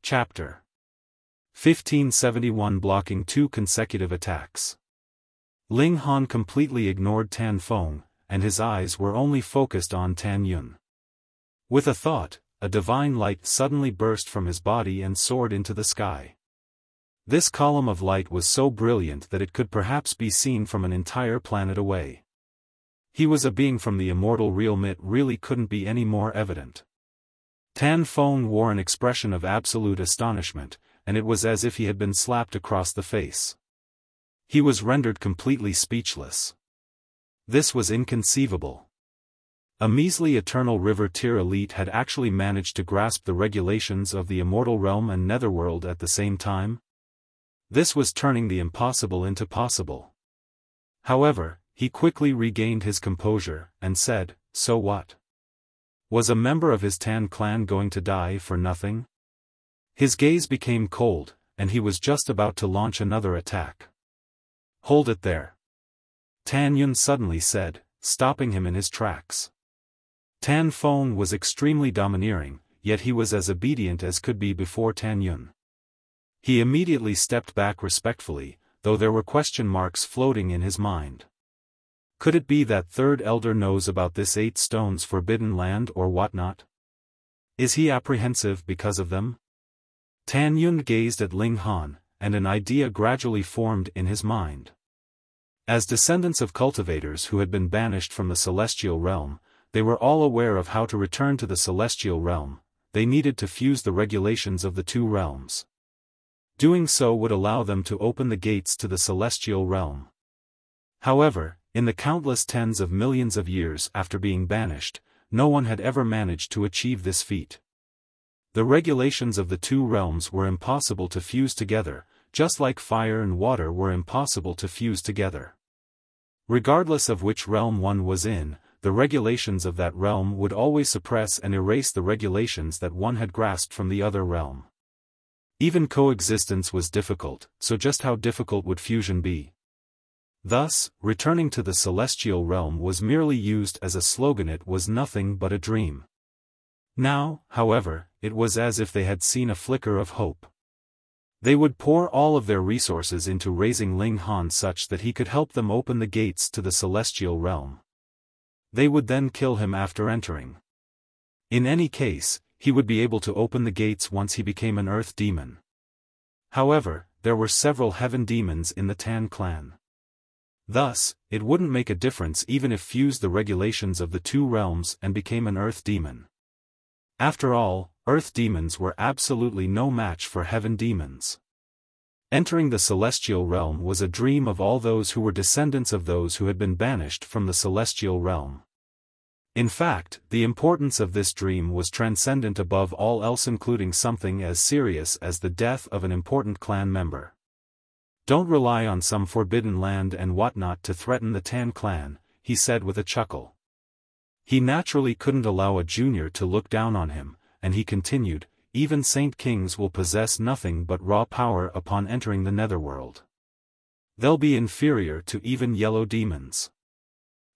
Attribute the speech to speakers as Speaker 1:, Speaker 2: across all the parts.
Speaker 1: Chapter 1571 Blocking 2 consecutive attacks. Ling Han completely ignored Tan Feng, and his eyes were only focused on Tan Yun. With a thought, a divine light suddenly burst from his body and soared into the sky. This column of light was so brilliant that it could perhaps be seen from an entire planet away. He was a being from the immortal realm. It really couldn't be any more evident. Tan Feng wore an expression of absolute astonishment, and it was as if he had been slapped across the face. He was rendered completely speechless. This was inconceivable. A measly eternal river tier elite had actually managed to grasp the regulations of the immortal realm and netherworld at the same time? This was turning the impossible into possible. However, he quickly regained his composure, and said, "So what? Was a member of his Tan clan going to die for nothing?" His gaze became cold, and he was just about to launch another attack. "Hold it there," Tan Yun suddenly said, stopping him in his tracks. Tan Feng was extremely domineering, yet he was as obedient as could be before Tan Yun. He immediately stepped back respectfully, though there were question marks floating in his mind. Could it be that third elder knows about this 8 stones forbidden land or whatnot? Is he apprehensive because of them? Tan Yun gazed at Ling Han, and an idea gradually formed in his mind. As descendants of cultivators who had been banished from the celestial realm, they were all aware of how to return to the celestial realm. They needed to fuse the regulations of the 2 realms. Doing so would allow them to open the gates to the celestial realm. However, in the countless tens of millions of years after being banished, no one had ever managed to achieve this feat. The regulations of the 2 realms were impossible to fuse together, just like fire and water were impossible to fuse together. Regardless of which realm one was in, the regulations of that realm would always suppress and erase the regulations that one had grasped from the other realm. Even coexistence was difficult, so just how difficult would fusion be? Thus, returning to the celestial realm was merely used as a slogan. It was nothing but a dream. Now, however, it was as if they had seen a flicker of hope. They would pour all of their resources into raising Ling Han such that he could help them open the gates to the celestial realm. They would then kill him after entering. In any case, he would be able to open the gates once he became an earth demon. However, there were several heaven demons in the Tan clan. Thus, it wouldn't make a difference even if fused the regulations of the 2 realms and became an earth demon. After all, earth demons were absolutely no match for heaven demons. Entering the celestial realm was a dream of all those who were descendants of those who had been banished from the celestial realm. In fact, the importance of this dream was transcendent above all else, including something as serious as the death of an important clan member. "Don't rely on some forbidden land and whatnot to threaten the Tan clan," he said with a chuckle. He naturally couldn't allow a junior to look down on him, and he continued, "Even Saint Kings will possess nothing but raw power upon entering the netherworld. They'll be inferior to even yellow demons."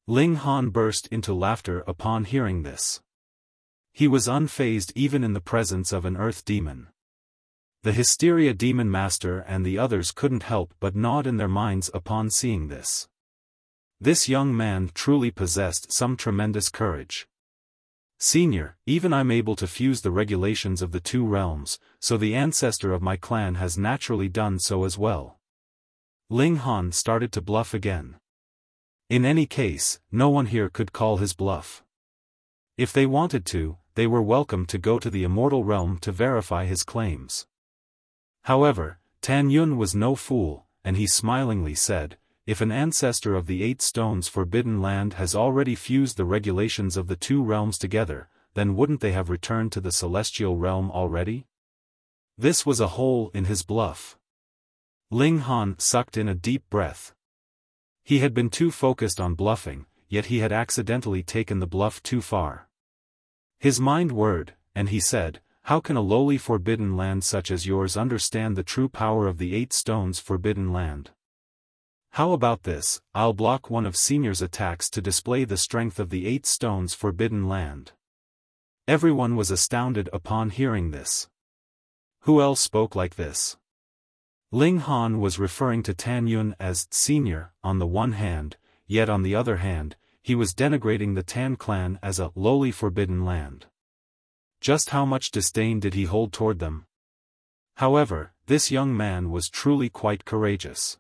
Speaker 1: Ling Han burst into laughter upon hearing this. He was unfazed even in the presence of an earth demon. The Hysteria Demon Master and the others couldn't help but nod in their minds upon seeing this. This young man truly possessed some tremendous courage. "Senior, even I'm able to fuse the regulations of the 2 realms, so the ancestor of my clan has naturally done so as well." Ling Han started to bluff again. In any case, no one here could call his bluff. If they wanted to, they were welcome to go to the immortal realm to verify his claims. However, Tan Yun was no fool, and he smilingly said, "If an ancestor of the 8 stones forbidden land has already fused the regulations of the 2 realms together, then wouldn't they have returned to the celestial realm already?" This was a hole in his bluff. Ling Han sucked in a deep breath. He had been too focused on bluffing, yet he had accidentally taken the bluff too far. His mind whirred, and he said, "How can a lowly forbidden land such as yours understand the true power of the 8 stones forbidden land? How about this, I'll block one of Senior's attacks to display the strength of the 8 stones forbidden land." Everyone was astounded upon hearing this. Who else spoke like this? Ling Han was referring to Tan Yun as senior on the one hand, yet on the other hand, he was denigrating the Tan clan as a lowly forbidden land. Just how much disdain did he hold toward them? However, this young man was truly quite courageous.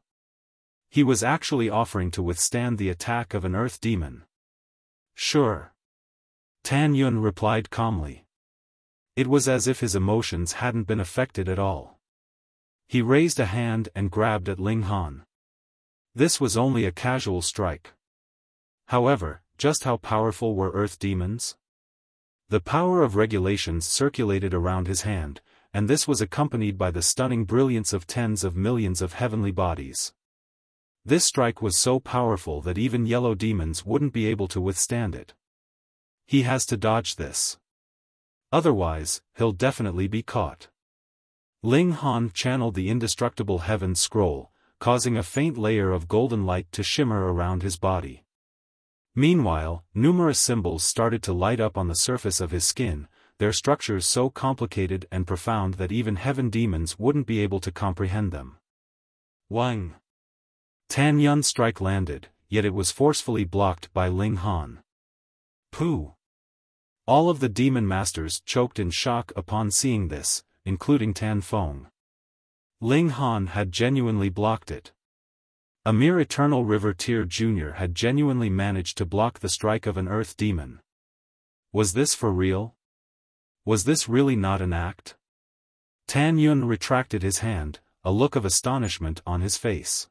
Speaker 1: He was actually offering to withstand the attack of an earth demon. Sure. Tan Yun replied calmly. It was as if his emotions hadn't been affected at all. He raised a hand and grabbed at Ling Han. This was only a casual strike. However, just how powerful were earth demons? The power of regulations circulated around his hand, and this was accompanied by the stunning brilliance of tens of millions of heavenly bodies. This strike was so powerful that even yellow demons wouldn't be able to withstand it. He has to dodge this. Otherwise, he'll definitely be caught. Ling Han channeled the indestructible heaven scroll, causing a faint layer of golden light to shimmer around his body. Meanwhile, numerous symbols started to light up on the surface of his skin, their structures so complicated and profound that even heaven demons wouldn't be able to comprehend them. Wang! Tan Yun's strike landed, yet it was forcefully blocked by Ling Han. Pooh! All of the demon masters choked in shock upon seeing this, including Tan Feng. Ling Han had genuinely blocked it. A mere Eternal River Tier Jr. had genuinely managed to block the strike of an earth demon. Was this for real? Was this really not an act? Tan Yun retracted his hand, a look of astonishment on his face.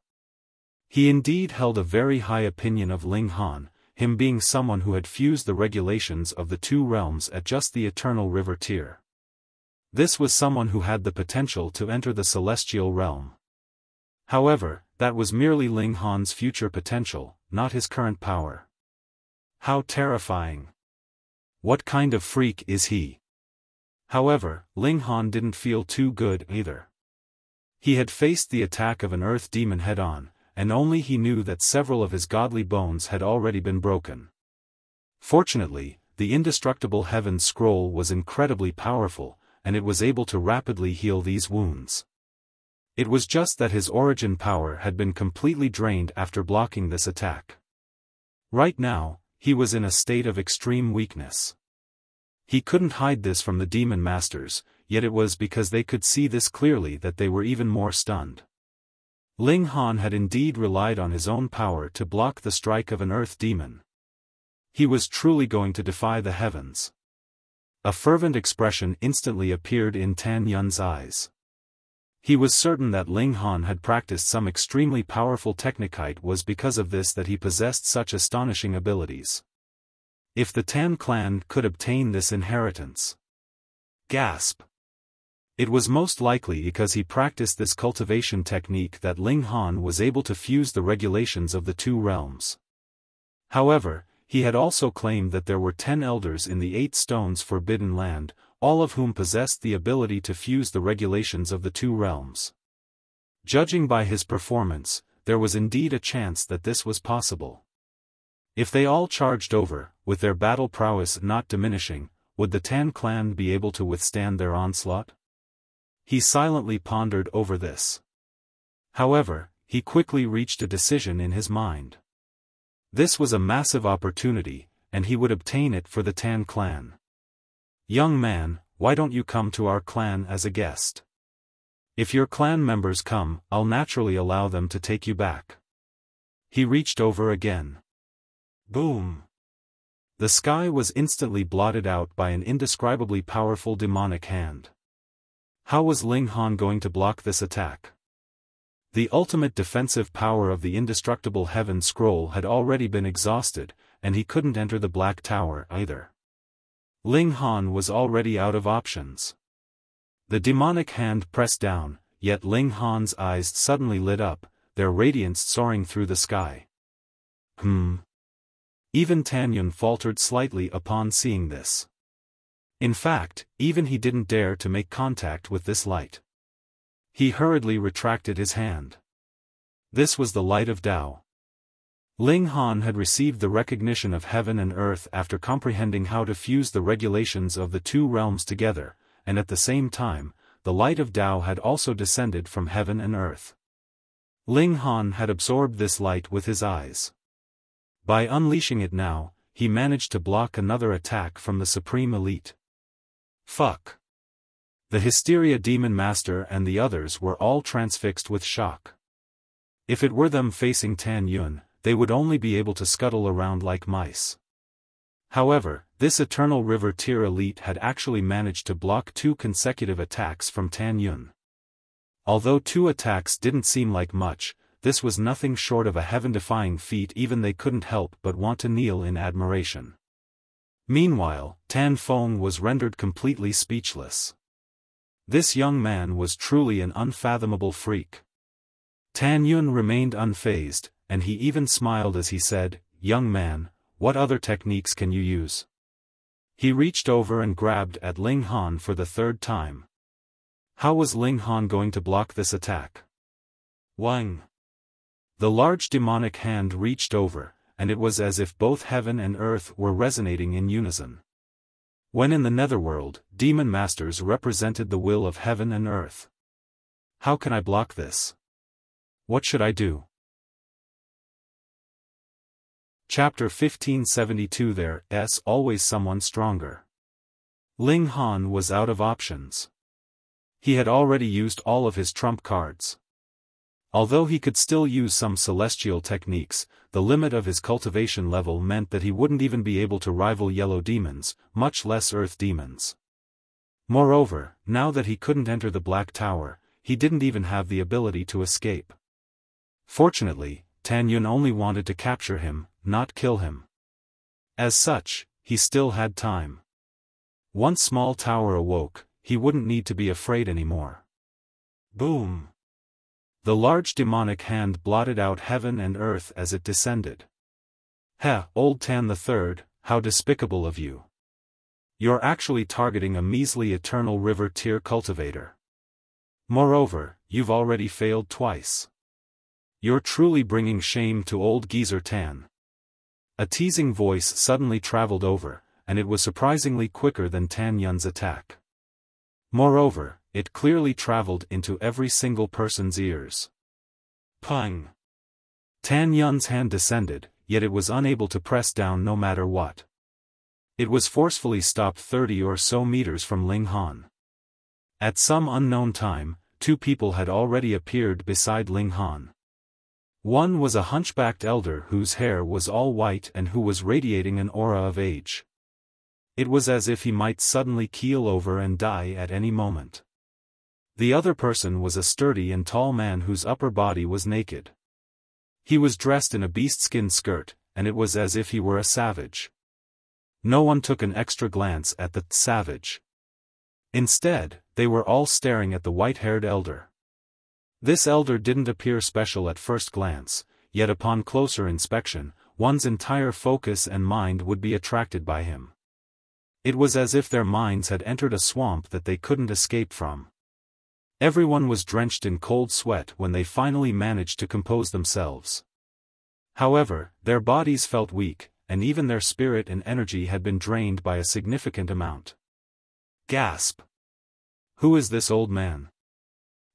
Speaker 1: He indeed held a very high opinion of Ling Han, him being someone who had fused the regulations of the two realms at just the Eternal River Tier. This was someone who had the potential to enter the celestial realm. However, that was merely Ling Han's future potential, not his current power. How terrifying! What kind of freak is he? However, Ling Han didn't feel too good either. He had faced the attack of an earth demon head-on, and only he knew that several of his godly bones had already been broken. Fortunately, the indestructible heaven scroll was incredibly powerful, and it was able to rapidly heal these wounds. It was just that his origin power had been completely drained after blocking this attack. Right now, he was in a state of extreme weakness. He couldn't hide this from the demon masters, yet it was because they could see this clearly that they were even more stunned. Ling Han had indeed relied on his own power to block the strike of an earth demon. He was truly going to defy the heavens. A fervent expression instantly appeared in Tan Yun's eyes. He was certain that Ling Han had practiced some extremely powerful technicite, was because of this that he possessed such astonishing abilities. If the Tan clan could obtain this inheritance. Gasp! It was most likely because he practiced this cultivation technique that Ling Han was able to fuse the regulations of the two realms. However, he had also claimed that there were 10 elders in the 8 stones forbidden land, all of whom possessed the ability to fuse the regulations of the two realms. Judging by his performance, there was indeed a chance that this was possible. If they all charged over, with their battle prowess not diminishing, would the Tan clan be able to withstand their onslaught? He silently pondered over this. However, he quickly reached a decision in his mind. This was a massive opportunity, and he would obtain it for the Tan clan. Young man, why don't you come to our clan as a guest? If your clan members come, I'll naturally allow them to take you back. He reached over again. Boom! The sky was instantly blotted out by an indescribably powerful demonic hand. How was Ling Han going to block this attack? The ultimate defensive power of the indestructible heaven scroll had already been exhausted, and he couldn't enter the Black Tower either. Ling Han was already out of options. The demonic hand pressed down, yet Ling Han's eyes suddenly lit up, their radiance soaring through the sky. Even Tan Yun faltered slightly upon seeing this. In fact, even he didn't dare to make contact with this light. He hurriedly retracted his hand. This was the light of Tao. Ling Han had received the recognition of heaven and earth after comprehending how to fuse the regulations of the two realms together, and at the same time, the light of Tao had also descended from heaven and earth. Ling Han had absorbed this light with his eyes. By unleashing it now, he managed to block another attack from the Supreme Elite. Fuck. The Hysteria Demon Master and the others were all transfixed with shock. If it were them facing Tan Yun, they would only be able to scuttle around like mice. However, this Eternal River Tier Elite had actually managed to block 2 consecutive attacks from Tan Yun. Although 2 attacks didn't seem like much, this was nothing short of a heaven-defying feat. Even they couldn't help but want to kneel in admiration. Meanwhile, Tan Feng was rendered completely speechless. This young man was truly an unfathomable freak. Tan Yun remained unfazed, and he even smiled as he said, "Young man, what other techniques can you use?" He reached over and grabbed at Ling Han for the 3rd time. How was Ling Han going to block this attack? Wang. The large demonic hand reached over, and it was as if both heaven and earth were resonating in unison. When in the netherworld, demon masters represented the will of heaven and earth. How can I block this? What should I do? Chapter 1572. There's always someone stronger. Ling Han was out of options. He had already used all of his trump cards. Although he could still use some celestial techniques, the limit of his cultivation level meant that he wouldn't even be able to rival yellow demons, much less earth demons. Moreover, now that he couldn't enter the Black Tower, he didn't even have the ability to escape. Fortunately, Tan Yun only wanted to capture him, not kill him. As such, he still had time. Once Small Tower awoke, he wouldn't need to be afraid anymore. Boom! The large demonic hand blotted out heaven and earth as it descended. Heh, old Tan the Third, how despicable of you. You're actually targeting a measly Eternal River Tier cultivator. Moreover, you've already failed twice. You're truly bringing shame to old geezer Tan. A teasing voice suddenly traveled over, and it was surprisingly quicker than Tan Yun's attack. Moreover, it clearly traveled into every single person's ears. Pung! Tan Yun's hand descended, yet it was unable to press down no matter what. It was forcefully stopped 30 or so meters from Ling Han. At some unknown time, 2 people had already appeared beside Ling Han. One was a hunchbacked elder whose hair was all white and who was radiating an aura of age. It was as if he might suddenly keel over and die at any moment. The other person was a sturdy and tall man whose upper body was naked. He was dressed in a beast-skin skirt, and it was as if he were a savage. No one took an extra glance at the savage. Instead, they were all staring at the white-haired elder. This elder didn't appear special at first glance, yet upon closer inspection, one's entire focus and mind would be attracted by him. It was as if their minds had entered a swamp that they couldn't escape from. Everyone was drenched in cold sweat when they finally managed to compose themselves. However, their bodies felt weak, and even their spirit and energy had been drained by a significant amount. Gasp! Who is this old man?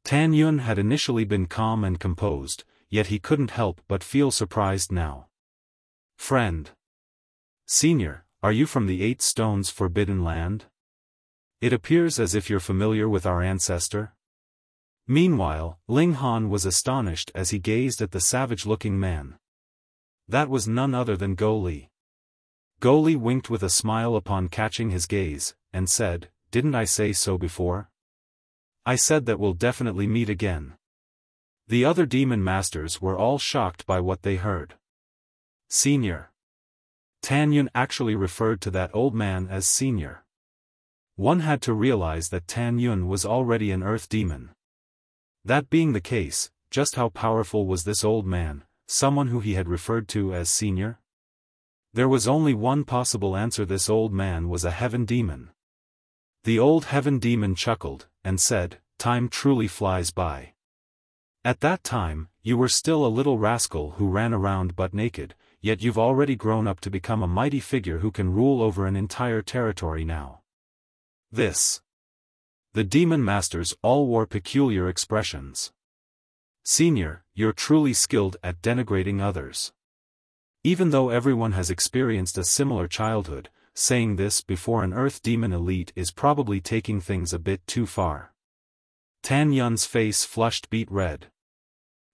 Speaker 1: Tan Yun had initially been calm and composed, yet he couldn't help but feel surprised now. Friend. Senior, are you from the 8 Stones Forbidden Land? It appears as if you're familiar with our ancestor. Meanwhile, Ling Han was astonished as he gazed at the savage-looking man. That was none other than Go Li. Go Li winked with a smile upon catching his gaze, and said, "Didn't I say so before? I said that we'll definitely meet again." The other demon masters were all shocked by what they heard. Senior. Tan Yun actually referred to that old man as Senior. One had to realize that Tan Yun was already an earth demon. That being the case, just how powerful was this old man, someone who he had referred to as Senior? There was only one possible answer: this old man was a heaven demon. The old heaven demon chuckled, and said, "Time truly flies by. At that time, you were still a little rascal who ran around butt naked, yet you've already grown up to become a mighty figure who can rule over an entire territory now. This The demon masters all wore peculiar expressions. Senior, you're truly skilled at denigrating others. Even though everyone has experienced a similar childhood, saying this before an Earth Demon elite is probably taking things a bit too far. Tan Yun's face flushed beet red.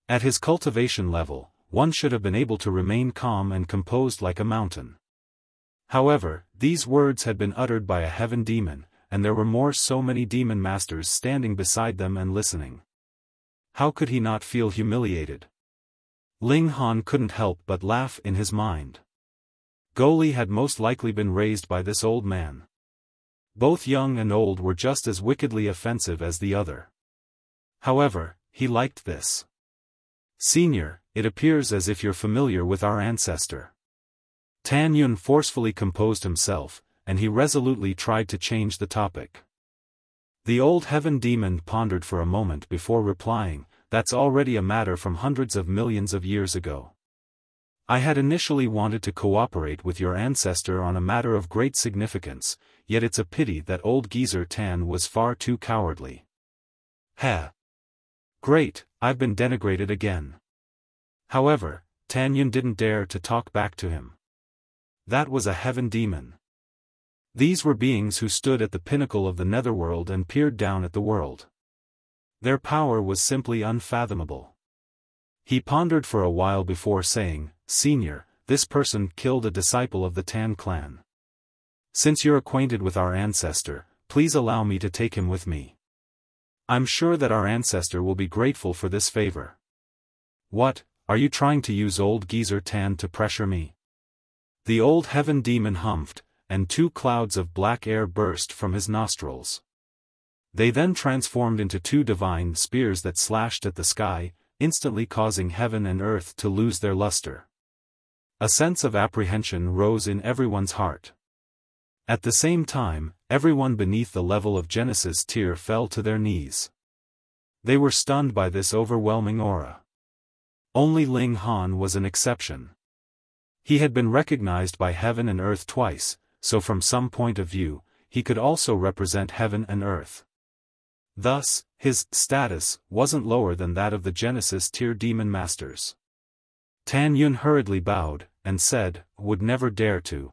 Speaker 1: At his cultivation level, one should have been able to remain calm and composed like a mountain. However, these words had been uttered by a heaven demon, and there were so many demon masters standing beside them and listening. How could he not feel humiliated? Ling Han couldn't help but laugh in his mind. Goli had most likely been raised by this old man. Both young and old were just as wickedly offensive as the other. However, he liked this. Senior, it appears as if you're familiar with our ancestor. Tan Yun forcefully composed himself, and he resolutely tried to change the topic. The old heaven demon pondered for a moment before replying, "That's already a matter from hundreds of millions of years ago. I had initially wanted to cooperate with your ancestor on a matter of great significance, yet it's a pity that old geezer Tan was far too cowardly." Heh. Great, I've been denigrated again. However, Tan Yun didn't dare to talk back to him. That was a heaven demon. These were beings who stood at the pinnacle of the netherworld and peered down at the world. Their power was simply unfathomable. He pondered for a while before saying, "Senior, this person killed a disciple of the Tan clan. Since you're acquainted with our ancestor, please allow me to take him with me. I'm sure that our ancestor will be grateful for this favor." "What, are you trying to use old geezer Tan to pressure me?" The old heaven demon humphed, and 2 clouds of black air burst from his nostrils. They then transformed into 2 divine spears that slashed at the sky, instantly causing heaven and earth to lose their luster. A sense of apprehension rose in everyone's heart. At the same time, everyone beneath the level of Genesis tier fell to their knees. They were stunned by this overwhelming aura. Only Ling Han was an exception. He had been recognized by heaven and earth twice, so from some point of view, he could also represent heaven and earth. Thus, his status wasn't lower than that of the Genesis tier demon masters. Tan Yun hurriedly bowed, and said, "Would never dare to."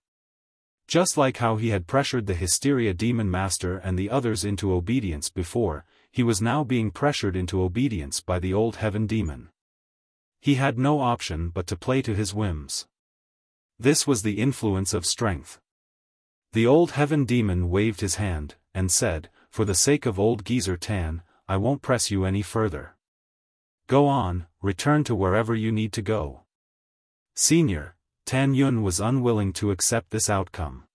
Speaker 1: Just like how he had pressured the Hysteria demon master and the others into obedience before, he was now being pressured into obedience by the old heaven demon. He had no option but to play to his whims. This was the influence of strength. The old heaven demon waved his hand, and said, "For the sake of old geezer Tan, I won't press you any further. Go on, return to wherever you need to go." Senior, Tan Yun was unwilling to accept this outcome.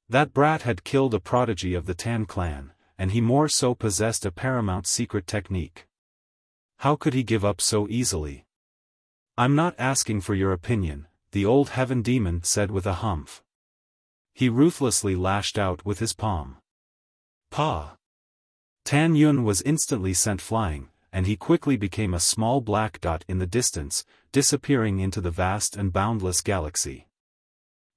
Speaker 1: That brat had killed a prodigy of the Tan clan, and he more so possessed a paramount secret technique. How could he give up so easily? "I'm not asking for your opinion," the old heaven demon said with a humph. He ruthlessly lashed out with his palm. "Pa!" Tan Yun was instantly sent flying, and he quickly became a small black dot in the distance, disappearing into the vast and boundless galaxy.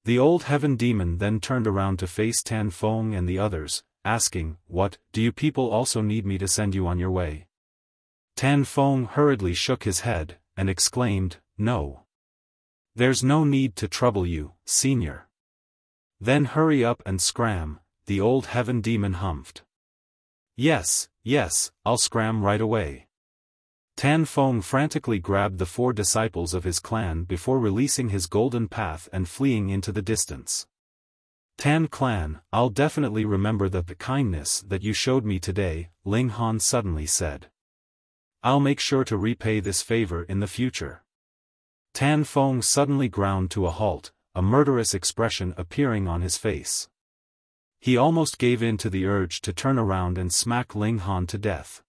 Speaker 1: The old heaven demon then turned around to face Tan Feng and the others, asking, "What, do you people also need me to send you on your way?" Tan Feng hurriedly shook his head, and exclaimed, "No. There's no need to trouble you, senior." "Then hurry up and scram," the old heaven demon humphed. Yes, I'll scram right away." Tan Feng frantically grabbed the 4 disciples of his clan before releasing his golden path and fleeing into the distance. "Tan clan, I'll definitely remember the kindness that you showed me today," Ling Han suddenly said. "I'll make sure to repay this favor in the future." Tan Feng suddenly ground to a halt, a murderous expression appearing on his face. He almost gave in to the urge to turn around and smack Ling Han to death.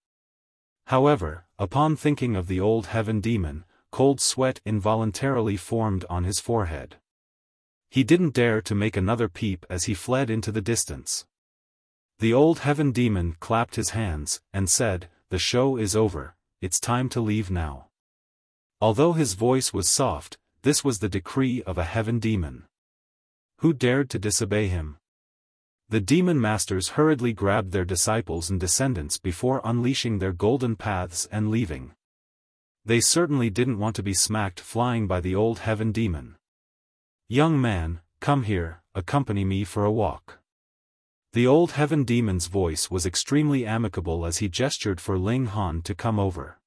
Speaker 1: However, upon thinking of the old heaven demon, cold sweat involuntarily formed on his forehead. He didn't dare to make another peep as he fled into the distance. The old heaven demon clapped his hands, and said, "The show is over, it's time to leave now." Although his voice was soft, this was the decree of a heaven demon. Who dared to disobey him? The demon masters hurriedly grabbed their disciples and descendants before unleashing their golden paths and leaving. They certainly didn't want to be smacked flying by the old heaven demon. "Young man, come here, accompany me for a walk." The old heaven demon's voice was extremely amicable as he gestured for Ling Han to come over.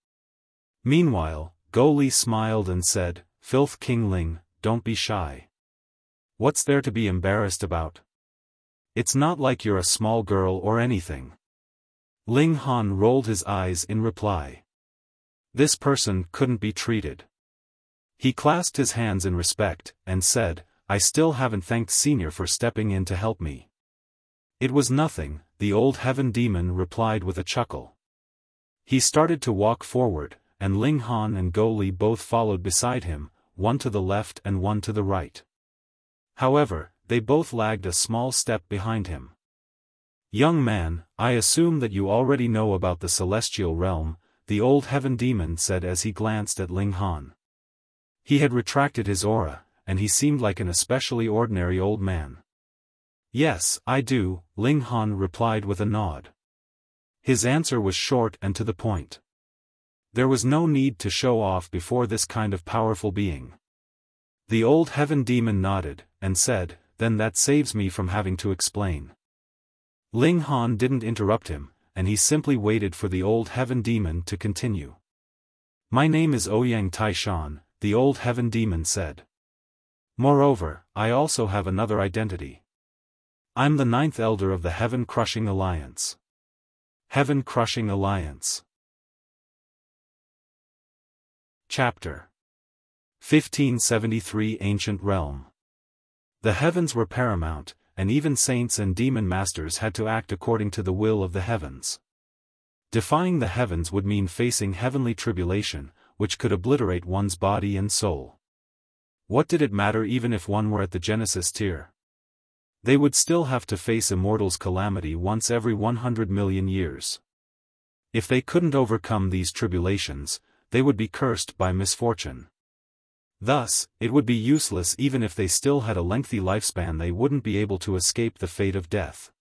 Speaker 1: Meanwhile, Go Li smiled and said, "Filth King Ling, don't be shy. What's there to be embarrassed about? It's not like you're a small girl or anything." Ling Han rolled his eyes in reply. This person couldn't be treated. He clasped his hands in respect, and said, "I still haven't thanked Senior for stepping in to help me." "It was nothing," the old heaven demon replied with a chuckle. He started to walk forward, and Ling Han and Go Li both followed beside him, one to the left and one to the right. However, they both lagged a small step behind him. "Young man, I assume that you already know about the celestial realm," the old heaven demon said as he glanced at Ling Han. He had retracted his aura, and he seemed like an especially ordinary old man. "Yes, I do," Ling Han replied with a nod. His answer was short and to the point. There was no need to show off before this kind of powerful being. The old heaven demon nodded, and said, "Then that saves me from having to explain." Ling Han didn't interrupt him, and he simply waited for the old heaven demon to continue. "My name is Ouyang Taishan," the old heaven demon said. "Moreover, I also have another identity. I'm the 9th elder of the Heaven Crushing Alliance." Heaven Crushing Alliance. Chapter 1573 Ancient Realm. The heavens were paramount, and even saints and demon masters had to act according to the will of the heavens. Defying the heavens would mean facing heavenly tribulation, which could obliterate one's body and soul. What did it matter even if one were at the Genesis tier? They would still have to face immortals' calamity once every 100 million years. If they couldn't overcome these tribulations, they would be cursed by misfortune. Thus, it would be useless even if they still had a lengthy lifespan. They wouldn't be able to escape the fate of death.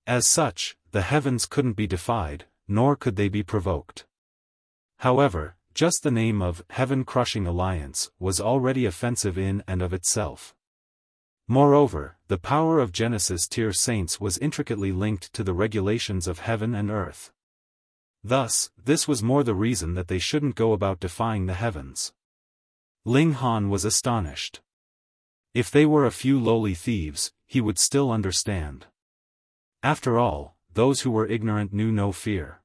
Speaker 1: As such, the heavens couldn't be defied, nor could they be provoked. However, just the name of Heaven Crushing Alliance was already offensive in and of itself. Moreover, the power of Genesis tier saints was intricately linked to the regulations of heaven and earth. Thus, this was more the reason that they shouldn't go about defying the heavens. Ling Han was astonished. If they were a few lowly thieves, he would still understand. After all, those who were ignorant knew no fear.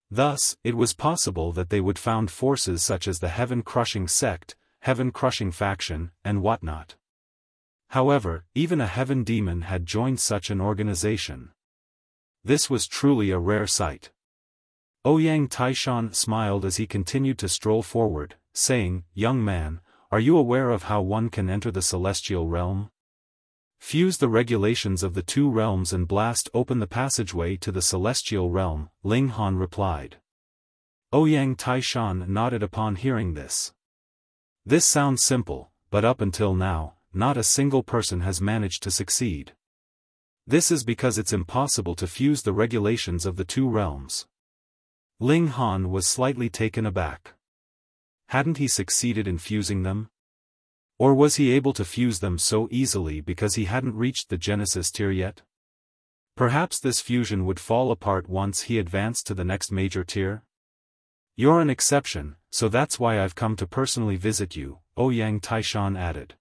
Speaker 1: Thus, it was possible that they would found forces such as the Heaven-Crushing Sect, Heaven-Crushing Faction, and whatnot. However, even a heaven demon had joined such an organization. This was truly a rare sight. Ouyang Taishan smiled as he continued to stroll forward, saying, "Young man, are you aware of how one can enter the celestial realm? Fuse the regulations of the two realms and blast open the passageway to the celestial realm," Ling Han replied. Ouyang Taishan nodded upon hearing this. This sounds simple, but up until now, not a single person has managed to succeed. This is because it's impossible to fuse the regulations of the two realms. Ling Han was slightly taken aback. Hadn't he succeeded in fusing them? Or was he able to fuse them so easily because he hadn't reached the Genesis tier yet? Perhaps this fusion would fall apart once he advanced to the next major tier? "You're an exception, so that's why I've come to personally visit you," Ouyang Taishan added.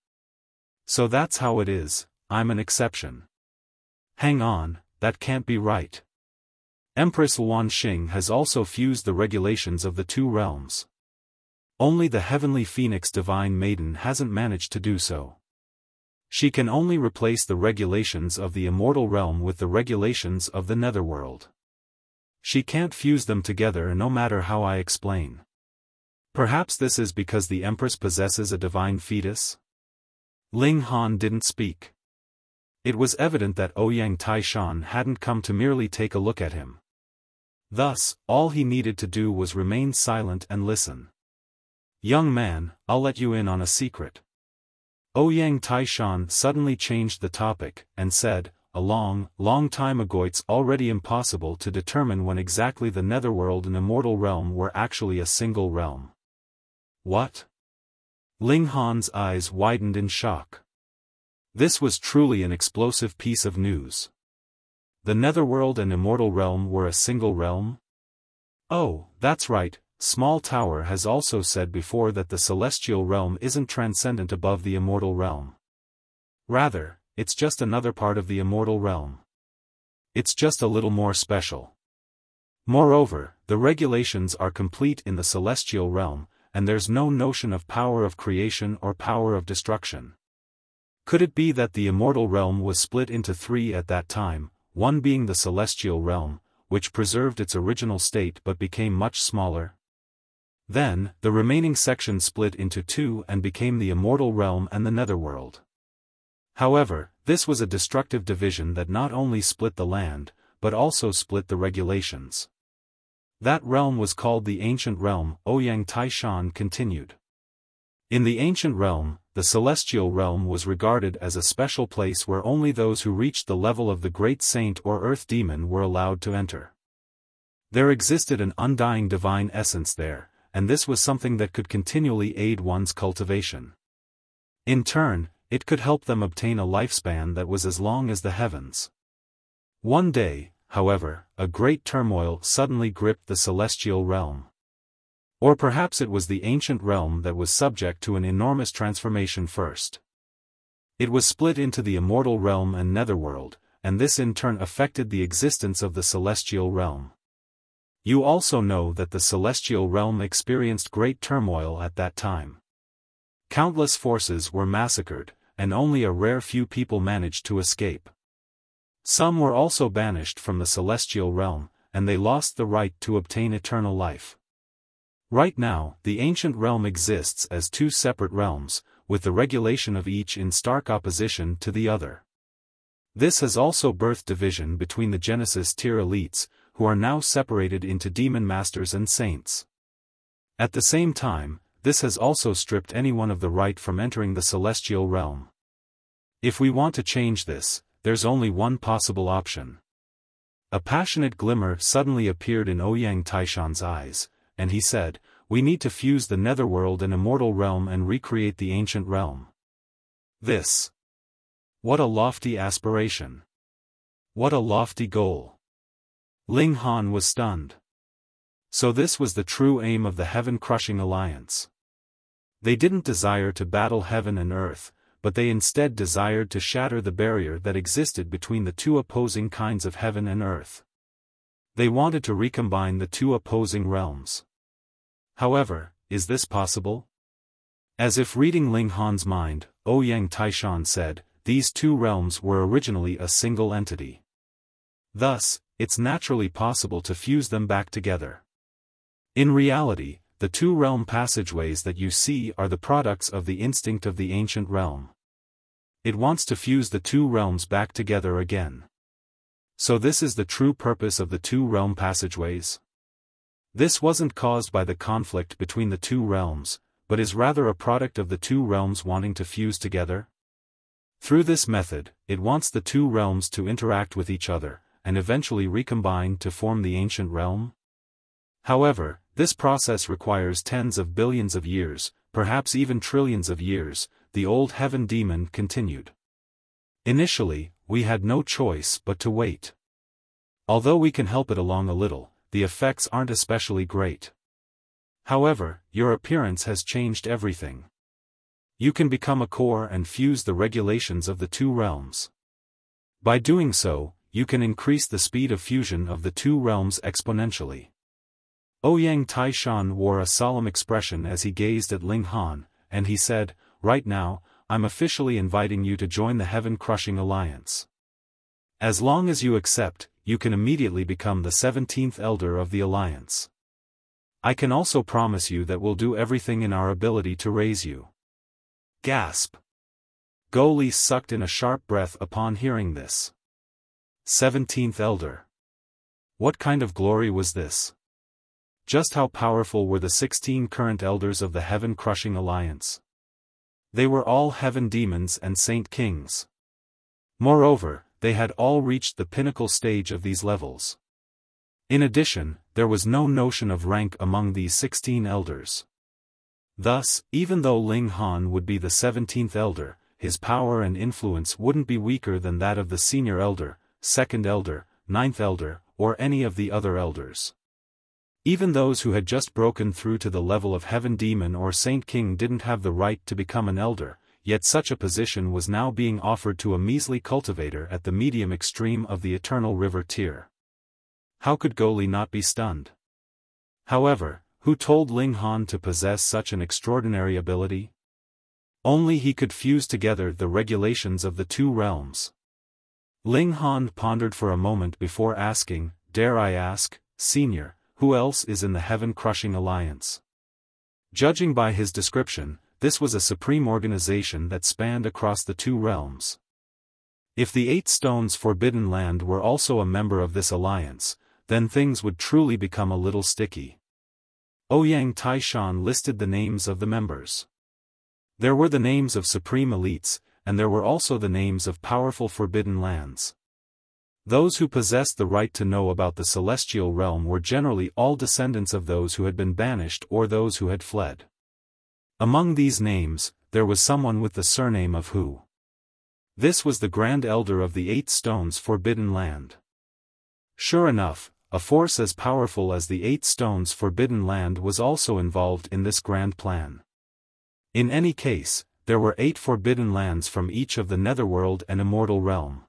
Speaker 1: "So that's how it is, I'm an exception. Hang on, that can't be right. Empress Wan Xing has also fused the regulations of the two realms. Only the Heavenly Phoenix Divine Maiden hasn't managed to do so. She can only replace the regulations of the immortal realm with the regulations of the netherworld. She can't fuse them together no matter how I explain. Perhaps this is because the Empress possesses a divine fetus?" Ling Han didn't speak. It was evident that Ouyang Taishan hadn't come to merely take a look at him. Thus, all he needed to do was remain silent and listen. "Young man, I'll let you in on a secret." Ouyang Taishan suddenly changed the topic, and said, a long, long time ago. It's already impossible to determine when exactly the netherworld and immortal realm were actually a single realm. What? Ling Han's eyes widened in shock. This was truly an explosive piece of news. The netherworld and immortal realm were a single realm? Oh, that's right. Small Tower has also said before that the celestial realm isn't transcendent above the immortal realm. Rather, it's just another part of the immortal realm. It's just a little more special. Moreover, the regulations are complete in the celestial realm, and there's no notion of power of creation or power of destruction. Could it be that the immortal realm was split into three at that time, one being the celestial realm, which preserved its original state but became much smaller? Then, the remaining section split into two and became the immortal realm and the netherworld. However, this was a destructive division that not only split the land, but also split the regulations. That realm was called the Ancient Realm, Ouyang Taishan continued. In the Ancient Realm, the celestial realm was regarded as a special place where only those who reached the level of the great saint or earth demon were allowed to enter. There existed an undying divine essence there, and this was something that could continually aid one's cultivation. In turn, it could help them obtain a lifespan that was as long as the heavens. One day, however, a great turmoil suddenly gripped the celestial realm. Or perhaps it was the ancient realm that was subject to an enormous transformation first. It was split into the immortal realm and netherworld, and this in turn affected the existence of the celestial realm. You also know that the celestial realm experienced great turmoil at that time. Countless forces were massacred, and only a rare few people managed to escape. Some were also banished from the celestial realm, and they lost the right to obtain eternal life. Right now, the ancient realm exists as two separate realms, with the regulation of each in stark opposition to the other. This has also birthed division between the Genesis tier elites, who are now separated into demon masters and saints. At the same time, this has also stripped anyone of the right from entering the celestial realm. If we want to change this, there's only one possible option. A passionate glimmer suddenly appeared in Ouyang Taishan's eyes, and he said, "We need to fuse the netherworld and immortal realm and recreate the ancient realm." This. What a lofty aspiration. What a lofty goal. Ling Han was stunned. So this was the true aim of the heaven-crushing alliance. They didn't desire to battle heaven and earth, but they instead desired to shatter the barrier that existed between the two opposing kinds of heaven and earth. They wanted to recombine the two opposing realms. However, is this possible? As if reading Ling Han's mind, Ouyang Taishan said, these two realms were originally a single entity. Thus, it's naturally possible to fuse them back together. In reality, the two realm passageways that you see are the products of the instinct of the ancient realm. It wants to fuse the two realms back together again. So this is the true purpose of the two realm passageways? This wasn't caused by the conflict between the two realms, but is rather a product of the two realms wanting to fuse together? Through this method, it wants the two realms to interact with each other, and eventually recombine to form the ancient realm? However, this process requires tens of billions of years, perhaps even trillions of years, the old heaven demon continued. Initially, we had no choice but to wait. Although we can help it along a little, the effects aren't especially great. However, your appearance has changed everything. You can become a core and fuse the regulations of the two realms. By doing so, you can increase the speed of fusion of the two realms exponentially. Ouyang Taishan wore a solemn expression as he gazed at Ling Han, and he said, "Right now, I'm officially inviting you to join the heaven-crushing alliance. As long as you accept, you can immediately become the 17th elder of the alliance. I can also promise you that we'll do everything in our ability to raise you." Gasp! Go Li sucked in a sharp breath upon hearing this. 17th elder. What kind of glory was this? Just how powerful were the 16 current elders of the heaven-crushing alliance? They were all heaven demons and saint kings. Moreover, they had all reached the pinnacle stage of these levels. In addition, there was no notion of rank among these 16 elders. Thus, even though Ling Han would be the 17th elder, his power and influence wouldn't be weaker than that of the senior elder, second elder, ninth elder, or any of the other elders. Even those who had just broken through to the level of Heaven Demon or Saint King didn't have the right to become an elder, yet such a position was now being offered to a measly cultivator at the medium extreme of the Eternal River tier. How could Goli not be stunned? However, who told Ling Han to possess such an extraordinary ability? Only he could fuse together the regulations of the two realms. Ling Han pondered for a moment before asking, "Dare I ask, Senior, who else is in the Heaven-Crushing Alliance?" Judging by his description, this was a supreme organization that spanned across the two realms. If the 8 Stones Forbidden Land were also a member of this alliance, then things would truly become a little sticky. Ouyang Taishan listed the names of the members. There were the names of supreme elites, and there were also the names of powerful forbidden lands. Those who possessed the right to know about the celestial realm were generally all descendants of those who had been banished or those who had fled. Among these names, there was someone with the surname of Hu. This was the Grand Elder of the 8 Stones Forbidden Land. Sure enough, a force as powerful as the 8 Stones Forbidden Land was also involved in this grand plan. In any case, there were 8 forbidden lands from each of the Netherworld and Immortal Realm.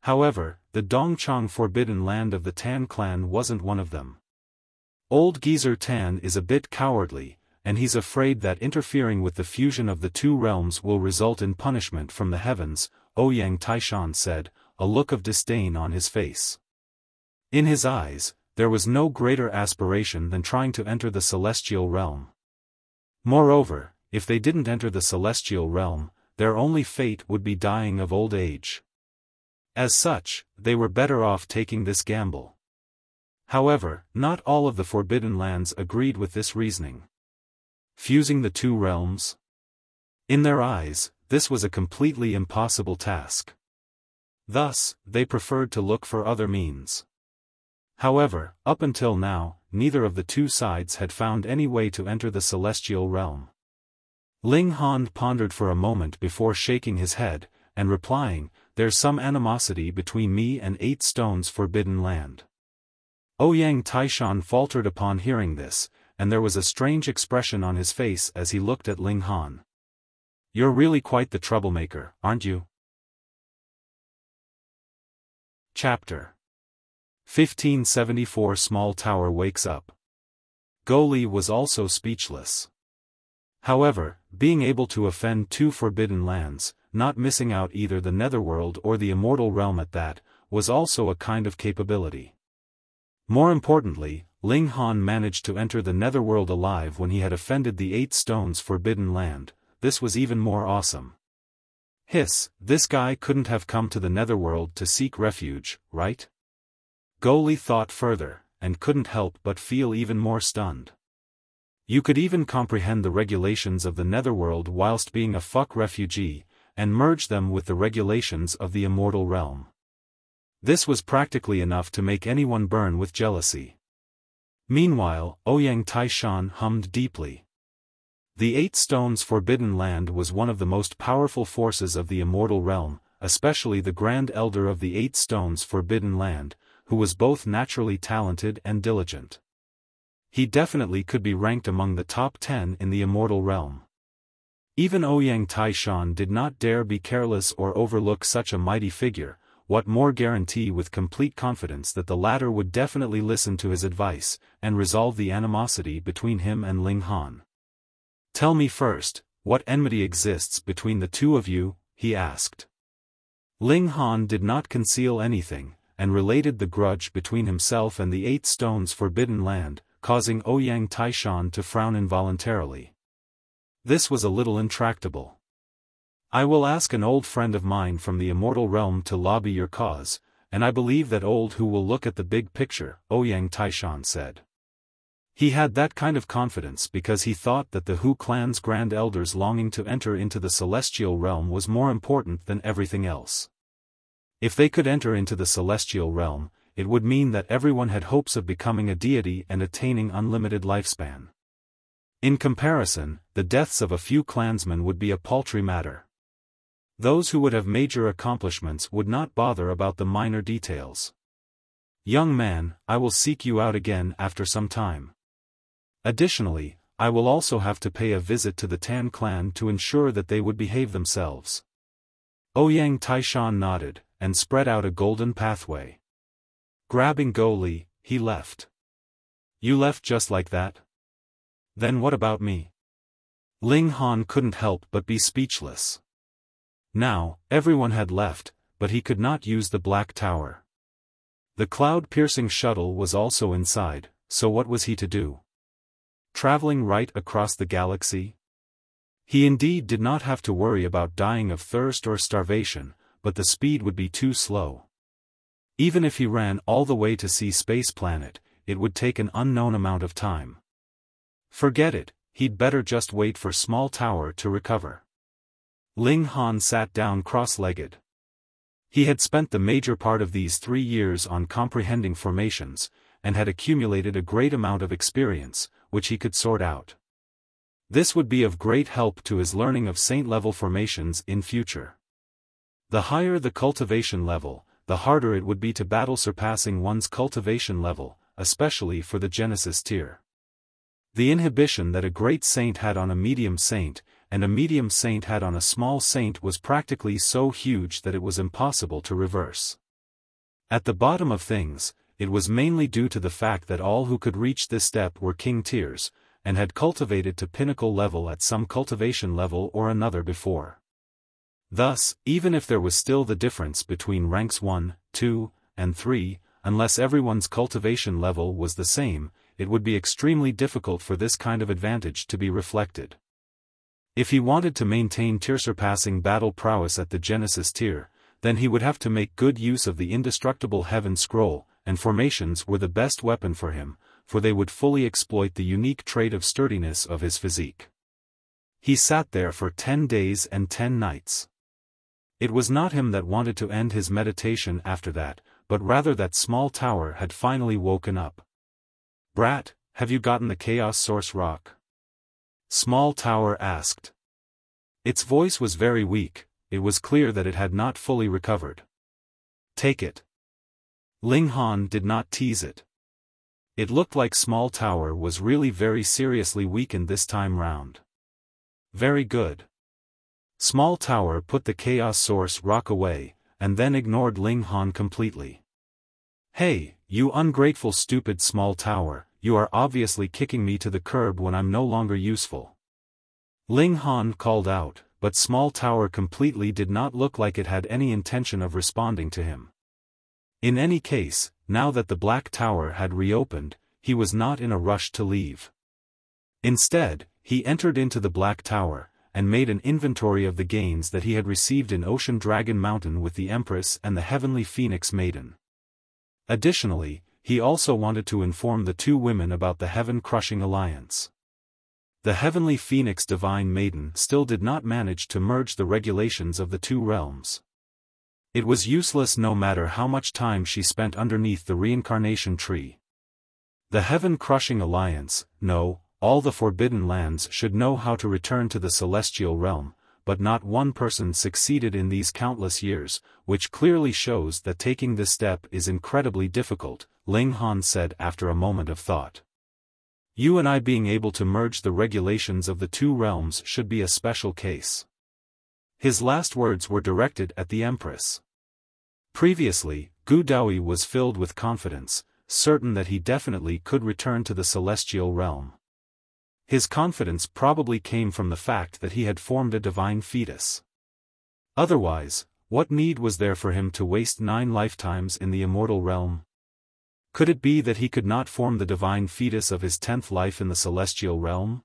Speaker 1: However, the Dongchang Forbidden Land of the Tan clan wasn't one of them. Old Geezer Tan is a bit cowardly, and he's afraid that interfering with the fusion of the two realms will result in punishment from the heavens, Ouyang Taishan said, a look of disdain on his face. In his eyes, there was no greater aspiration than trying to enter the celestial realm. Moreover, if they didn't enter the celestial realm, their only fate would be dying of old age. As such, they were better off taking this gamble. However, not all of the Forbidden Lands agreed with this reasoning. Fusing the two realms? In their eyes, this was a completely impossible task. Thus, they preferred to look for other means. However, up until now, neither of the two sides had found any way to enter the celestial realm. Ling Han pondered for a moment before shaking his head, and replying, "There's some animosity between me and 8 Stones Forbidden Land." Ouyang Taishan faltered upon hearing this, and there was a strange expression on his face as he looked at Ling Han. "You're really quite the troublemaker, aren't you?" Chapter 1574 Small Tower Wakes Up. Goli was also speechless. However, being able to offend 2 forbidden lands, not missing out either the Netherworld or the Immortal Realm at that, was also a kind of capability. More importantly, Ling Han managed to enter the Netherworld alive when he had offended the 8 Stones Forbidden Land. This was even more awesome. Hiss, this guy couldn't have come to the Netherworld to seek refuge, right? Goli thought further, and couldn't help but feel even more stunned. You could even comprehend the regulations of the Netherworld whilst being a fuck refugee, and merge them with the regulations of the Immortal Realm. This was practically enough to make anyone burn with jealousy. Meanwhile, Ouyang Taishan hummed deeply. The 8 Stones Forbidden Land was one of the most powerful forces of the Immortal Realm, especially the Grand Elder of the 8 Stones Forbidden Land, who was both naturally talented and diligent. He definitely could be ranked among the top 10 in the Immortal Realm. Even Ouyang Taishan did not dare be careless or overlook such a mighty figure. What more guarantee with complete confidence that the latter would definitely listen to his advice, and resolve the animosity between him and Ling Han. "Tell me first, what enmity exists between the two of you?" he asked. Ling Han did not conceal anything, and related the grudge between himself and the 8 Stones Forbidden Land, causing Ouyang Taishan to frown involuntarily. This was a little intractable. "I will ask an old friend of mine from the Immortal Realm to lobby your cause, and I believe that old Hu will look at the big picture," Ouyang Taishan said. He had that kind of confidence because he thought that the Hu clan's grand elders longing to enter into the celestial realm was more important than everything else. If they could enter into the celestial realm, it would mean that everyone had hopes of becoming a deity and attaining unlimited lifespan. In comparison, the deaths of a few clansmen would be a paltry matter. Those who would have major accomplishments would not bother about the minor details. Young man, I will seek you out again after some time. Additionally, I will also have to pay a visit to the Tan clan to ensure that they would behave themselves. Ouyang Taishan nodded, and spread out a golden pathway. Grabbing Go Li, he left. You left just like that? Then what about me? Ling Han couldn't help but be speechless. Now, everyone had left, but he could not use the Black Tower. The cloud-piercing shuttle was also inside, so what was he to do? Traveling right across the galaxy? He indeed did not have to worry about dying of thirst or starvation, but the speed would be too slow. Even if he ran all the way to see Space Planet, it would take an unknown amount of time. Forget it, he'd better just wait for Small Tower to recover. Ling Han sat down cross-legged. He had spent the major part of these 3 years on comprehending formations, and had accumulated a great amount of experience, which he could sort out. This would be of great help to his learning of saint-level formations in future. The higher the cultivation level, the harder it would be to battle surpassing one's cultivation level, especially for the Genesis tier. The inhibition that a great saint had on a medium saint, and a medium saint had on a small saint was practically so huge that it was impossible to reverse. At the bottom of things, it was mainly due to the fact that all who could reach this step were king tiers, and had cultivated to pinnacle level at some cultivation level or another before. Thus, even if there was still the difference between ranks 1, 2, and 3, unless everyone's cultivation level was the same, it would be extremely difficult for this kind of advantage to be reflected. If he wanted to maintain tier-surpassing battle prowess at the Genesis tier, then he would have to make good use of the indestructible Heaven Scroll, and formations were the best weapon for him, for they would fully exploit the unique trait of sturdiness of his physique. He sat there for 10 days and 10 nights. It was not him that wanted to end his meditation after that, but rather that Small Tower had finally woken up. Brat, have you gotten the Chaos Source Rock? Small Tower asked. Its voice was very weak, it was clear that it had not fully recovered. Take it. Ling Han did not tease it. It looked like Small Tower was really very seriously weakened this time round. Very good. Small Tower put the Chaos Source Rock away, and then ignored Ling Han completely. Hey, you ungrateful stupid Small Tower, you are obviously kicking me to the curb when I'm no longer useful. Ling Han called out, but Small Tower completely did not look like it had any intention of responding to him. In any case, now that the Black Tower had reopened, he was not in a rush to leave. Instead, he entered into the Black Tower, and made an inventory of the gains that he had received in Ocean Dragon Mountain with the Empress and the Heavenly Phoenix Maiden. Additionally, he also wanted to inform the 2 women about the Heaven-Crushing Alliance. The Heavenly Phoenix Divine Maiden still did not manage to merge the regulations of the 2 realms. It was useless no matter how much time she spent underneath the reincarnation tree. The Heaven-Crushing Alliance, no, all the Forbidden Lands should know how to return to the celestial realm, but not one person succeeded in these countless years, which clearly shows that taking this step is incredibly difficult, Ling Han said after a moment of thought. You and I being able to merge the regulations of the 2 realms should be a special case. His last words were directed at the Empress. Previously, Gu Daoyi was filled with confidence, certain that he definitely could return to the celestial realm. His confidence probably came from the fact that he had formed a divine fetus. Otherwise, what need was there for him to waste 9 lifetimes in the immortal realm? Could it be that he could not form the divine fetus of his 10th life in the celestial realm?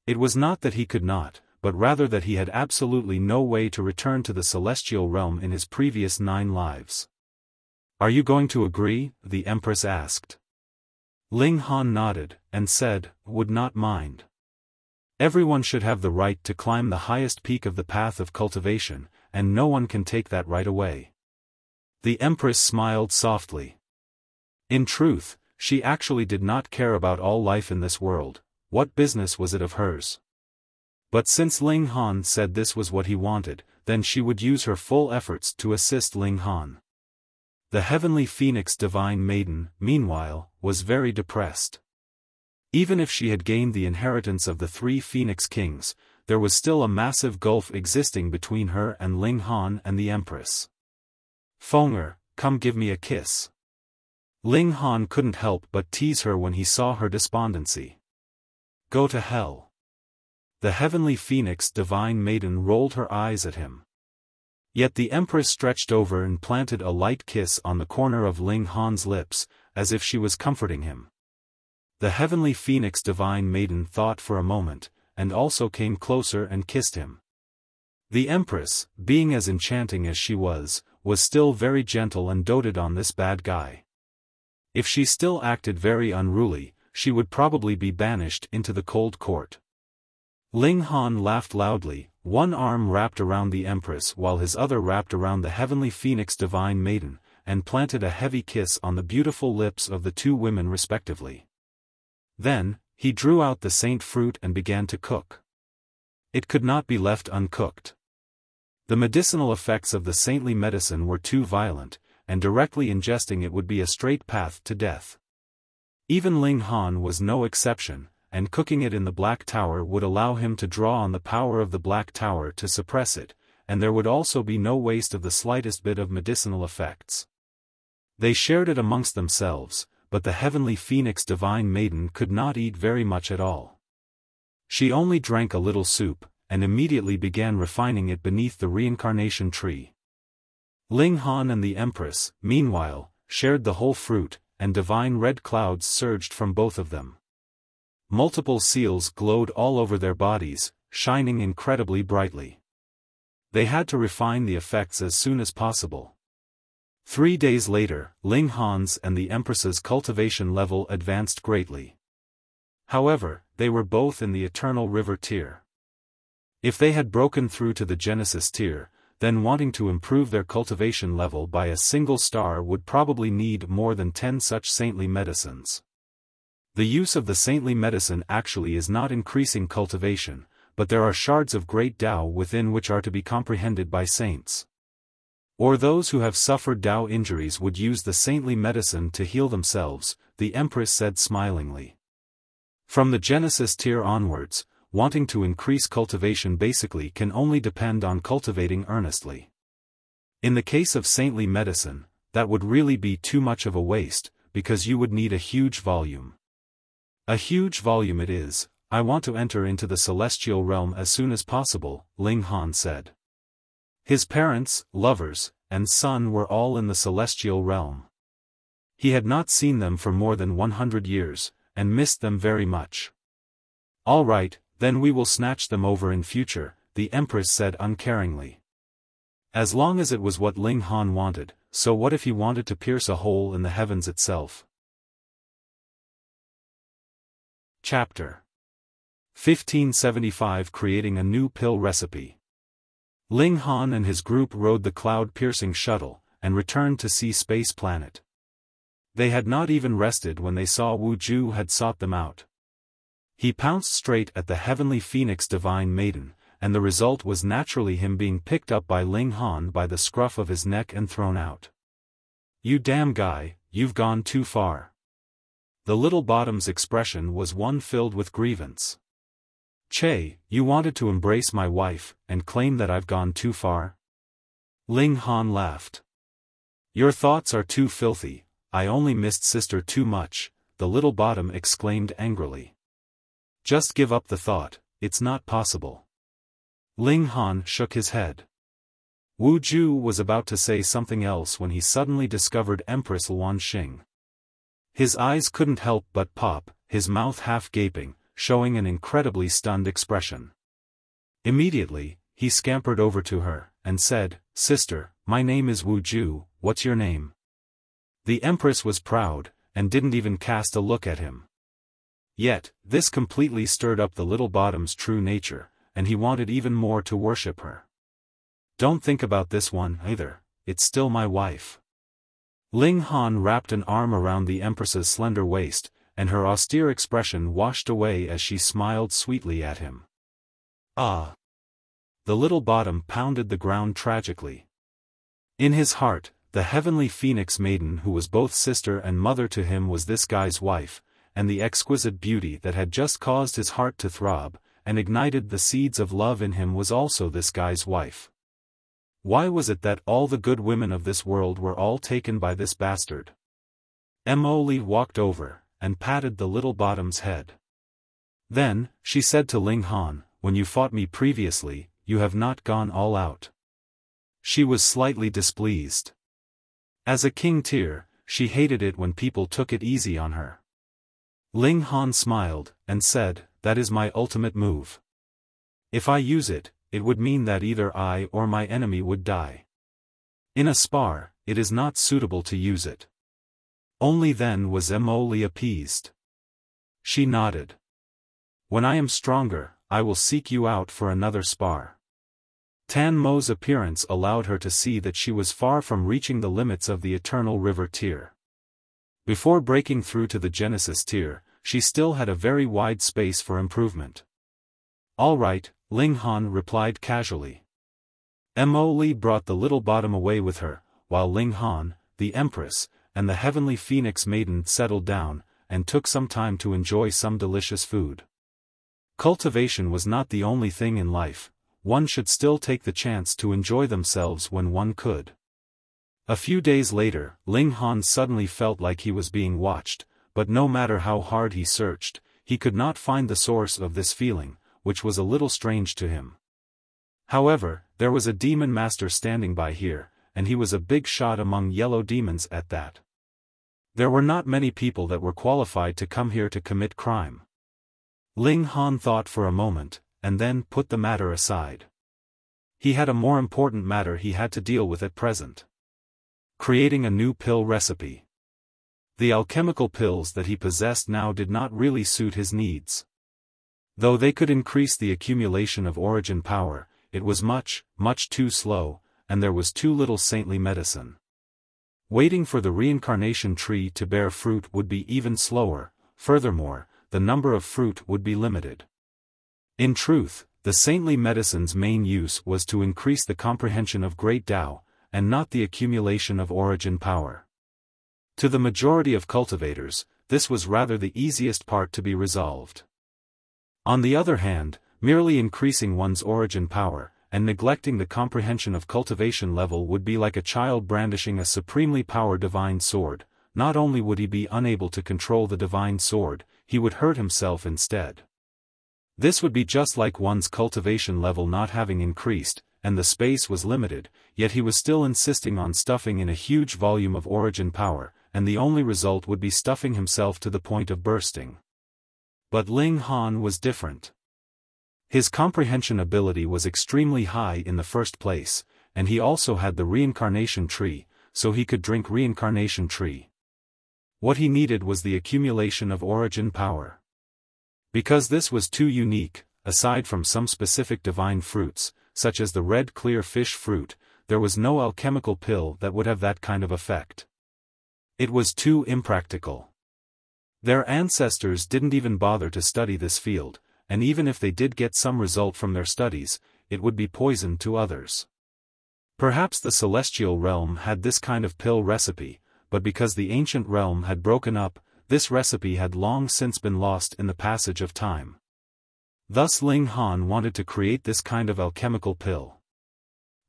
Speaker 1: It was not that he could not, but rather that he had absolutely no way to return to the celestial realm in his previous 9 lives. Are you going to agree? The Empress asked. Ling Han nodded, and said, would not mind. Everyone should have the right to climb the highest peak of the path of cultivation, and no one can take that right away. The Empress smiled softly. In truth, she actually did not care about all life in this world. What business was it of hers? But since Ling Han said this was what he wanted, then she would use her full efforts to assist Ling Han. The heavenly phoenix divine maiden, meanwhile, was very depressed. Even if she had gained the inheritance of the 3 phoenix kings, there was still a massive gulf existing between her and Ling Han and the Empress. Fenger, come give me a kiss. Ling Han couldn't help but tease her when he saw her despondency. Go to hell. The heavenly phoenix divine maiden rolled her eyes at him. Yet the Empress stretched over and planted a light kiss on the corner of Ling Han's lips, as if she was comforting him. The heavenly phoenix divine maiden thought for a moment, and also came closer and kissed him. The Empress, being as enchanting as she was still very gentle and doted on this bad guy. If she still acted very unruly, she would probably be banished into the cold court. Ling Han laughed loudly, one arm wrapped around the Empress while his other wrapped around the heavenly phoenix divine maiden, and planted a heavy kiss on the beautiful lips of the 2 women respectively. Then, he drew out the saint fruit and began to cook. It could not be left uncooked. The medicinal effects of the saintly medicine were too violent, and directly ingesting it would be a straight path to death. Even Ling Han was no exception, and cooking it in the Black Tower would allow him to draw on the power of the Black Tower to suppress it, and there would also be no waste of the slightest bit of medicinal effects. They shared it amongst themselves, but the heavenly phoenix divine maiden could not eat very much at all. She only drank a little soup, and immediately began refining it beneath the reincarnation tree. Ling Han and the Empress, meanwhile, shared the whole fruit, and divine red clouds surged from both of them. Multiple seals glowed all over their bodies, shining incredibly brightly. They had to refine the effects as soon as possible. 3 days later, Ling Han's and the Empress's cultivation level advanced greatly. However, they were both in the Eternal River tier. If they had broken through to the Genesis tier, then wanting to improve their cultivation level by a single star would probably need more than 10 such saintly medicines. The use of the saintly medicine actually is not increasing cultivation, but there are shards of great Tao within which are to be comprehended by saints. Or those who have suffered Tao injuries would use the saintly medicine to heal themselves, the Empress said smilingly. From the Genesis tier onwards, wanting to increase cultivation basically can only depend on cultivating earnestly. In the case of saintly medicine, that would really be too much of a waste, because you would need a huge volume. A huge volume it is. I want to enter into the celestial realm as soon as possible, Ling Han said. His parents, lovers, and son were all in the celestial realm. He had not seen them for more than 100 years, and missed them very much. All right, then we will snatch them over in future, the Empress said uncaringly. As long as it was what Ling Han wanted, so what if he wanted to pierce a hole in the heavens itself? Chapter 1575 Creating a New Pill Recipe. Ling Han and his group rode the cloud-piercing shuttle, and returned to Sea Space Planet. They had not even rested when they saw Wu Ju had sought them out. He pounced straight at the heavenly phoenix divine maiden, and the result was naturally him being picked up by Ling Han by the scruff of his neck and thrown out. You damn guy, you've gone too far. The little bottom's expression was one filled with grievance. Che, you wanted to embrace my wife, and claim that I've gone too far? Ling Han laughed. Your thoughts are too filthy, I only missed sister too much, the little bottom exclaimed angrily. Just give up the thought, it's not possible. Ling Han shook his head. Wu Ju was about to say something else when he suddenly discovered Empress Luan Xing. His eyes couldn't help but pop, his mouth half gaping, showing an incredibly stunned expression. Immediately, he scampered over to her, and said, Sister, my name is Wu Ju, what's your name? The Empress was proud, and didn't even cast a look at him. Yet, this completely stirred up the little bottom's true nature, and he wanted even more to worship her. Don't think about this one either, it's still my wife. Ling Han wrapped an arm around the Empress's slender waist, and her austere expression washed away as she smiled sweetly at him. Ah! The little bottom pounded the ground tragically. In his heart, the heavenly phoenix maiden who was both sister and mother to him was this guy's wife, and the exquisite beauty that had just caused his heart to throb, and ignited the seeds of love in him was also this guy's wife. Why was it that all the good women of this world were all taken by this bastard? Mo walked over, and patted the little bottom's head. Then, she said to Ling Han, "When you fought me previously, you have not gone all out." She was slightly displeased. As a king tier, she hated it when people took it easy on her. Ling Han smiled, and said, "That is my ultimate move. If I use it, it would mean that either I or my enemy would die. In a spar, it is not suitable to use it." Only then was Mo appeased. She nodded. "When I am stronger, I will seek you out for another spar." Tan Mo's appearance allowed her to see that she was far from reaching the limits of the Eternal River tier. Before breaking through to the Genesis tier, she still had a very wide space for improvement. "All right," Ling Han replied casually. Mo brought the little bottom away with her, while Ling Han, the Empress, and the heavenly phoenix maiden settled down, and took some time to enjoy some delicious food. Cultivation was not the only thing in life. One should still take the chance to enjoy themselves when one could. A few days later, Ling Han suddenly felt like he was being watched, but no matter how hard he searched, he could not find the source of this feeling, which was a little strange to him. However, there was a demon master standing by here, and he was a big shot among yellow demons at that. There were not many people that were qualified to come here to commit crime. Ling Han thought for a moment, and then put the matter aside. He had a more important matter he had to deal with at present. Creating a new pill recipe. The alchemical pills that he possessed now did not really suit his needs. Though they could increase the accumulation of origin power, it was much, much too slow, and there was too little saintly medicine. Waiting for the reincarnation tree to bear fruit would be even slower. Furthermore, the number of fruit would be limited. In truth, the saintly medicine's main use was to increase the comprehension of great Tao, and not the accumulation of origin power. To the majority of cultivators, this was rather the easiest part to be resolved. On the other hand, merely increasing one's origin power, and neglecting the comprehension of cultivation level would be like a child brandishing a supremely powerful divine sword. Not only would he be unable to control the divine sword, he would hurt himself instead. This would be just like one's cultivation level not having increased, and the space was limited, yet he was still insisting on stuffing in a huge volume of origin power, and the only result would be stuffing himself to the point of bursting. But Ling Han was different. His comprehension ability was extremely high in the first place, and he also had the reincarnation tree, so he could drink reincarnation tree. What he needed was the accumulation of origin power. Because this was too unique, aside from some specific divine fruits, such as the red clear fish fruit, there was no alchemical pill that would have that kind of effect. It was too impractical. Their ancestors didn't even bother to study this field, and even if they did get some result from their studies, it would be poison to others. Perhaps the celestial realm had this kind of pill recipe, but because the ancient realm had broken up, this recipe had long since been lost in the passage of time. Thus Ling Han wanted to create this kind of alchemical pill.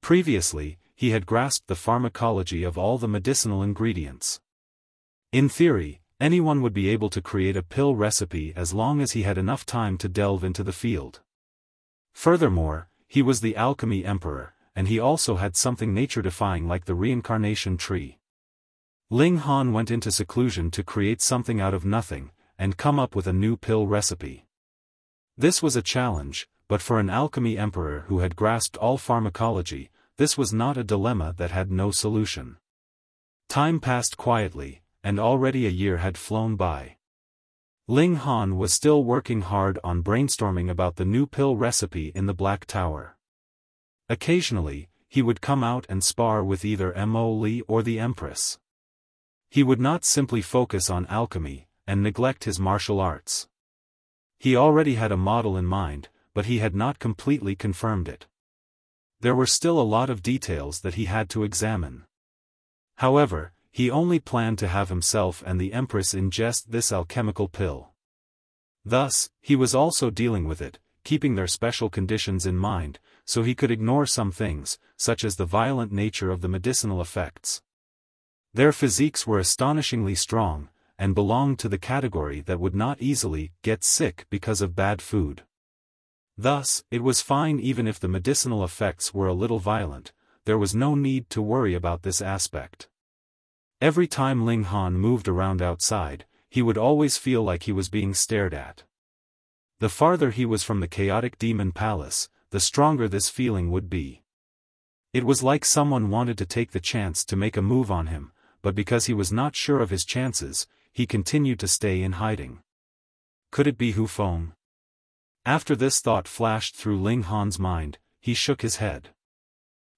Speaker 1: Previously, he had grasped the pharmacology of all the medicinal ingredients. In theory, anyone would be able to create a pill recipe as long as he had enough time to delve into the field. Furthermore, he was the alchemy emperor, and he also had something nature-defying like the reincarnation tree. Ling Han went into seclusion to create something out of nothing, and come up with a new pill recipe. This was a challenge, but for an alchemy emperor who had grasped all pharmacology, this was not a dilemma that had no solution. Time passed quietly, and already a year had flown by. Ling Han was still working hard on brainstorming about the new pill recipe in the Black Tower. Occasionally, he would come out and spar with either Mo or the Empress. He would not simply focus on alchemy, and neglect his martial arts. He already had a model in mind, but he had not completely confirmed it. There were still a lot of details that he had to examine. However, he only planned to have himself and the Empress ingest this alchemical pill. Thus, he was also dealing with it, keeping their special conditions in mind, so he could ignore some things, such as the violent nature of the medicinal effects. Their physiques were astonishingly strong, and belonged to the category that would not easily get sick because of bad food. Thus, it was fine even if the medicinal effects were a little violent. There was no need to worry about this aspect. Every time Ling Han moved around outside, he would always feel like he was being stared at. The farther he was from the chaotic demon palace, the stronger this feeling would be. It was like someone wanted to take the chance to make a move on him, but because he was not sure of his chances, he continued to stay in hiding. Could it be Feng? After this thought flashed through Ling Han's mind, he shook his head.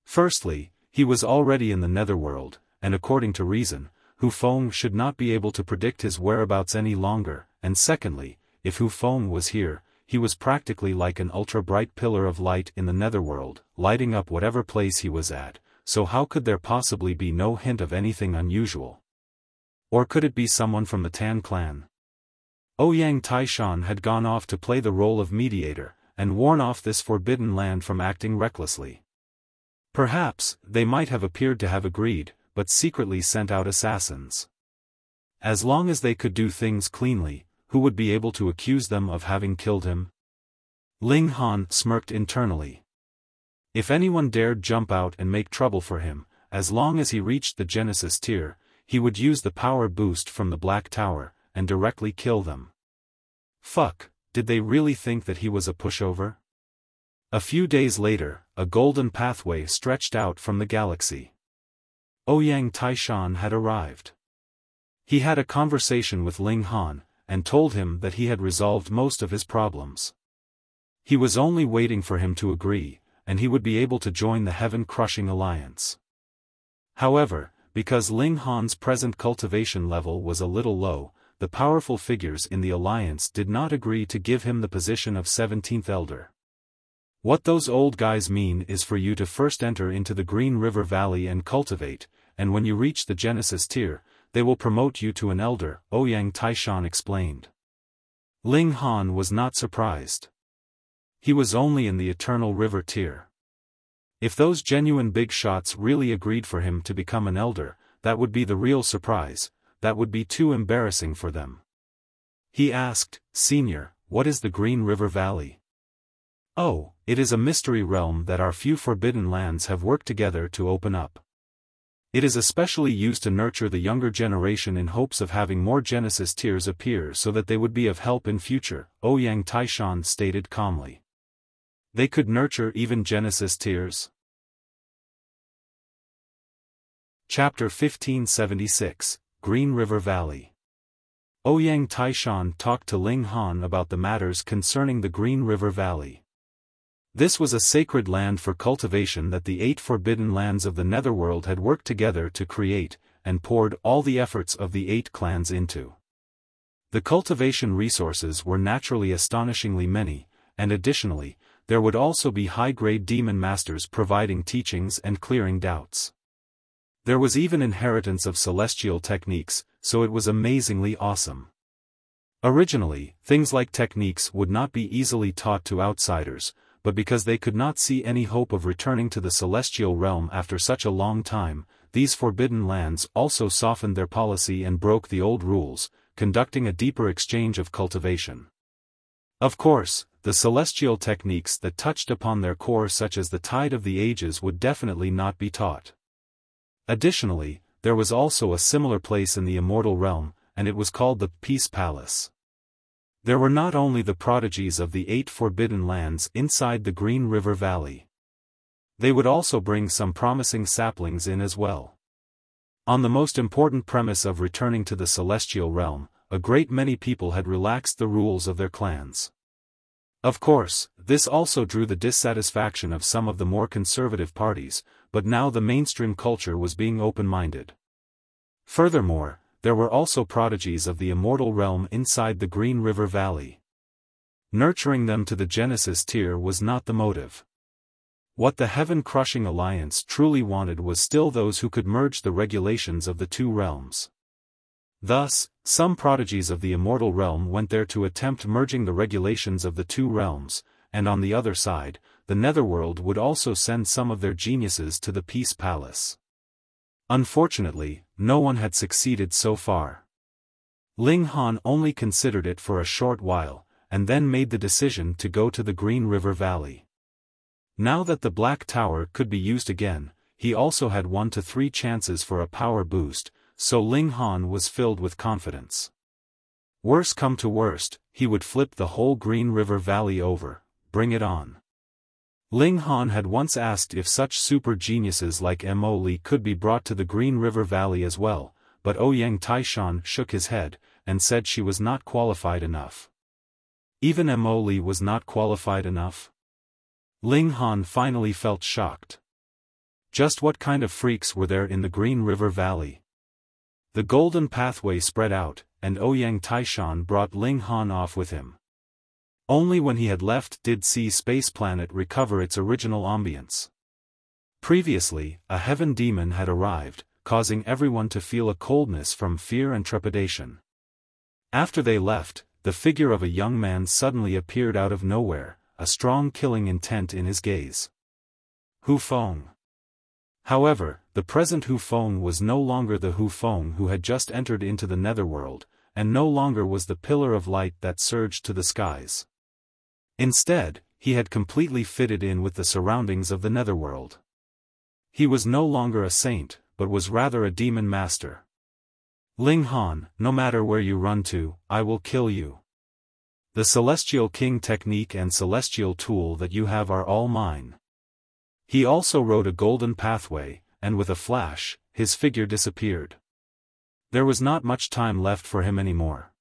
Speaker 1: Firstly, he was already in the netherworld, and according to reason, Feng should not be able to predict his whereabouts any longer, and secondly, if Feng was here, he was practically like an ultra-bright pillar of light in the netherworld, lighting up whatever place he was at, so how could there possibly be no hint of anything unusual? Or could it be someone from the Tan clan? Ouyang Taishan had gone off to play the role of mediator, and warn off this forbidden land from acting recklessly. Perhaps, they might have appeared to have agreed, but secretly sent out assassins. As long as they could do things cleanly, who would be able to accuse them of having killed him? Ling Han smirked internally. If anyone dared jump out and make trouble for him, as long as he reached the Genesis tier, he would use the power boost from the Black Tower, and directly kill them. Fuck, did they really think that he was a pushover? A few days later, a golden pathway stretched out from the galaxy. Ouyang Taishan had arrived. He had a conversation with Ling Han, and told him that he had resolved most of his problems. He was only waiting for him to agree, and he would be able to join the heaven-crushing alliance. However, because Ling Han's present cultivation level was a little low, the powerful figures in the alliance did not agree to give him the position of 17th elder. What those old guys mean is for you to first enter into the Green River Valley and cultivate, and when you reach the Genesis tier, they will promote you to an elder, Ouyang Taishan explained. Ling Han was not surprised. He was only in the Eternal River tier. If those genuine big shots really agreed for him to become an elder, that would be the real surprise, that would be too embarrassing for them. He asked, "Senior, what is the Green River Valley?" "Oh, it is a mystery realm that our few forbidden lands have worked together to open up. It is especially used to nurture the younger generation in hopes of having more Genesis tiers appear so that they would be of help in future," Ouyang Taishan stated calmly. They could nurture even Genesis tiers? Chapter 1576, Green River Valley. Ouyang Taishan talked to Ling Han about the matters concerning the Green River Valley. This was a sacred land for cultivation that the 8 forbidden lands of the netherworld had worked together to create, and poured all the efforts of the 8 clans into. The cultivation resources were naturally astonishingly many, and additionally, there would also be high-grade demon masters providing teachings and clearing doubts. There was even inheritance of celestial techniques, so it was amazingly awesome. Originally, things like techniques would not be easily taught to outsiders, but because they could not see any hope of returning to the celestial realm after such a long time, these forbidden lands also softened their policy and broke the old rules, conducting a deeper exchange of cultivation. Of course, the celestial techniques that touched upon their core such as the tide of the ages would definitely not be taught. Additionally, there was also a similar place in the immortal realm, and it was called the Peace Palace. There were not only the prodigies of the 8 forbidden lands inside the Green River Valley. They would also bring some promising saplings in as well. On the most important premise of returning to the celestial realm, a great many people had relaxed the rules of their clans. Of course, this also drew the dissatisfaction of some of the more conservative parties, but now the mainstream culture was being open-minded. Furthermore, there were also prodigies of the immortal realm inside the Green River Valley. Nurturing them to the Genesis tier was not the motive. What the heaven-crushing alliance truly wanted was still those who could merge the regulations of the two realms. Thus, some prodigies of the immortal realm went there to attempt merging the regulations of the two realms, and on the other side, the Netherworld would also send some of their geniuses to the Peace Palace. Unfortunately, no one had succeeded so far. Ling Han only considered it for a short while, and then made the decision to go to the Green River Valley. Now that the Black Tower could be used again, he also had 1 to 3 chances for a power boost, so Ling Han was filled with confidence. Worse come to worst, he would flip the whole Green River Valley over, bring it on. Ling Han had once asked if such super geniuses like Mo Li could be brought to the Green River Valley as well, but Ouyang Taishan shook his head, and said she was not qualified enough. Even Mo Li was not qualified enough? Ling Han finally felt shocked. Just what kind of freaks were there in the Green River Valley? The golden pathway spread out, and Ouyang Taishan brought Ling Han off with him. Only when he had left did Space Planet recover its original ambience. Previously, a heaven demon had arrived, causing everyone to feel a coldness from fear and trepidation. After they left, the figure of a young man suddenly appeared out of nowhere, a strong killing intent in his gaze. Hu Feng. However, the present Hu Feng was no longer the Hu Feng who had just entered into the Netherworld, and no longer was the pillar of light that surged to the skies. Instead, he had completely fitted in with the surroundings of the Netherworld. He was no longer a saint, but was rather a demon master. Ling Han, no matter where you run to, I will kill you. The Celestial King technique and Celestial tool that you have are all mine. He also rode a golden pathway, and with a flash, his figure disappeared. There was not much time left for him anymore.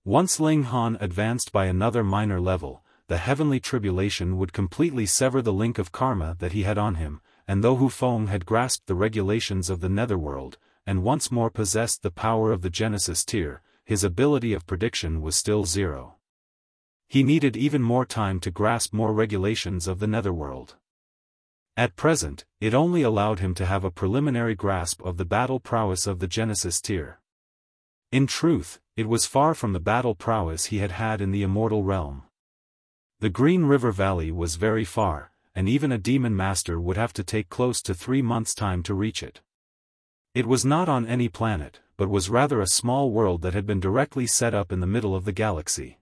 Speaker 1: Once Ling Han advanced by another minor level, the heavenly tribulation would completely sever the link of karma that he had on him, and though Hu Feng had grasped the regulations of the Netherworld, and once more possessed the power of the Genesis tier, his ability of prediction was still 0. He needed even more time to grasp more regulations of the Netherworld. At present, it only allowed him to have a preliminary grasp of the battle prowess of the Genesis tier. In truth, it was far from the battle prowess he had had in the immortal realm. The Green River Valley was very far, and even a demon master would have to take close to 3 months' time to reach it. It was not on any planet, but was rather a small world that had been directly set up in the middle of the galaxy.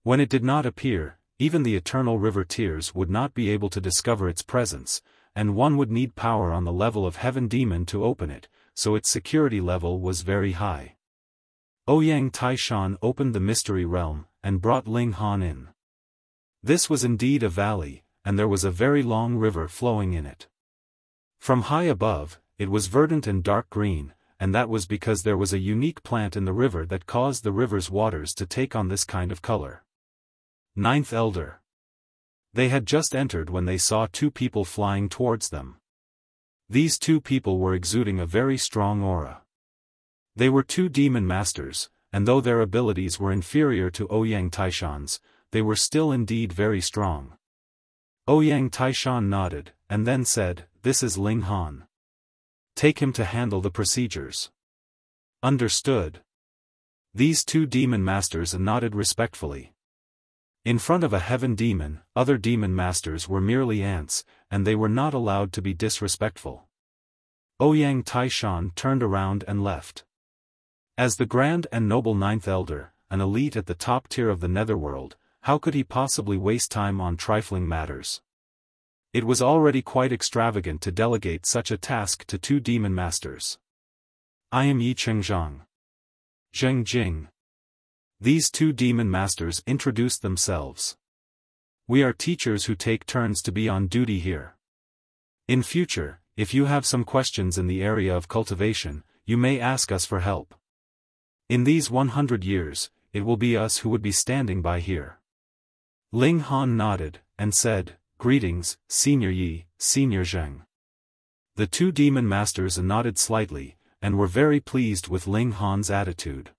Speaker 1: When it did not appear, even the eternal river tiers would not be able to discover its presence, and one would need power on the level of Heaven Demon to open it, so its security level was very high. Ouyang Taishan opened the mystery realm, and brought Ling Han in. This was indeed a valley, and there was a very long river flowing in it. From high above, it was verdant and dark green, and that was because there was a unique plant in the river that caused the river's waters to take on this kind of color. Ninth Elder. They had just entered when they saw 2 people flying towards them. These 2 people were exuding a very strong aura. They were 2 demon masters, and though their abilities were inferior to Ouyang Taishan's, they were still indeed very strong. Ouyang Taishan nodded, and then said, "This is Ling Han. Take him to handle the procedures." Understood. These 2 demon masters nodded respectfully. In front of a heaven demon, other demon masters were merely ants, and they were not allowed to be disrespectful. Ouyang Taishan turned around and left. As the grand and noble Ninth Elder, an elite at the top tier of the Netherworld, how could he possibly waste time on trifling matters? It was already quite extravagant to delegate such a task to 2 demon masters. I am Yi Chengzhang. Zheng Jing. These 2 demon masters introduced themselves. We are teachers who take turns to be on duty here. In future, if you have some questions in the area of cultivation, you may ask us for help. In these 100 years, it will be us who would be standing by here. Ling Han nodded, and said, "Greetings, Senior Yi, Senior Zheng." The 2 demon masters nodded slightly, and were very pleased with Ling Han's attitude.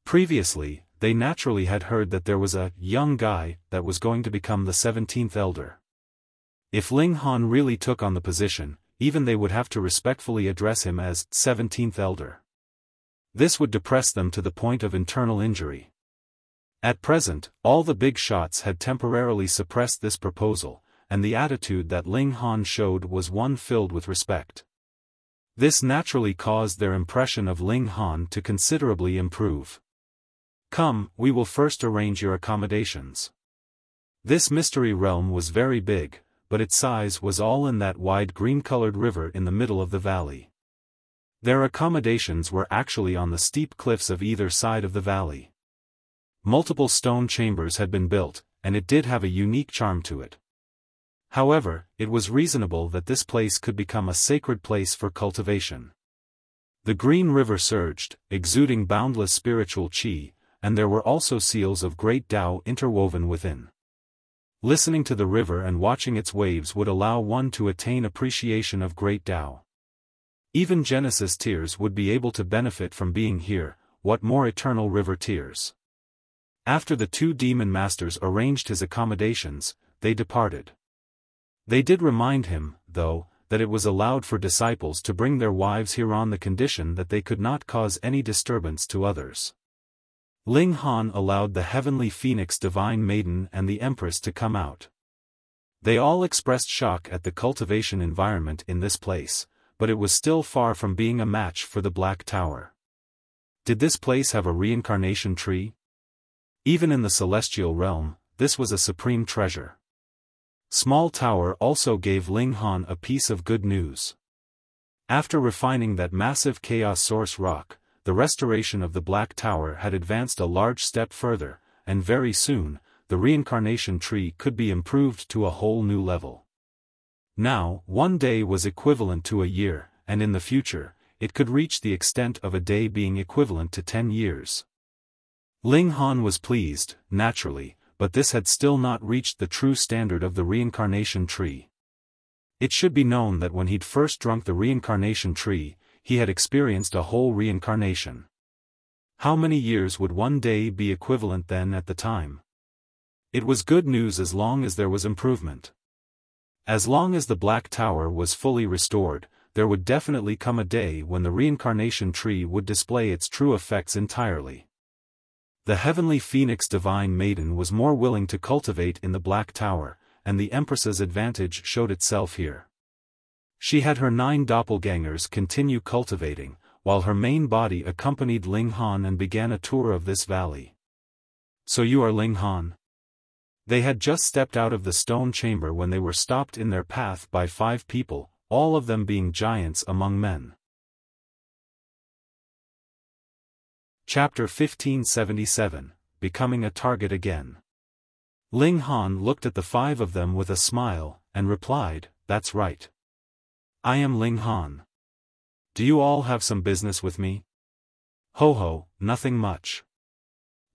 Speaker 1: Previously, they naturally had heard that there was a young guy that was going to become the 17th elder. If Ling Han really took on the position, even they would have to respectfully address him as 17th elder. This would depress them to the point of internal injury. At present, all the big shots had temporarily suppressed this proposal, and the attitude that Ling Han showed was one filled with respect. This naturally caused their impression of Ling Han to considerably improve. Come, we will first arrange your accommodations. This mystery realm was very big, but its size was all in that wide green-colored river in the middle of the valley. Their accommodations were actually on the steep cliffs of either side of the valley. Multiple stone chambers had been built, and it did have a unique charm to it. However, it was reasonable that this place could become a sacred place for cultivation. The green river surged, exuding boundless spiritual qi, and there were also seals of great Tao interwoven within. Listening to the river and watching its waves would allow one to attain appreciation of great Tao. Even Genesis tears would be able to benefit from being here, what more eternal river tears. After the two demon masters arranged his accommodations, they departed. They did remind him, though, that it was allowed for disciples to bring their wives here on the condition that they could not cause any disturbance to others. Ling Han allowed the heavenly phoenix divine maiden and the empress to come out. They all expressed shock at the cultivation environment in this place, but it was still far from being a match for the Black Tower. Did this place have a reincarnation tree? Even in the celestial realm, this was a supreme treasure. Small Tower also gave Ling Han a piece of good news. After refining that massive chaos source rock, the restoration of the Black Tower had advanced a large step further, and very soon, the reincarnation tree could be improved to a whole new level. Now, one day was equivalent to a year, and in the future, it could reach the extent of a day being equivalent to 10 years. Ling Han was pleased, naturally, but this had still not reached the true standard of the reincarnation tree. It should be known that when he'd first drunk the reincarnation tree, he had experienced a whole reincarnation. How many years would one day be equivalent then at the time? It was good news as long as there was improvement. As long as the Black Tower was fully restored, there would definitely come a day when the reincarnation tree would display its true effects entirely. The heavenly phoenix divine maiden was more willing to cultivate in the Black Tower, and the Empress's advantage showed itself here. She had her 9 doppelgangers continue cultivating, while her main body accompanied Ling Han and began a tour of this valley. So you are Ling Han? They had just stepped out of the stone chamber when they were stopped in their path by 5 people, all of them being giants among men. Chapter 1577, Becoming a Target Again. Ling Han looked at the 5 of them with a smile, and replied, "That's right. I am Ling Han. Do you all have some business with me?" "Ho, nothing much.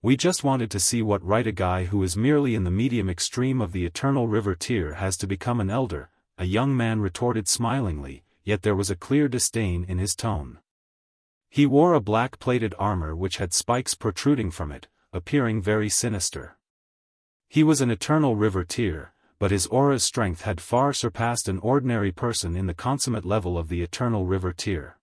Speaker 1: We just wanted to see what right a guy who is merely in the medium extreme of the eternal river tier has to become an elder," a young man retorted smilingly, yet there was a clear disdain in his tone. He wore a black-plated armor which had spikes protruding from it, appearing very sinister. He was an eternal river tier, but his aura's strength had far surpassed an ordinary person in the consummate level of the eternal river tier.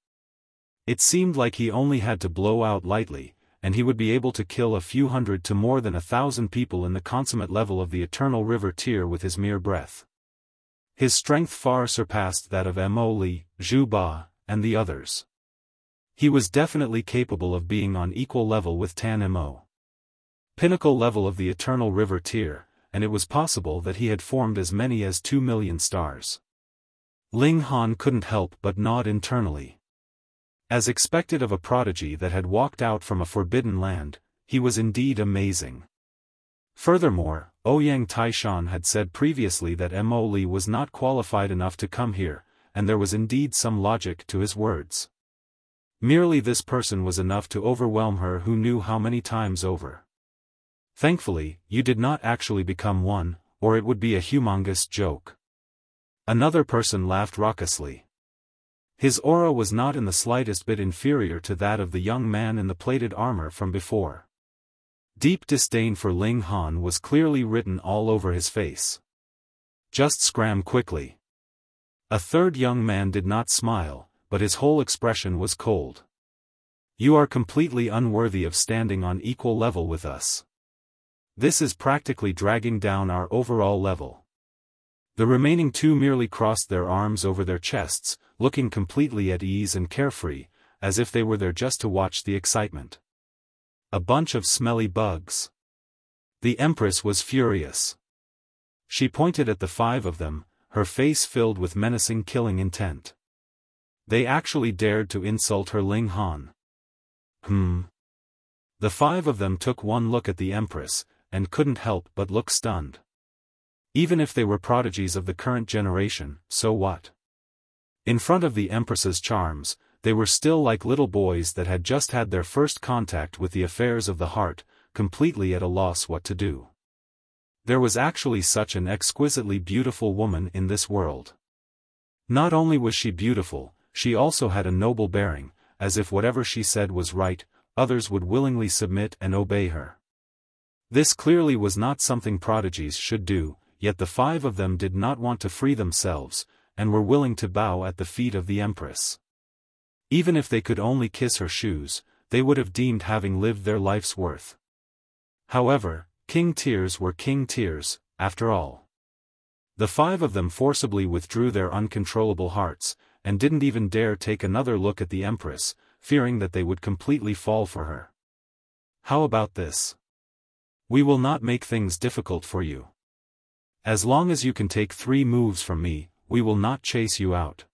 Speaker 1: It seemed like he only had to blow out lightly, and he would be able to kill a few hundred to more than 1,000 people in the consummate level of the eternal river tier with his mere breath. His strength far surpassed that of Mo Li, Zhu Ba, and the others. He was definitely capable of being on equal level with Tan Mo. Pinnacle level of the eternal river tier, and it was possible that he had formed as many as 2 million stars. Ling Han couldn't help but nod internally. As expected of a prodigy that had walked out from a forbidden land, he was indeed amazing. Furthermore, Ouyang Taishan had said previously that Mo Li was not qualified enough to come here, and there was indeed some logic to his words. Merely this person was enough to overwhelm her who knew how many times over. Thankfully, you did not actually become one, or it would be a humongous joke. Another person laughed raucously. His aura was not in the slightest bit inferior to that of the young man in the plated armor from before. Deep disdain for Ling Han was clearly written all over his face. Just scram quickly. A third young man did not smile, but his whole expression was cold. You are completely unworthy of standing on equal level with us. This is practically dragging down our overall level. The remaining two merely crossed their arms over their chests, looking completely at ease and carefree, as if they were there just to watch the excitement. A bunch of smelly bugs. The Empress was furious. She pointed at the five of them, her face filled with menacing killing intent. They actually dared to insult her Ling Han. The five of them took one look at the Empress, and couldn't help but look stunned. Even if they were prodigies of the current generation, so what? In front of the Empress's charms, they were still like little boys that had just had their first contact with the affairs of the heart, completely at a loss what to do. There was actually such an exquisitely beautiful woman in this world. Not only was she beautiful, she also had a noble bearing, as if whatever she said was right, others would willingly submit and obey her. This clearly was not something prodigies should do, yet the five of them did not want to free themselves, and were willing to bow at the feet of the Empress. Even if they could only kiss her shoes, they would have deemed having lived their life's worth. However, king tears were king tears, after all. The five of them forcibly withdrew their uncontrollable hearts, and didn't even dare take another look at the Empress, fearing that they would completely fall for her. How about this? We will not make things difficult for you. As long as you can take 3 moves from me, we will not chase you out.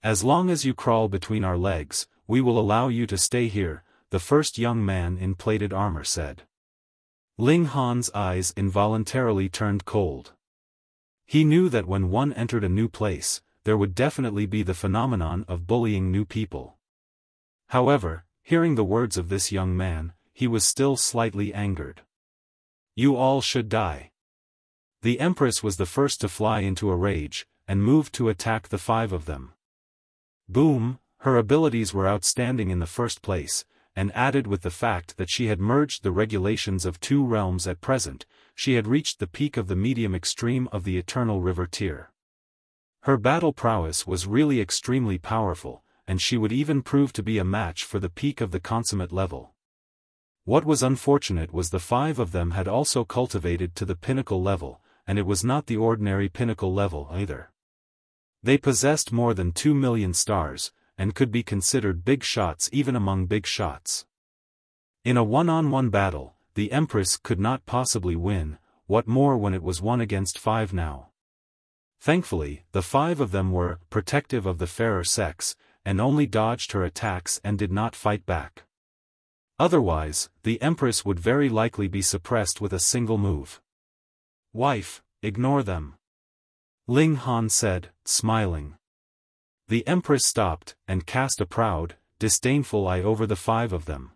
Speaker 1: As long as you crawl between our legs, we will allow you to stay here, the first young man in plated armor said. Ling Han's eyes involuntarily turned cold. He knew that when one entered a new place, there would definitely be the phenomenon of bullying new people. However, hearing the words of this young man, he was still slightly angered. You all should die. The Empress was the first to fly into a rage, and moved to attack the 5 of them. Boom, her abilities were outstanding in the first place, and added with the fact that she had merged the regulations of 2 realms at present, she had reached the peak of the medium extreme of the Eternal River tier. Her battle prowess was really extremely powerful, and she would even prove to be a match for the peak of the consummate level. What was unfortunate was the 5 of them had also cultivated to the pinnacle level, and it was not the ordinary pinnacle level either. They possessed more than 2 million stars, and could be considered big shots even among big shots. In a one-on-one battle, the Empress could not possibly win, what more when it was 1 against 5 now. Thankfully, the 5 of them were protective of the fairer sex, and only dodged her attacks and did not fight back. Otherwise, the Empress would very likely be suppressed with a single move. Wife, ignore them. Ling Han said, smiling. The Empress stopped, and cast a proud, disdainful eye over the 5 of them.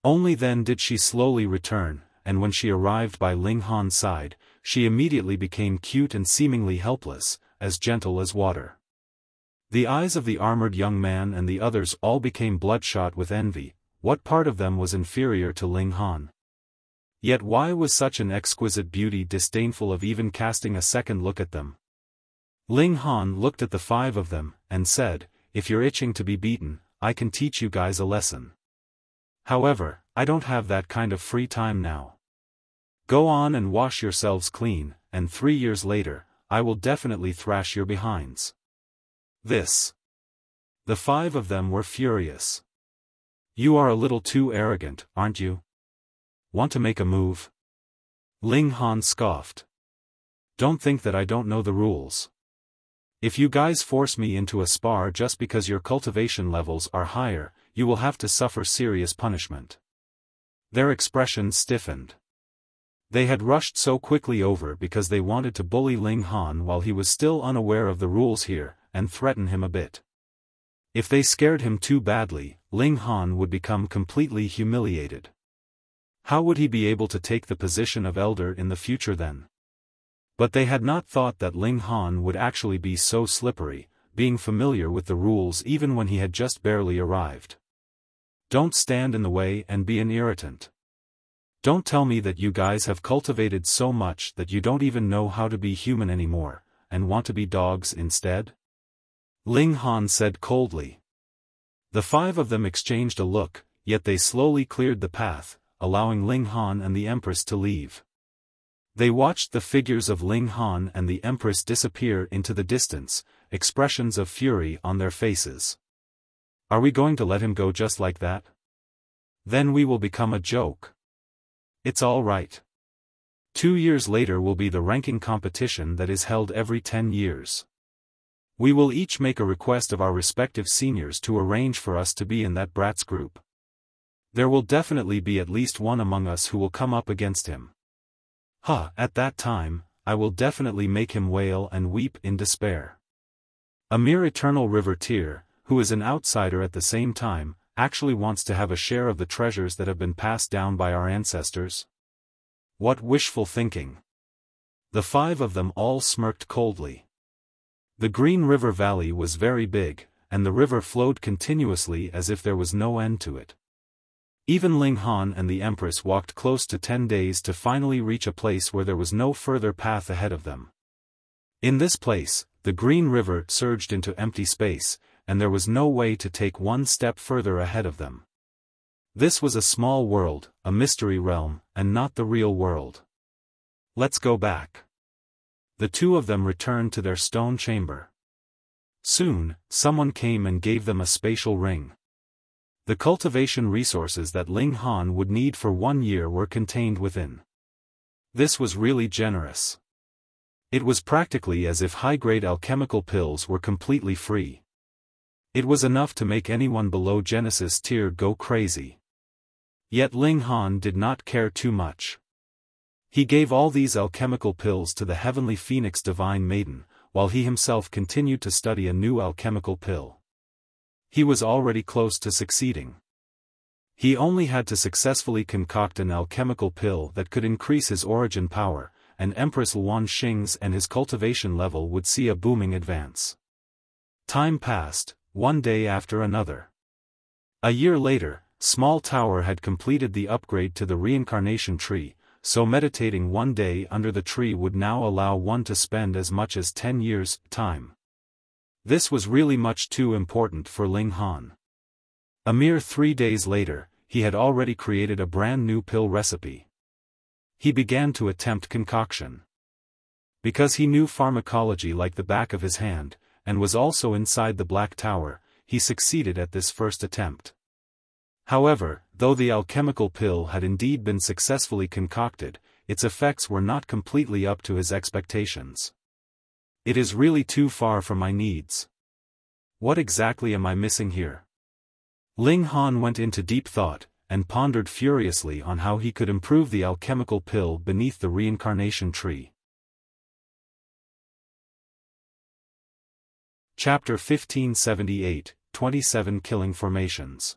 Speaker 1: Only then did she slowly return, and when she arrived by Ling Han's side, she immediately became cute and seemingly helpless, as gentle as water. The eyes of the armored young man and the others all became bloodshot with envy. What part of them was inferior to Ling Han? Yet why was such an exquisite beauty disdainful of even casting a second look at them? Ling Han looked at the 5 of them, and said, if you're itching to be beaten, I can teach you guys a lesson. However, I don't have that kind of free time now. Go on and wash yourselves clean, and 3 years later, I will definitely thrash your behinds. This. The 5 of them were furious. You are a little too arrogant, aren't you? Want to make a move? Ling Han scoffed. Don't think that I don't know the rules. If you guys force me into a spar just because your cultivation levels are higher, you will have to suffer serious punishment. Their expressions stiffened. They had rushed so quickly over because they wanted to bully Ling Han while he was still unaware of the rules here, and threaten him a bit. If they scared him too badly, Ling Han would become completely humiliated. How would he be able to take the position of elder in the future then? But they had not thought that Ling Han would actually be so slippery, being familiar with the rules even when he had just barely arrived. Don't stand in the way and be an irritant. Don't tell me that you guys have cultivated so much that you don't even know how to be human anymore, and want to be dogs instead? Ling Han said coldly. The five of them exchanged a look, yet they slowly cleared the path, allowing Ling Han and the Empress to leave. They watched the figures of Ling Han and the Empress disappear into the distance, expressions of fury on their faces. Are we going to let him go just like that? Then we will become a joke. It's all right. 2 years later will be the ranking competition that is held every 10 years. We will each make a request of our respective seniors to arrange for us to be in that brat's group. There will definitely be at least one among us who will come up against him. At that time, I will definitely make him wail and weep in despair. A mere eternal river-tear, who is an outsider at the same time, actually wants to have a share of the treasures that have been passed down by our ancestors? What wishful thinking! The five of them all smirked coldly. The Green River Valley was very big, and the river flowed continuously as if there was no end to it. Even Ling Han and the Empress walked close to 10 days to finally reach a place where there was no further path ahead of them. In this place, the Green River surged into empty space, and there was no way to take one step further ahead of them. This was a small world, a mystery realm, and not the real world. Let's go back. The two of them returned to their stone chamber. Soon, someone came and gave them a spatial ring. The cultivation resources that Ling Han would need for 1 year were contained within. This was really generous. It was practically as if high-grade alchemical pills were completely free. It was enough to make anyone below Genesis tier go crazy. Yet Ling Han did not care too much. He gave all these alchemical pills to the Heavenly Phoenix Divine Maiden, while he himself continued to study a new alchemical pill. He was already close to succeeding. He only had to successfully concoct an alchemical pill that could increase his origin power, and Empress Luan Xing's and his cultivation level would see a booming advance. Time passed, one day after another. A year later, Small Tower had completed the upgrade to the reincarnation tree, so meditating one day under the tree would now allow one to spend as much as 10 years' time. This was really much too important for Ling Han. A mere 3 days later, he had already created a brand new pill recipe. He began to attempt concoction. Because he knew pharmacology like the back of his hand, and was also inside the Black Tower, he succeeded at this first attempt. However, though the alchemical pill had indeed been successfully concocted, its effects were not completely up to his expectations. It is really too far from my needs. What exactly am I missing here? Ling Han went into deep thought, and pondered furiously on how he could improve the alchemical pill beneath the reincarnation tree. Chapter 1578, 27 Killing Formations.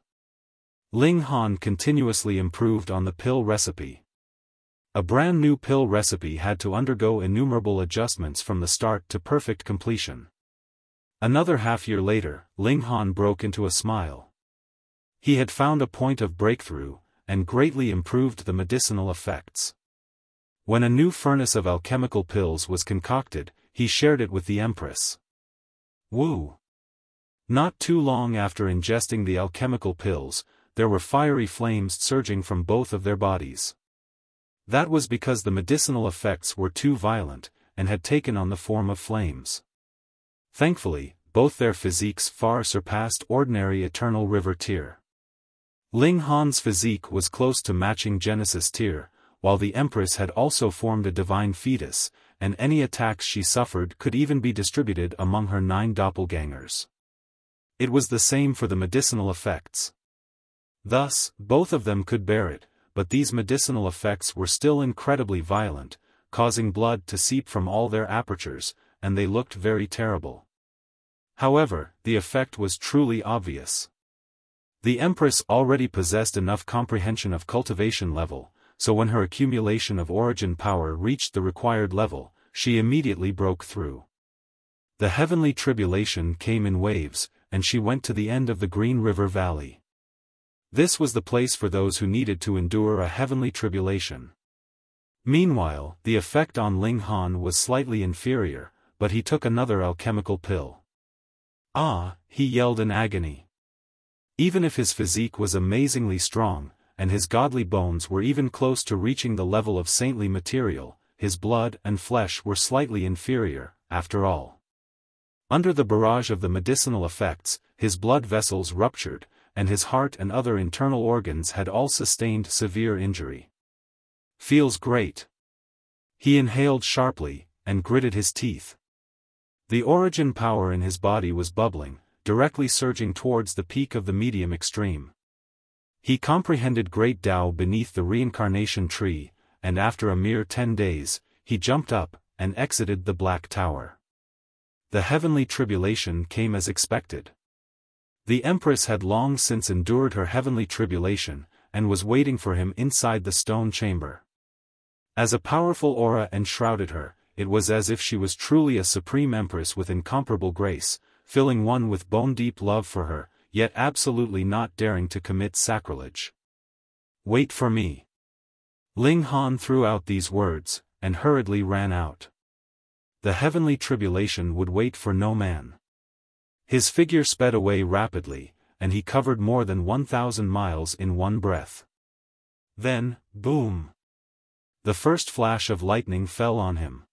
Speaker 1: Ling Han continuously improved on the pill recipe. A brand new pill recipe had to undergo innumerable adjustments from the start to perfect completion. Another half-year later, Ling Han broke into a smile. He had found a point of breakthrough, and greatly improved the medicinal effects. When a new furnace of alchemical pills was concocted, he shared it with the Empress. Woo! Not too long after ingesting the alchemical pills, there were fiery flames surging from both of their bodies. That was because the medicinal effects were too violent, and had taken on the form of flames. Thankfully, both their physiques far surpassed ordinary Eternal River tier. Ling Han's physique was close to matching Genesis tier, while the Empress had also formed a divine fetus, and any attacks she suffered could even be distributed among her 9 doppelgangers. It was the same for the medicinal effects. Thus, both of them could bear it, but these medicinal effects were still incredibly violent, causing blood to seep from all their apertures, and they looked very terrible. However, the effect was truly obvious. The Empress already possessed enough comprehension of cultivation level, so when her accumulation of origin power reached the required level, she immediately broke through. The heavenly tribulation came in waves, and she went to the end of the Green River Valley. This was the place for those who needed to endure a heavenly tribulation. Meanwhile, the effect on Ling Han was slightly inferior, but he took another alchemical pill. Ah, he yelled in agony. Even if his physique was amazingly strong, and his godly bones were even close to reaching the level of saintly material, his blood and flesh were slightly inferior, after all. Under the barrage of the medicinal effects, his blood vessels ruptured, and his heart and other internal organs had all sustained severe injury. Feels great. He inhaled sharply, and gritted his teeth. The origin power in his body was bubbling, directly surging towards the peak of the medium extreme. He comprehended great Tao beneath the reincarnation tree, and after a mere 10 days, he jumped up, and exited the Black Tower. The heavenly tribulation came as expected. The Empress had long since endured her heavenly tribulation, and was waiting for him inside the stone chamber. As a powerful aura enshrouded her, it was as if she was truly a supreme empress with incomparable grace, filling one with bone-deep love for her, yet absolutely not daring to commit sacrilege. "Wait for me." Ling Han threw out these words, and hurriedly ran out. The heavenly tribulation would wait for no man. His figure sped away rapidly, and he covered more than 1,000 miles in one breath. Then, boom! The first flash of lightning fell on him.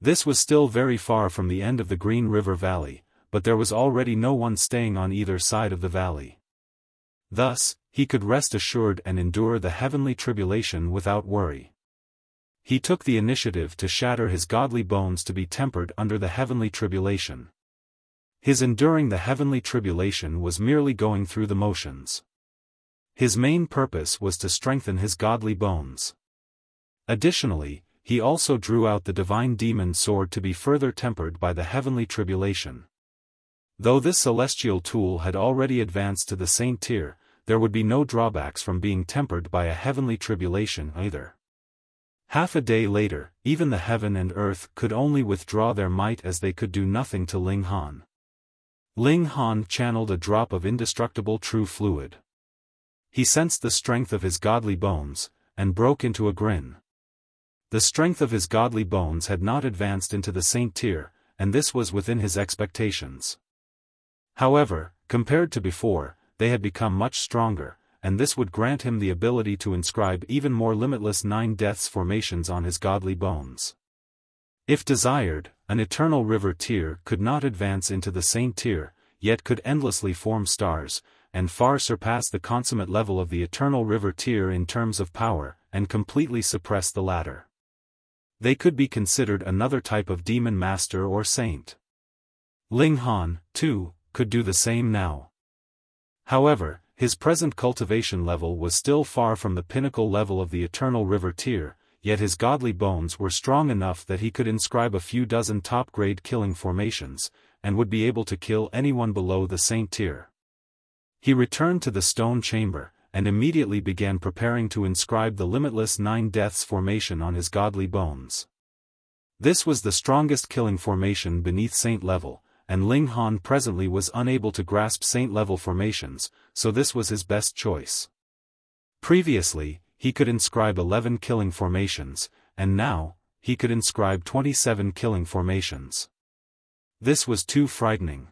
Speaker 1: This was still very far from the end of the Green River Valley, but there was already no one staying on either side of the valley. Thus, he could rest assured and endure the heavenly tribulation without worry. He took the initiative to shatter his godly bones to be tempered under the heavenly tribulation. His enduring the heavenly tribulation was merely going through the motions. His main purpose was to strengthen his godly bones. Additionally, he also drew out the divine demon sword to be further tempered by the heavenly tribulation. Though this celestial tool had already advanced to the saint tier, there would be no drawbacks from being tempered by a heavenly tribulation either. Half a day later, even the heaven and earth could only withdraw their might as they could do nothing to Ling Han. Ling Han channeled a drop of indestructible true fluid. He sensed the strength of his godly bones, and broke into a grin. The strength of his godly bones had not advanced into the saint tier, and this was within his expectations. However, compared to before, they had become much stronger, and this would grant him the ability to inscribe even more limitless 9 deaths formations on his godly bones. If desired, an eternal river tier could not advance into the saint tier, yet could endlessly form stars, and far surpass the consummate level of the eternal river tier in terms of power, and completely suppress the latter. They could be considered another type of demon master or saint. Ling Han, too, could do the same now. However, his present cultivation level was still far from the pinnacle level of the eternal river tier, yet his godly bones were strong enough that he could inscribe a few dozen top-grade killing formations, and would be able to kill anyone below the saint tier. He returned to the stone chamber, and immediately began preparing to inscribe the limitless 9 deaths formation on his godly bones. This was the strongest killing formation beneath saint level, and Ling Han presently was unable to grasp saint-level formations, so this was his best choice. Previously, he could inscribe 11 killing formations, and now, he could inscribe 27 killing formations. This was too frightening.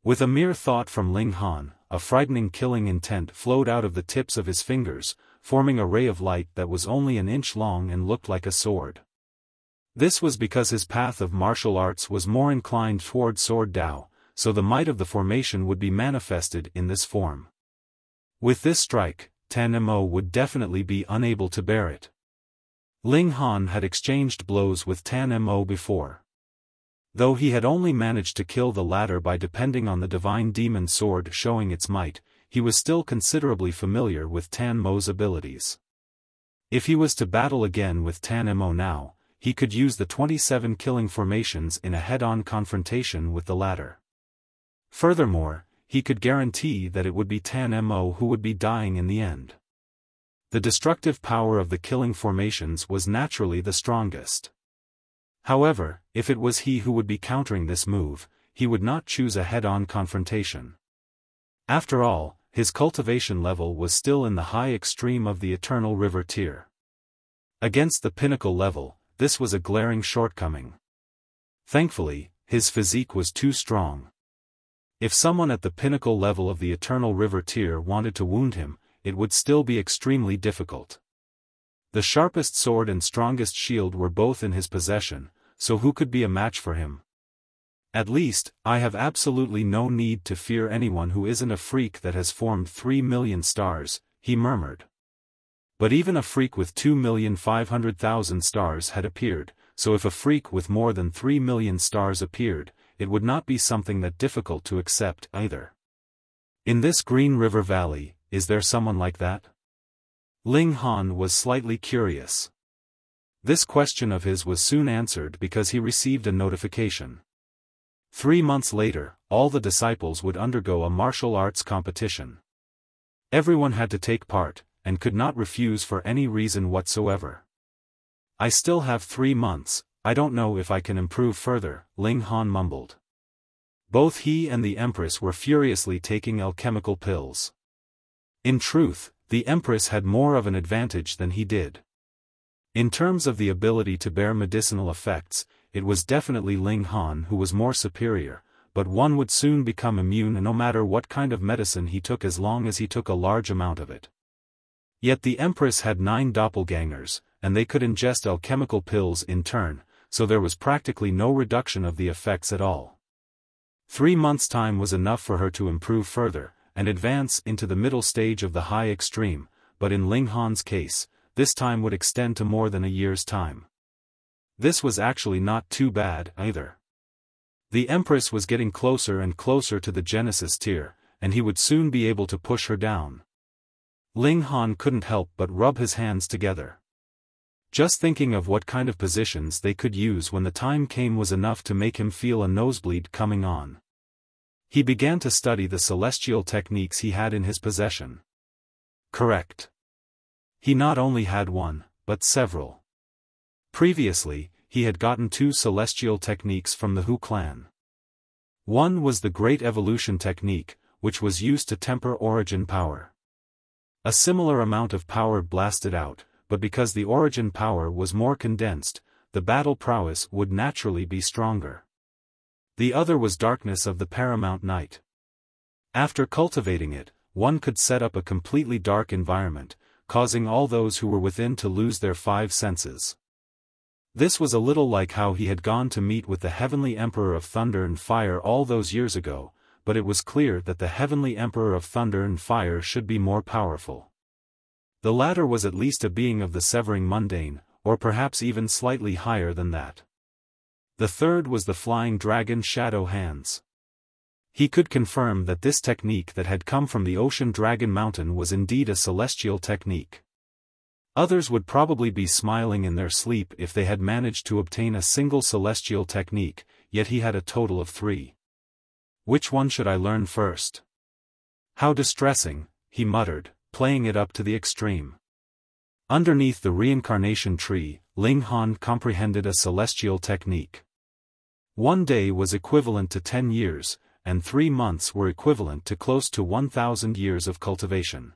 Speaker 1: With a mere thought from Ling Han, a frightening killing intent flowed out of the tips of his fingers, forming a ray of light that was only an inch long and looked like a sword. This was because his path of martial arts was more inclined toward sword Tao, so the might of the formation would be manifested in this form. With this strike, Tan Mo would definitely be unable to bear it. Ling Han had exchanged blows with Tan Mo before. Though he had only managed to kill the latter by depending on the divine demon sword showing its might, he was still considerably familiar with Tan Mo's abilities. If he was to battle again with Tan Mo now, he could use the 27 killing formations in a head-on confrontation with the latter. Furthermore, he could guarantee that it would be Tan Mo who would be dying in the end. The destructive power of the killing formations was naturally the strongest. However, if it was he who would be countering this move, he would not choose a head-on confrontation. After all, his cultivation level was still in the high extreme of the Eternal River tier. Against the pinnacle level, this was a glaring shortcoming. Thankfully, his physique was too strong. If someone at the pinnacle level of the Eternal River tier wanted to wound him, it would still be extremely difficult. The sharpest sword and strongest shield were both in his possession, so who could be a match for him? At least, I have absolutely no need to fear anyone who isn't a freak that has formed 3 million stars, he murmured. But even a freak with 2,500,000 stars had appeared, so if a freak with more than 3 million stars appeared, it would not be something that difficult to accept either. In this Green River Valley, is there someone like that? Ling Han was slightly curious. This question of his was soon answered because he received a notification. 3 months later, all the disciples would undergo a martial arts competition. Everyone had to take part, and could not refuse for any reason whatsoever. I still have 3 months, I don't know if I can improve further, Ling Han mumbled. Both he and the Empress were furiously taking alchemical pills. In truth, the Empress had more of an advantage than he did. In terms of the ability to bear medicinal effects, it was definitely Ling Han who was more superior, but one would soon become immune no matter what kind of medicine he took as long as he took a large amount of it. Yet the Empress had 9 doppelgangers, and they could ingest alchemical pills in turn, so there was practically no reduction of the effects at all. 3 months' time was enough for her to improve further, and advance into the middle stage of the high extreme, but in Ling Han's case, this time would extend to more than a year's time. This was actually not too bad, either. The Empress was getting closer and closer to the Genesis tier, and he would soon be able to push her down. Ling Han couldn't help but rub his hands together. Just thinking of what kind of positions they could use when the time came was enough to make him feel a nosebleed coming on. He began to study the celestial techniques he had in his possession. Correct. He not only had one, but several. Previously, he had gotten 2 celestial techniques from the Hu clan. One was the Great Evolution technique, which was used to temper origin power. A similar amount of power blasted out, but because the origin power was more condensed, the battle prowess would naturally be stronger. The other was Darkness of the Paramount Night. After cultivating it, one could set up a completely dark environment, causing all those who were within to lose their 5 senses. This was a little like how he had gone to meet with the Heavenly Emperor of Thunder and Fire all those years ago, but it was clear that the Heavenly Emperor of Thunder and Fire should be more powerful. The latter was at least a being of the severing mundane, or perhaps even slightly higher than that. The third was the Flying Dragon Shadow Hands. He could confirm that this technique that had come from the Ocean Dragon Mountain was indeed a celestial technique. Others would probably be smiling in their sleep if they had managed to obtain a single celestial technique, yet he had a total of 3. Which one should I learn first? How distressing, he muttered, playing it up to the extreme. Underneath the reincarnation tree, Ling Han comprehended a celestial technique. 1 day was equivalent to 10 years, and 3 months were equivalent to close to 1,000 years of cultivation.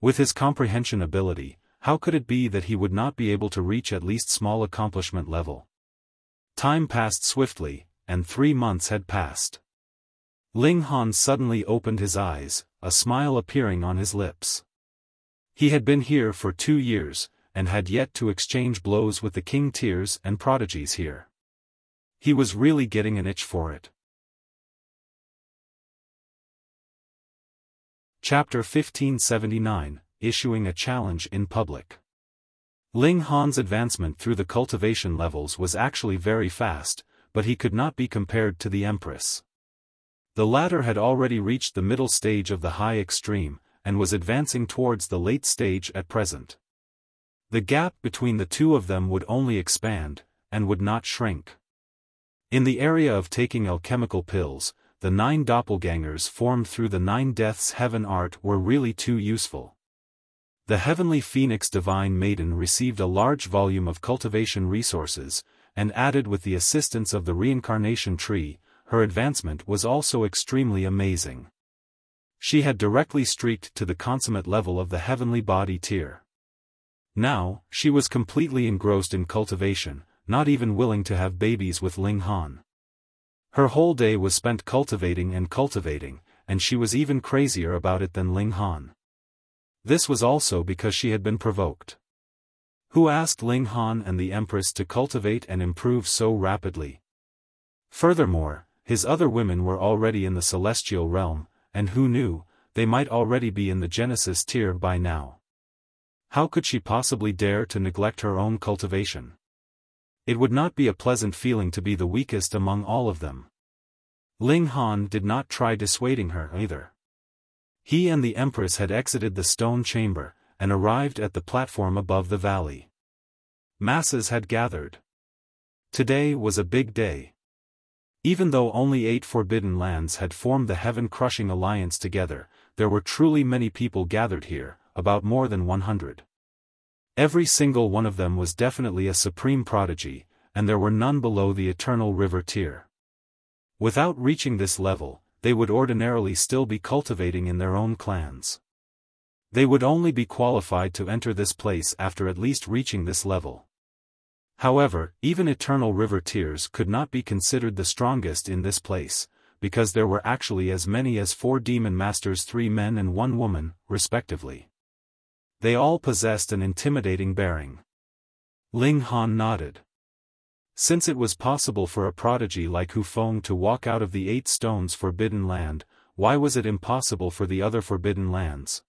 Speaker 1: With his comprehension ability, how could it be that he would not be able to reach at least small accomplishment level? Time passed swiftly, and 3 months had passed. Ling Han suddenly opened his eyes, a smile appearing on his lips. He had been here for 2 years, and had yet to exchange blows with the king tiers and prodigies here. He was really getting an itch for it. Chapter 1579, Issuing a Challenge in Public. Ling Han's advancement through the cultivation levels was actually very fast, but he could not be compared to the Empress. The latter had already reached the middle stage of the high extreme, and was advancing towards the late stage at present. The gap between the two of them would only expand, and would not shrink. In the area of taking alchemical pills, the 9 doppelgangers formed through the 9 Deaths Heaven art were really too useful. The Heavenly Phoenix Divine Maiden received a large volume of cultivation resources, and added with the assistance of the reincarnation tree, her advancement was also extremely amazing. She had directly streaked to the consummate level of the heavenly body tier. Now, she was completely engrossed in cultivation, not even willing to have babies with Ling Han. Her whole day was spent cultivating, and she was even crazier about it than Ling Han. This was also because she had been provoked. Who asked Ling Han and the Empress to cultivate and improve so rapidly? Furthermore, his other women were already in the celestial realm, and who knew, they might already be in the Genesis tier by now. How could she possibly dare to neglect her own cultivation? It would not be a pleasant feeling to be the weakest among all of them. Ling Han did not try dissuading her either. He and the Empress had exited the stone chamber, and arrived at the platform above the valley. Masses had gathered. Today was a big day. Even though only 8 forbidden lands had formed the heaven-crushing alliance together, there were truly many people gathered here, about more than 100. Every single one of them was definitely a supreme prodigy, and there were none below the eternal river tier. Without reaching this level, they would ordinarily still be cultivating in their own clans. They would only be qualified to enter this place after at least reaching this level. However, even eternal river tiers could not be considered the strongest in this place, because there were actually as many as 4 demon masters, 3 men and 1 woman, respectively. They all possessed an intimidating bearing. Ling Han nodded. Since it was possible for a prodigy like Feng to walk out of the 8 stones forbidden land, why was it impossible for the other forbidden lands?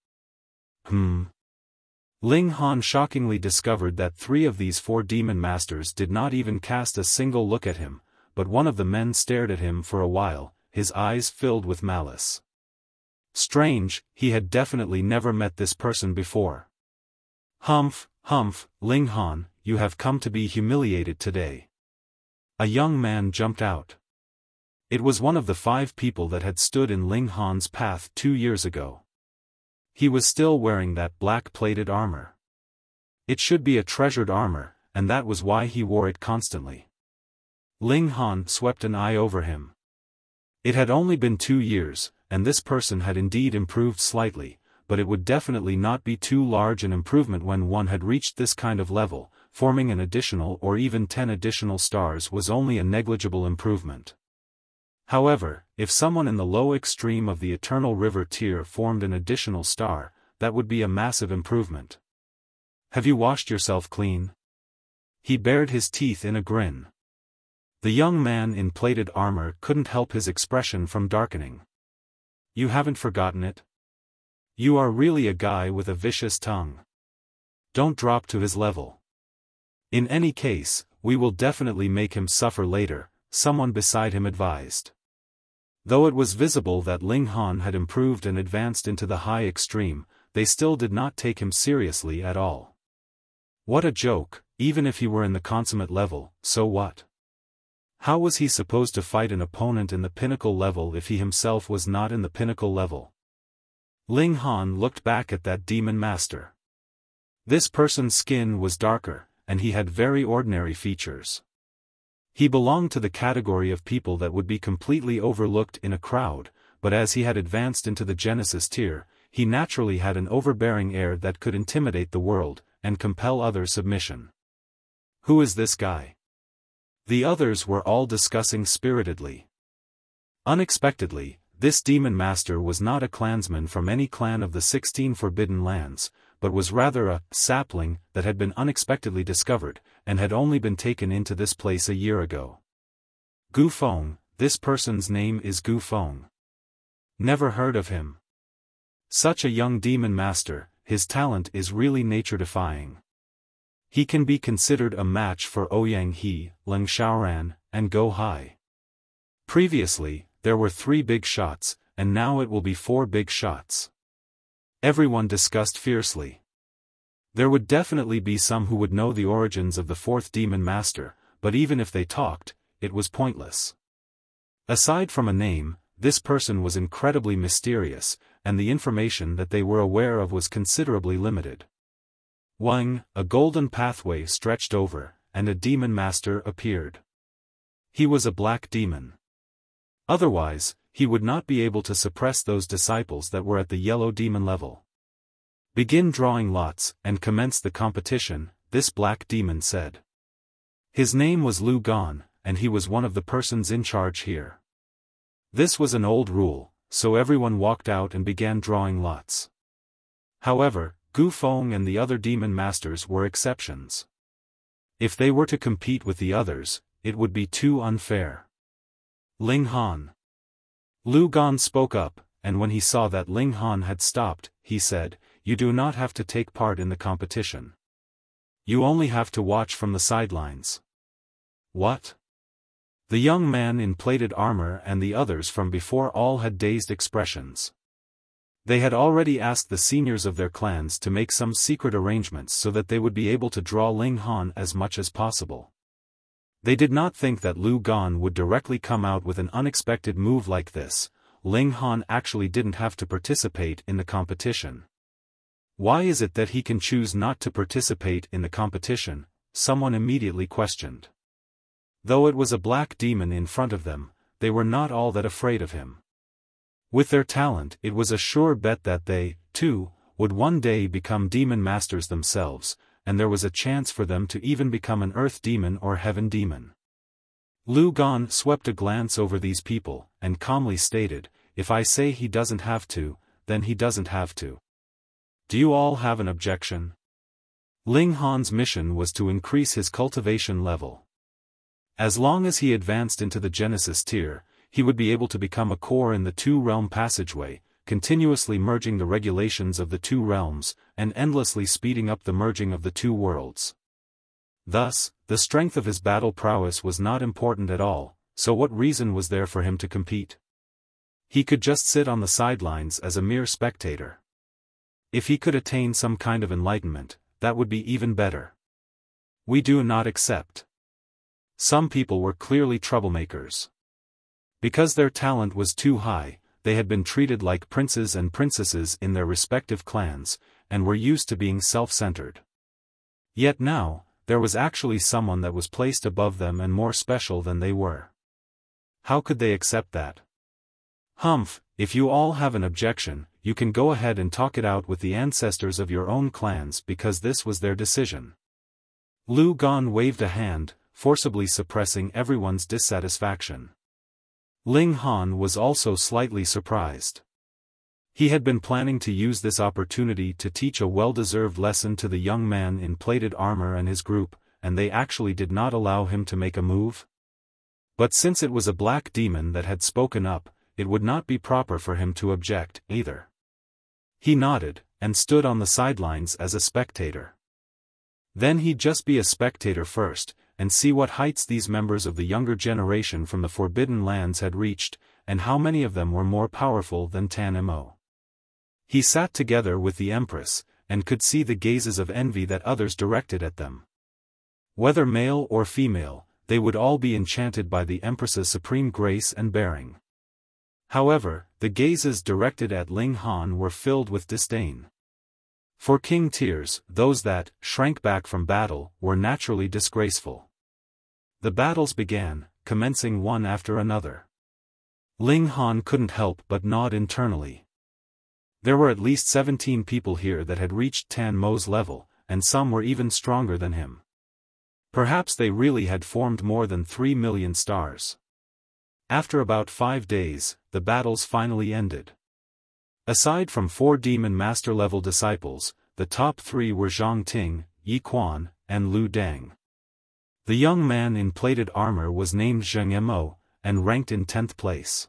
Speaker 1: Ling Han shockingly discovered that 3 of these 4 demon masters did not even cast a single look at him, but one of the men stared at him for a while, his eyes filled with malice. Strange, he had definitely never met this person before. Humph, Ling Han, you have come to be humiliated today. A young man jumped out. It was one of the 5 people that had stood in Ling Han's path 2 years ago. He was still wearing that black-plated armor. It should be a treasured armor, and that was why he wore it constantly. Ling Han swept an eye over him. It had only been 2 years, and this person had indeed improved slightly, but it would definitely not be too large an improvement when one had reached this kind of level. Forming an additional or even 10 additional stars was only a negligible improvement. However, if someone in the low extreme of the eternal river tier formed an additional star, that would be a massive improvement. Have you washed yourself clean? He bared his teeth in a grin. The young man in plated armor couldn't help his expression from darkening. You haven't forgotten it? You are really a guy with a vicious tongue. Don't drop to his level. In any case, we will definitely make him suffer later, someone beside him advised. Though it was visible that Ling Han had improved and advanced into the high extreme, they still did not take him seriously at all. What a joke, even if he were in the consummate level, so what? How was he supposed to fight an opponent in the pinnacle level if he himself was not in the pinnacle level? Ling Han looked back at that demon master. This person's skin was darker, and he had very ordinary features. He belonged to the category of people that would be completely overlooked in a crowd, but as he had advanced into the Genesis tier, he naturally had an overbearing air that could intimidate the world, and compel other submission. Who is this guy? The others were all discussing spiritedly. Unexpectedly, this demon master was not a clansman from any clan of the 16 forbidden lands, but was rather a sapling that had been unexpectedly discovered, and had only been taken into this place a year ago. Feng, this person's name is Feng. Never heard of him. Such a young demon master, his talent is really nature-defying. He can be considered a match for Ouyang He, Leng Xiaoran, and Go Hai. Previously, there were 3 big shots, and now it will be 4 big shots. Everyone discussed fiercely. There would definitely be some who would know the origins of the 4th demon master, but even if they talked, it was pointless. Aside from a name, this person was incredibly mysterious, and the information that they were aware of was considerably limited. A golden pathway stretched over, and a demon master appeared. He was a black demon. Otherwise, he would not be able to suppress those disciples that were at the yellow demon level. Begin drawing lots, and commence the competition, this black demon said. His name was Lu Gan, and he was one of the persons in charge here. This was an old rule, so everyone walked out and began drawing lots. However, Gu Feng and the other demon masters were exceptions. If they were to compete with the others, it would be too unfair. Ling Han. Lu Gan spoke up, and when he saw that Ling Han had stopped, he said, "You do not have to take part in the competition. You only have to watch from the sidelines." What? The young man in plated armor and the others from before all had dazed expressions. They had already asked the seniors of their clans to make some secret arrangements so that they would be able to draw Ling Han as much as possible. They did not think that Lu Gan would directly come out with an unexpected move like this. Ling Han actually didn't have to participate in the competition. Why is it that he can choose not to participate in the competition? Someone immediately questioned. Though it was a black demon in front of them, they were not all that afraid of him. With their talent, it was a sure bet that they, too, would one day become demon masters themselves, and there was a chance for them to even become an earth demon or heaven demon. Lu Gan swept a glance over these people, and calmly stated, "If I say he doesn't have to, then he doesn't have to. Do you all have an objection?" Ling Han's mission was to increase his cultivation level. As long as he advanced into the Genesis tier, he would be able to become a core in the two-realm passageway, continuously merging the regulations of the two realms, and endlessly speeding up the merging of the two worlds. Thus, the strength of his battle prowess was not important at all, so what reason was there for him to compete? He could just sit on the sidelines as a mere spectator. If he could attain some kind of enlightenment, that would be even better. We do not accept. Some people were clearly troublemakers. Because their talent was too high, they had been treated like princes and princesses in their respective clans, and were used to being self-centered. Yet now, there was actually someone that was placed above them and more special than they were. How could they accept that? Humph, if you all have an objection, you can go ahead and talk it out with the ancestors of your own clans because this was their decision. Lu Gan waved a hand, forcibly suppressing everyone's dissatisfaction. Ling Han was also slightly surprised. He had been planning to use this opportunity to teach a well-deserved lesson to the young man in plated armor and his group, and they actually did not allow him to make a move. But since it was a black demon that had spoken up, it would not be proper for him to object, either. He nodded, and stood on the sidelines as a spectator. Then he'd just be a spectator first, and see what heights these members of the younger generation from the Forbidden Lands had reached, and how many of them were more powerful than Tan Mo. He sat together with the Empress, and could see the gazes of envy that others directed at them. Whether male or female, they would all be enchanted by the Empress's supreme grace and bearing. However, the gazes directed at Ling Han were filled with disdain. For king tiers, those that shrank back from battle were naturally disgraceful. The battles began, commencing one after another. Ling Han couldn't help but nod internally. There were at least 17 people here that had reached Tan Mo's level, and some were even stronger than him. Perhaps they really had formed more than 3 million stars. After about 5 days, the battles finally ended. Aside from 4 demon master level disciples, the top 3 were Zhang Ting, Yi Quan, and Lu Dang. The young man in plated armor was named Zheng Mo, and ranked in 10th place.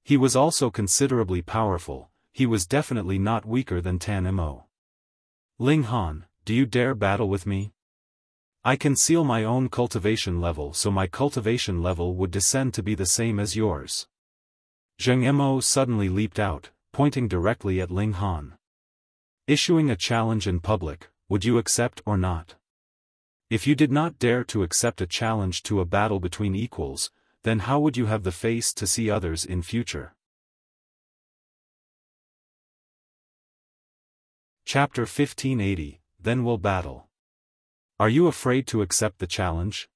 Speaker 1: He was also considerably powerful. He was definitely not weaker than Tan Mo. Ling Han, do you dare battle with me? I conceal my own cultivation level so my cultivation level would descend to be the same as yours. Zheng Mo suddenly leaped out, pointing directly at Ling Han. Issuing a challenge in public, would you accept or not? If you did not dare to accept a challenge to a battle between equals, then how would you have the face to see others in future? Chapter 1580, Then We'll Battle. Are you afraid to accept the challenge?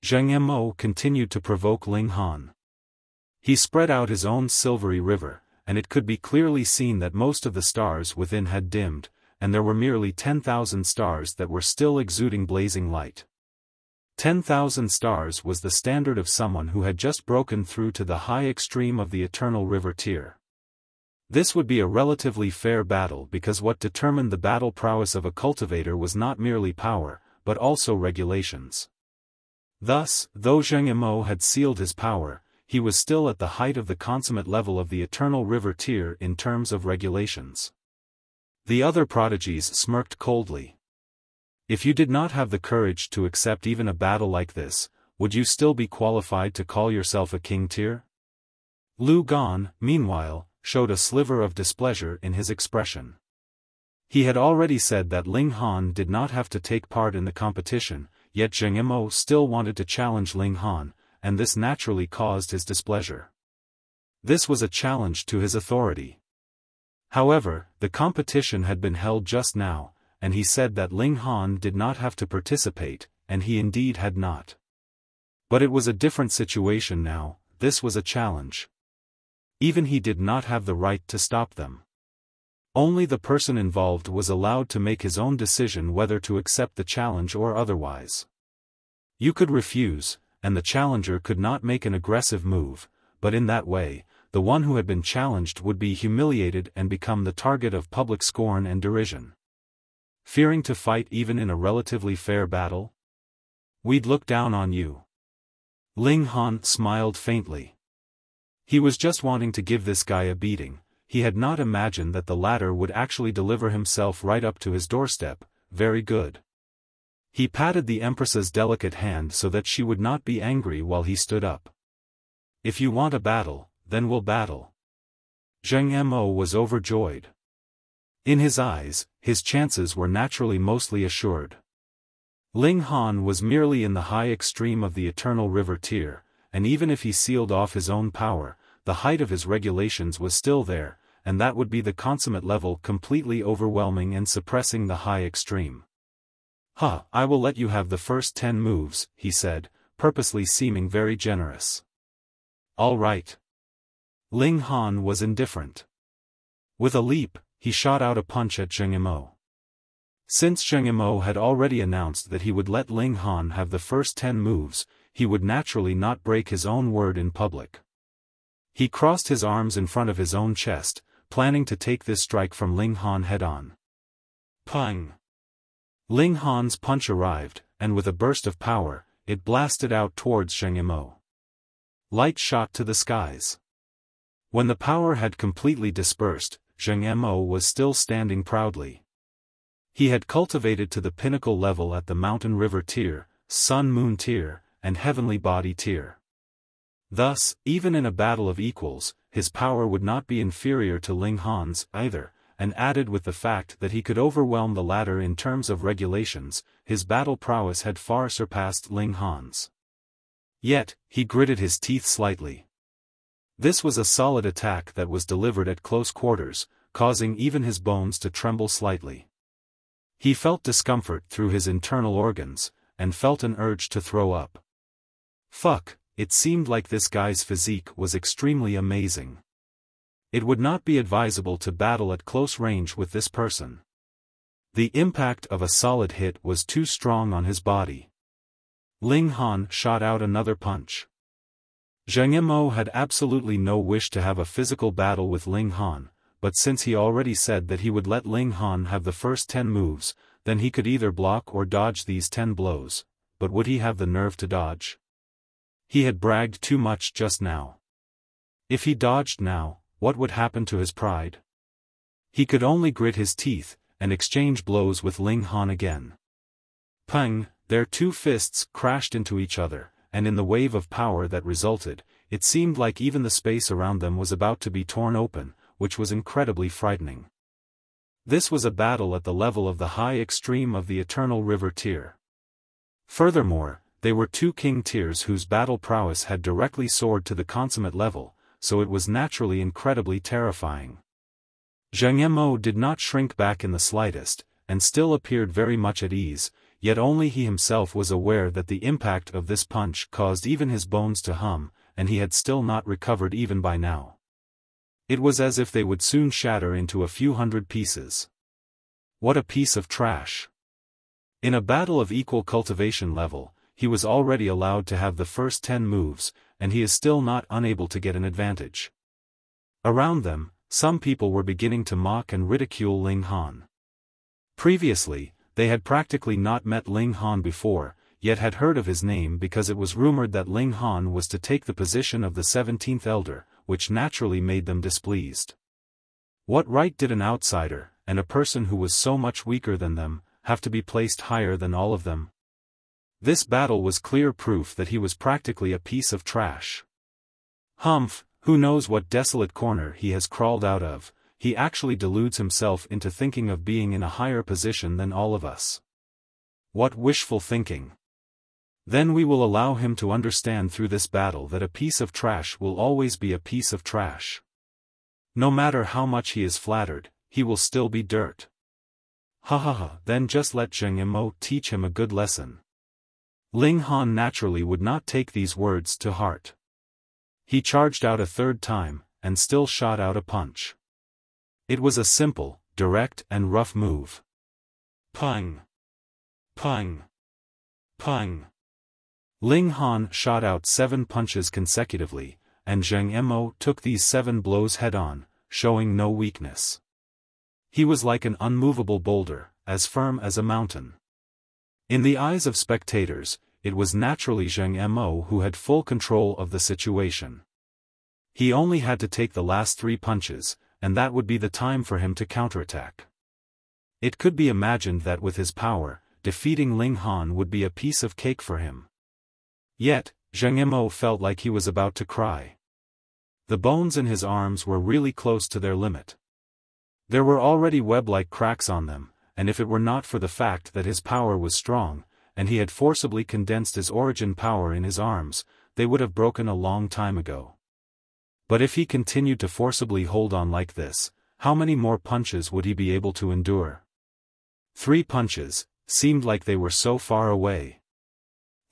Speaker 1: Zheng Mo continued to provoke Ling Han. He spread out his own silvery river, and it could be clearly seen that most of the stars within had dimmed, and there were merely 10,000 stars that were still exuding blazing light. 10,000 stars was the standard of someone who had just broken through to the high extreme of the eternal river tier. This would be a relatively fair battle because what determined the battle prowess of a cultivator was not merely power, but also regulations. Thus, though Zheng Mo had sealed his power, he was still at the height of the consummate level of the eternal river tier in terms of regulations. The other prodigies smirked coldly. If you did not have the courage to accept even a battle like this, would you still be qualified to call yourself a king tier? Lu Gan, meanwhile, showed a sliver of displeasure in his expression. He had already said that Ling Han did not have to take part in the competition, yet Zheng Mo still wanted to challenge Ling Han, and this naturally caused his displeasure. This was a challenge to his authority. However, the competition had been held just now, and he said that Ling Han did not have to participate, and he indeed had not. But it was a different situation now, this was a challenge. Even he did not have the right to stop them. Only the person involved was allowed to make his own decision whether to accept the challenge or otherwise. You could refuse, and the challenger could not make an aggressive move, but in that way, the one who had been challenged would be humiliated and become the target of public scorn and derision. Fearing to fight even in a relatively fair battle? We'd look down on you. Ling Han smiled faintly. He was just wanting to give this guy a beating. He had not imagined that the latter would actually deliver himself right up to his doorstep. Very good. He patted the Empress's delicate hand so that she would not be angry while he stood up. If you want a battle, then we'll battle. Zheng Mo was overjoyed. In his eyes, his chances were naturally mostly assured. Ling Han was merely in the high extreme of the eternal river tier, and even if he sealed off his own power, the height of his regulations was still there, and that would be the consummate level completely overwhelming and suppressing the high extreme. I will let you have the first 10 moves, he said, purposely seeming very generous. All right. Ling Han was indifferent. With a leap, he shot out a punch at Zheng Mo. Since Zheng Mo had already announced that he would let Ling Han have the first 10 moves, he would naturally not break his own word in public. He crossed his arms in front of his own chest, planning to take this strike from Ling Han head-on. Pang! Ling Han's punch arrived, and with a burst of power, it blasted out towards Zheng Mo. Light shot to the skies. When the power had completely dispersed, Zheng Mo was still standing proudly. He had cultivated to the pinnacle level at the mountain river tier, sun-moon tier, and heavenly body tier. Thus, even in a battle of equals, his power would not be inferior to Ling Han's either, and added with the fact that he could overwhelm the latter in terms of regulations, his battle prowess had far surpassed Ling Han's. Yet, he gritted his teeth slightly. This was a solid attack that was delivered at close quarters, causing even his bones to tremble slightly. He felt discomfort through his internal organs, and felt an urge to throw up. Fuck, it seemed like this guy's physique was extremely amazing. It would not be advisable to battle at close range with this person. The impact of a solid hit was too strong on his body. Ling Han shot out another punch. Zheng Mo had absolutely no wish to have a physical battle with Ling Han, but since he already said that he would let Ling Han have the first 10 moves, then he could either block or dodge these 10 blows, but would he have the nerve to dodge? He had bragged too much just now. If he dodged now, what would happen to his pride? He could only grit his teeth, and exchange blows with Ling Han again. Pang! Their two fists crashed into each other, and in the wave of power that resulted, it seemed like even the space around them was about to be torn open, which was incredibly frightening. This was a battle at the level of the high extreme of the eternal river tier. Furthermore, they were two king tiers whose battle prowess had directly soared to the consummate level, so it was naturally incredibly terrifying. Zheng Mo did not shrink back in the slightest, and still appeared very much at ease, yet only he himself was aware that the impact of this punch caused even his bones to hum, and he had still not recovered even by now. It was as if they would soon shatter into a few hundred pieces. What a piece of trash! In a battle of equal cultivation level, he was already allowed to have the first 10 moves, and he is still not unable to get an advantage. Around them, some people were beginning to mock and ridicule Ling Han. Previously, they had practically not met Ling Han before, yet had heard of his name because it was rumored that Ling Han was to take the position of the 17th elder, which naturally made them displeased. What right did an outsider, and a person who was so much weaker than them, have to be placed higher than all of them? This battle was clear proof that he was practically a piece of trash. Humph, who knows what desolate corner he has crawled out of, he actually deludes himself into thinking of being in a higher position than all of us. What wishful thinking! Then we will allow him to understand through this battle that a piece of trash will always be a piece of trash. No matter how much he is flattered, he will still be dirt. Ha ha ha, then just let Zheng Mo teach him a good lesson. Ling Han naturally would not take these words to heart. He charged out a third time, and still shot out a punch. It was a simple, direct and rough move. Pung! Pung! Pung! Ling Han shot out 7 punches consecutively, and Zheng Mo took these 7 blows head-on, showing no weakness. He was like an unmovable boulder, as firm as a mountain. In the eyes of spectators, it was naturally Zheng Mo who had full control of the situation. He only had to take the last 3 punches, and that would be the time for him to counterattack. It could be imagined that with his power, defeating Ling Han would be a piece of cake for him. Yet, Zheng Mo felt like he was about to cry. The bones in his arms were really close to their limit. There were already web-like cracks on them, and if it were not for the fact that his power was strong, and he had forcibly condensed his origin power in his arms, they would have broken a long time ago. But if he continued to forcibly hold on like this, how many more punches would he be able to endure? 3 punches, seemed like they were so far away.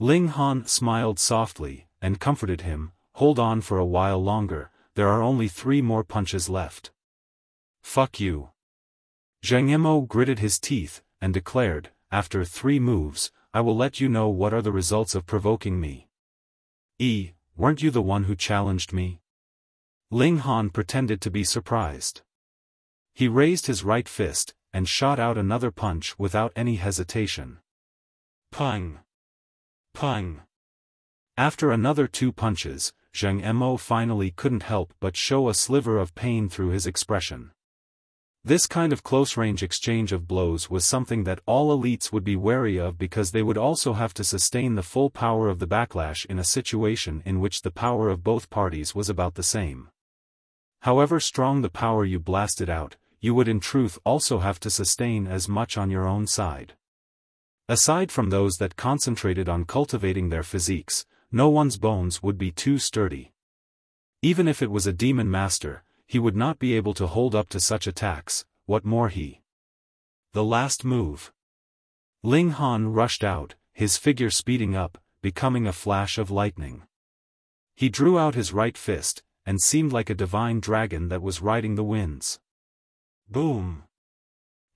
Speaker 1: Ling Han smiled softly, and comforted him, hold on for a while longer, there are only 3 more punches left. Fuck you. Zheng Mo gritted his teeth, and declared, after 3 moves, I will let you know what are the results of provoking me. Weren't you the one who challenged me? Ling Han pretended to be surprised. He raised his right fist, and shot out another punch without any hesitation. Pung! Pung! After another 2 punches, Zheng Mo finally couldn't help but show a sliver of pain through his expression. This kind of close-range exchange of blows was something that all elites would be wary of because they would also have to sustain the full power of the backlash in a situation in which the power of both parties was about the same. However strong the power you blasted out, you would in truth also have to sustain as much on your own side. Aside from those that concentrated on cultivating their physiques, no one's bones would be too sturdy. Even if it was a demon master, he would not be able to hold up to such attacks, what more he. The last move. Ling Han rushed out, his figure speeding up, becoming a flash of lightning. He drew out his right fist, and seemed like a divine dragon that was riding the winds. Boom!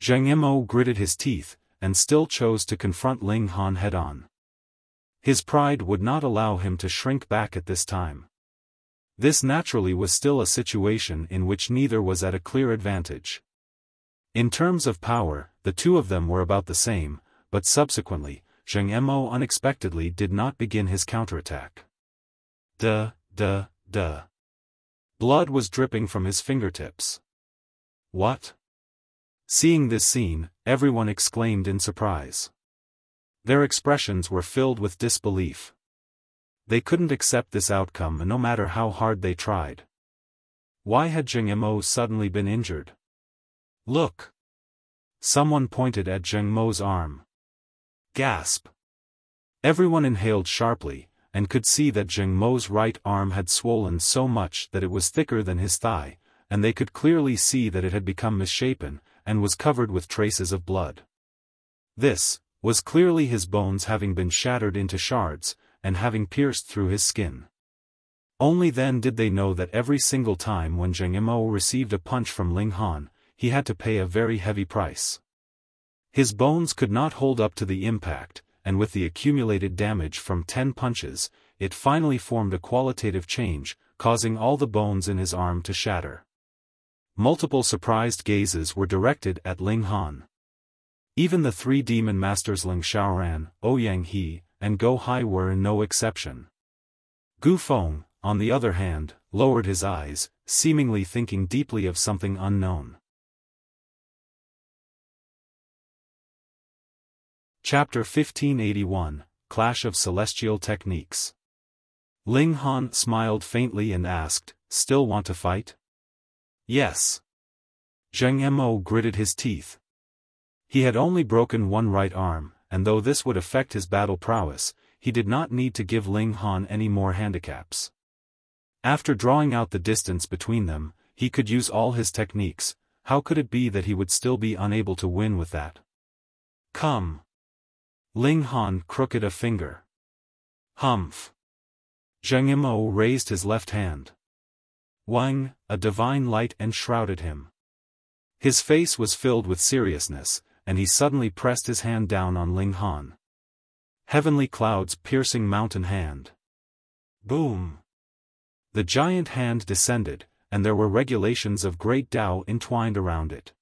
Speaker 1: Zheng Mo gritted his teeth, and still chose to confront Ling Han head-on. His pride would not allow him to shrink back at this time. This naturally was still a situation in which neither was at a clear advantage. In terms of power, the 2 of them were about the same, but subsequently, Zheng Mo unexpectedly did not begin his counterattack. Duh. Blood was dripping from his fingertips. What? Seeing this scene, everyone exclaimed in surprise. Their expressions were filled with disbelief. They couldn't accept this outcome no matter how hard they tried. Why had Zheng Mo suddenly been injured? Look! Someone pointed at Zheng Mo's arm. Gasp! Everyone inhaled sharply, and could see that Zheng Mo's right arm had swollen so much that it was thicker than his thigh, and they could clearly see that it had become misshapen, and was covered with traces of blood. This, was clearly his bones having been shattered into shards, and having pierced through his skin. Only then did they know that every single time when Zheng Yimou received a punch from Ling Han, he had to pay a very heavy price. His bones could not hold up to the impact, and with the accumulated damage from 10 punches, it finally formed a qualitative change, causing all the bones in his arm to shatter. Multiple surprised gazes were directed at Ling Han. Even the 3 demon masters Ling Xiaoran, Ouyang He, and Go Hai were no exception. Gu Feng, on the other hand, lowered his eyes, seemingly thinking deeply of something unknown. Chapter 1581, Clash of Celestial Techniques. Ling Han smiled faintly and asked, "Still want to fight?" "Yes." Zheng Yimou gritted his teeth. He had only broken one right arm, and though this would affect his battle prowess, he did not need to give Ling Han any more handicaps. After drawing out the distance between them, he could use all his techniques. How could it be that he would still be unable to win with that? "Come." Ling Han crooked a finger. "Humph." Zheng Yimou raised his left hand. Wang, a divine light enshrouded him. His face was filled with seriousness, and he suddenly pressed his hand down on Ling Han. Heavenly clouds piercing mountain hand. Boom! The giant hand descended, and there were regulations of great Tao entwined around it.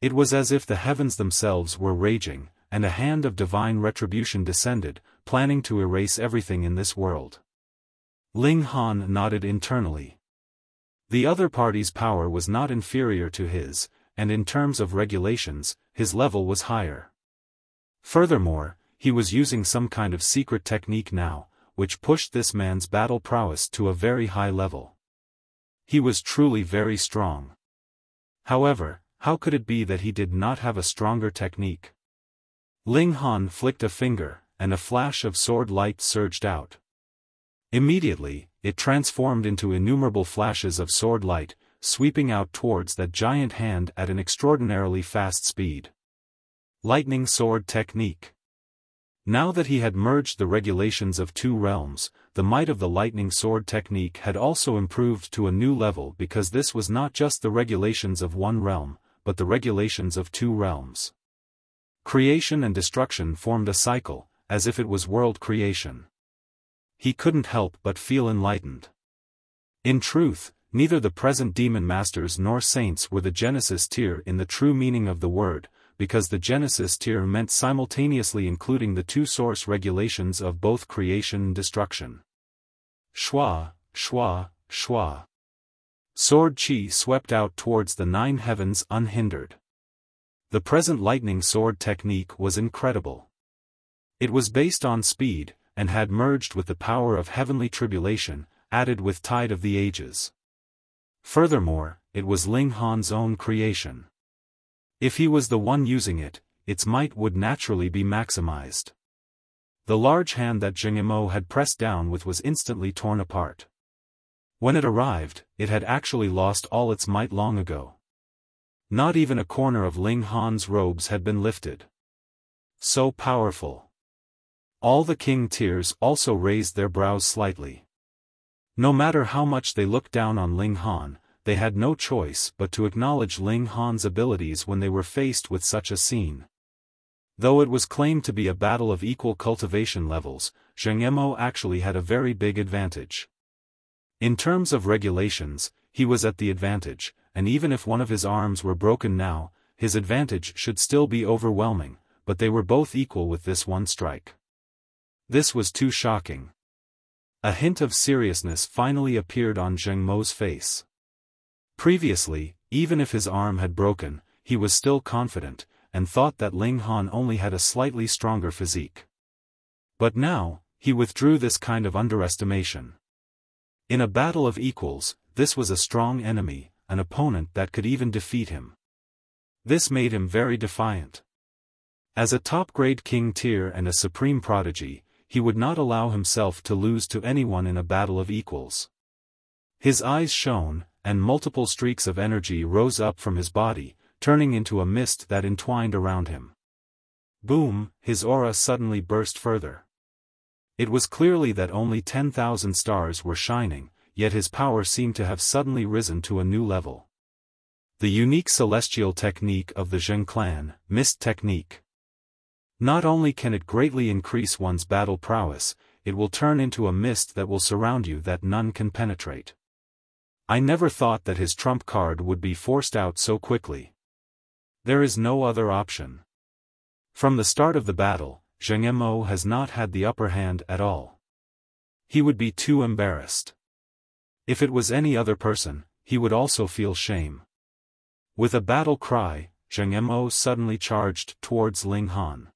Speaker 1: It was as if the heavens themselves were raging, and a hand of divine retribution descended, planning to erase everything in this world. Ling Han nodded internally. The other party's power was not inferior to his, and in terms of regulations, his level was higher. Furthermore, he was using some kind of secret technique now, which pushed this man's battle prowess to a very high level. He was truly very strong. However, how could it be that he did not have a stronger technique? Ling Han flicked a finger, and a flash of sword light surged out. Immediately, it transformed into innumerable flashes of sword light, sweeping out towards that giant hand at an extraordinarily fast speed. Lightning Sword Technique. Now that he had merged the regulations of 2 realms, the might of the lightning sword technique had also improved to a new level because this was not just the regulations of 1 realm, but the regulations of 2 realms. Creation and destruction formed a cycle, as if it was world creation. He couldn't help but feel enlightened. In truth, neither the present demon masters nor saints were the Genesis tier in the true meaning of the word, because the Genesis tier meant simultaneously including the 2 source regulations of both creation and destruction. Shwa, shwa, shwa. Sword chi swept out towards the 9 heavens unhindered. The present lightning sword technique was incredible. It was based on speed, and had merged with the power of heavenly tribulation, added with tide of the ages. Furthermore, it was Ling Han's own creation. If he was the one using it, its might would naturally be maximized. The large hand that Zheng Yimou had pressed down with was instantly torn apart. When it arrived, it had actually lost all its might long ago. Not even a corner of Ling Han's robes had been lifted. So powerful. All the king tiers also raised their brows slightly. No matter how much they looked down on Ling Han, they had no choice but to acknowledge Ling Han's abilities when they were faced with such a scene. Though it was claimed to be a battle of equal cultivation levels, Zheng Yimou actually had a very big advantage. In terms of regulations, he was at the advantage, and even if one of his arms were broken now, his advantage should still be overwhelming, but they were both equal with this one strike. This was too shocking. A hint of seriousness finally appeared on Zheng Mo's face. Previously, even if his arm had broken, he was still confident, and thought that Ling Han only had a slightly stronger physique. But now, he withdrew this kind of underestimation. In a battle of equals, this was a strong enemy, an opponent that could even defeat him. This made him very defiant. As a top-grade king tier and a supreme prodigy, he would not allow himself to lose to anyone in a battle of equals. His eyes shone, and multiple streaks of energy rose up from his body, turning into a mist that entwined around him. Boom, his aura suddenly burst further. It was clearly that only 10,000 stars were shining, yet his power seemed to have suddenly risen to a new level. The unique celestial technique of the Zheng clan, Mist Technique. Not only can it greatly increase one's battle prowess, it will turn into a mist that will surround you that none can penetrate. I never thought that his trump card would be forced out so quickly. There is no other option. From the start of the battle, Zheng Mo has not had the upper hand at all. He would be too embarrassed. If it was any other person, he would also feel shame. With a battle cry, Zheng Mo suddenly charged towards Ling Han.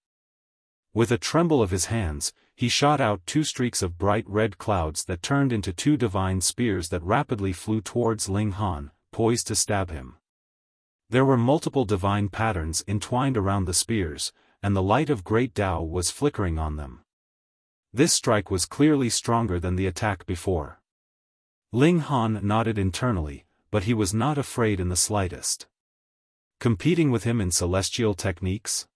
Speaker 1: With a tremble of his hands, he shot out 2 streaks of bright red clouds that turned into 2 divine spears that rapidly flew towards Ling Han, poised to stab him. There were multiple divine patterns entwined around the spears, and the light of great Tao was flickering on them. This strike was clearly stronger than the attack before. Ling Han nodded internally, but he was not afraid in the slightest. Competing with him in celestial techniques?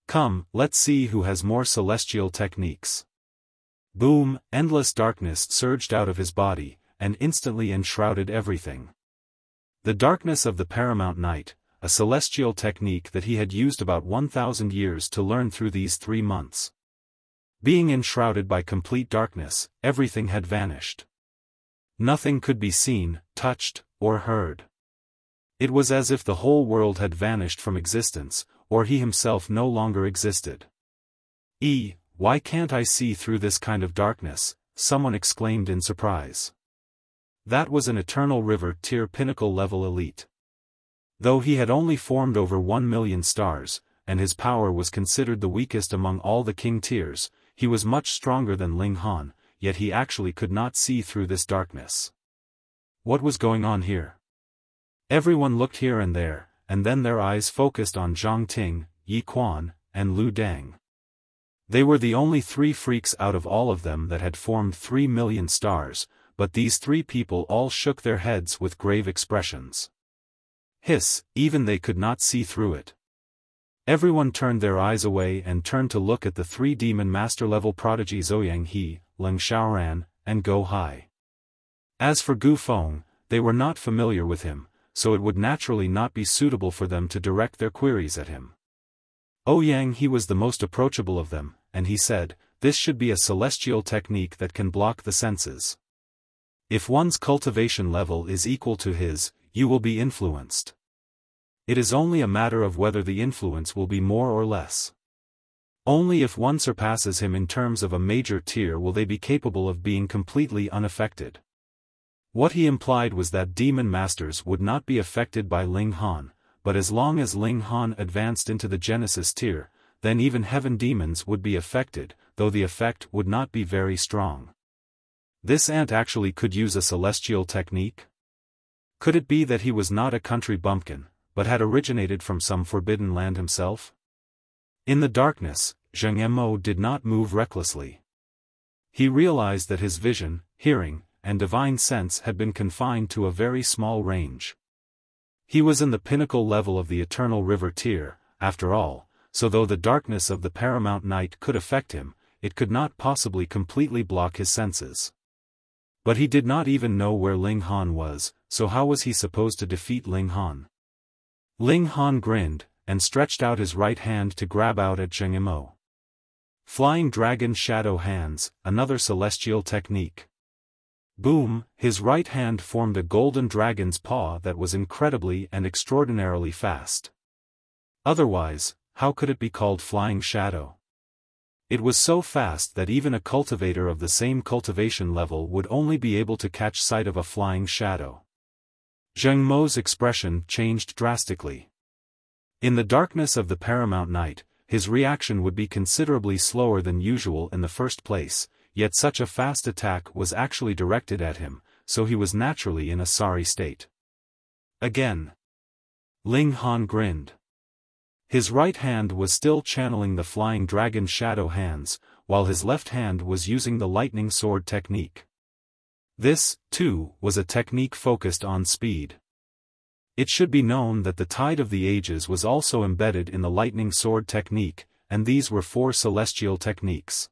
Speaker 1: Come, let's see who has more celestial techniques. Boom, endless darkness surged out of his body, and instantly enshrouded everything. The darkness of the paramount night, a celestial technique that he had used about 1,000 years to learn through these 3 months. Being enshrouded by complete darkness, everything had vanished. Nothing could be seen, touched, or heard. It was as if the whole world had vanished from existence, or he himself no longer existed. Why can't I see through this kind of darkness? Someone exclaimed in surprise. That was an Eternal River tier pinnacle level elite. Though he had only formed over 1 million stars, and his power was considered the weakest among all the king tiers, he was much stronger than Ling Han, yet he actually could not see through this darkness. What was going on here? Everyone looked here and there, and then their eyes focused on Zhang Ting, Yi Quan, and Lu Dang. They were the only 3 freaks out of all of them that had formed 3 million stars, but these 3 people all shook their heads with grave expressions. Hiss, even they could not see through it. Everyone turned their eyes away and turned to look at the 3 demon master-level prodigies Ouyang He, Leng Xiaoran, and Go Hai. As for Gu Feng, they were not familiar with him, so it would naturally not be suitable for them to direct their queries at him. Ouyang He was the most approachable of them, and he said, "This should be a celestial technique that can block the senses. If one's cultivation level is equal to his, you will be influenced. It is only a matter of whether the influence will be more or less. Only if one surpasses him in terms of a major tier will they be capable of being completely unaffected." What he implied was that demon masters would not be affected by Ling Han, but as long as Ling Han advanced into the Genesis tier, then even heaven demons would be affected, though the effect would not be very strong. This ant actually could use a celestial technique? Could it be that he was not a country bumpkin, but had originated from some forbidden land himself? In the darkness, Zheng Mo did not move recklessly. He realized that his vision, hearing, and divine sense had been confined to a very small range. He was in the pinnacle level of the Eternal River tier, after all, so though the darkness of the paramount night could affect him, it could not possibly completely block his senses. But he did not even know where Ling Han was, so how was he supposed to defeat Ling Han? Ling Han grinned, and stretched out his right hand to grab out at Zheng Mo. Flying Dragon Shadow Hands, another celestial technique. Boom, his right hand formed a golden dragon's paw that was incredibly and extraordinarily fast. Otherwise, how could it be called Flying Shadow? It was so fast that even a cultivator of the same cultivation level would only be able to catch sight of a flying shadow. Zheng Mo's expression changed drastically. In the darkness of the paramount night, his reaction would be considerably slower than usual in the first place, yet such a fast attack was actually directed at him, so he was naturally in a sorry state. Again. Ling Han grinned. His right hand was still channeling the flying dragon shadow hands, while his left hand was using the lightning sword technique. This, too, was a technique focused on speed. It should be known that the Tide of the Ages was also embedded in the lightning sword technique, and these were 4 celestial techniques.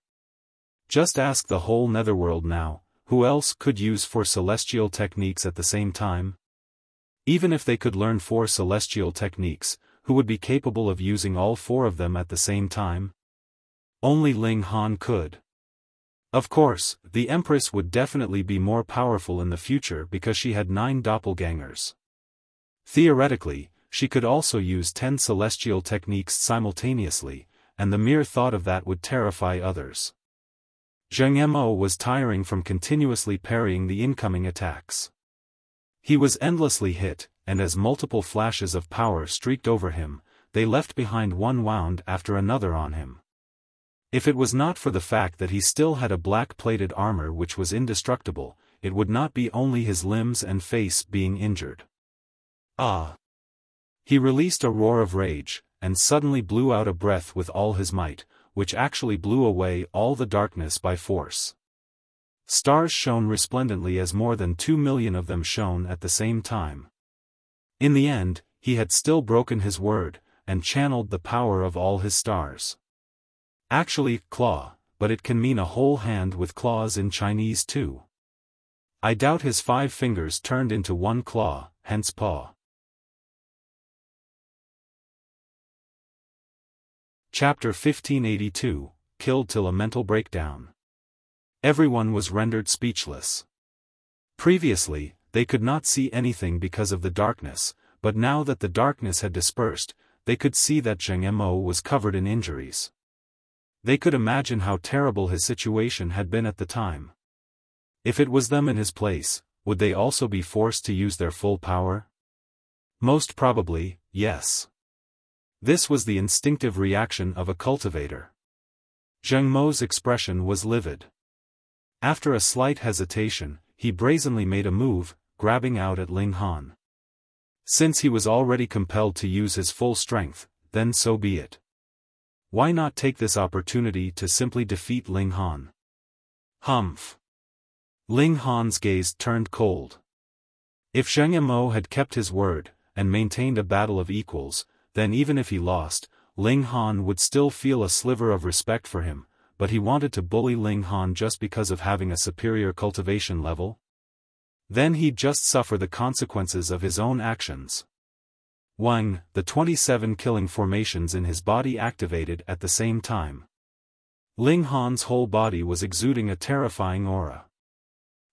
Speaker 1: Just ask the whole netherworld now, who else could use 4 celestial techniques at the same time? Even if they could learn 4 celestial techniques, who would be capable of using all 4 of them at the same time? Only Ling Han could. Of course, the Empress would definitely be more powerful in the future because she had 9 doppelgangers. Theoretically, she could also use 10 celestial techniques simultaneously, and the mere thought of that would terrify others. Zheng Mo was tiring from continuously parrying the incoming attacks. He was endlessly hit, and as multiple flashes of power streaked over him, they left behind one wound after another on him. If it was not for the fact that he still had a black-plated armor which was indestructible, it would not be only his limbs and face being injured. Ah! He released a roar of rage, and suddenly blew out a breath with all his might, which actually blew away all the darkness by force. Stars shone resplendently as more than 2 million of them shone at the same time. In the end, he had still broken his word, and channeled the power of all his stars. Actually, claw, but it can mean a whole hand with claws in Chinese too. I doubt his 5 fingers turned into one claw, hence paw. Chapter 1582, Killed till a mental breakdown. Everyone was rendered speechless. Previously, they could not see anything because of the darkness, but now that the darkness had dispersed, they could see that Zheng Mo was covered in injuries. They could imagine how terrible his situation had been at the time. If it was them in his place, would they also be forced to use their full power? Most probably, yes. This was the instinctive reaction of a cultivator. Zheng Mo's expression was livid. After a slight hesitation, he brazenly made a move, grabbing out at Ling Han. Since he was already compelled to use his full strength, then so be it. Why not take this opportunity to simply defeat Ling Han? Humph! Ling Han's gaze turned cold. If Zheng Mo had kept his word, and maintained a battle of equals, then even if he lost, Ling Han would still feel a sliver of respect for him, but he wanted to bully Ling Han just because of having a superior cultivation level? Then he'd just suffer the consequences of his own actions. 1. The 27 killing formations in his body activated at the same time. Ling Han's whole body was exuding a terrifying aura.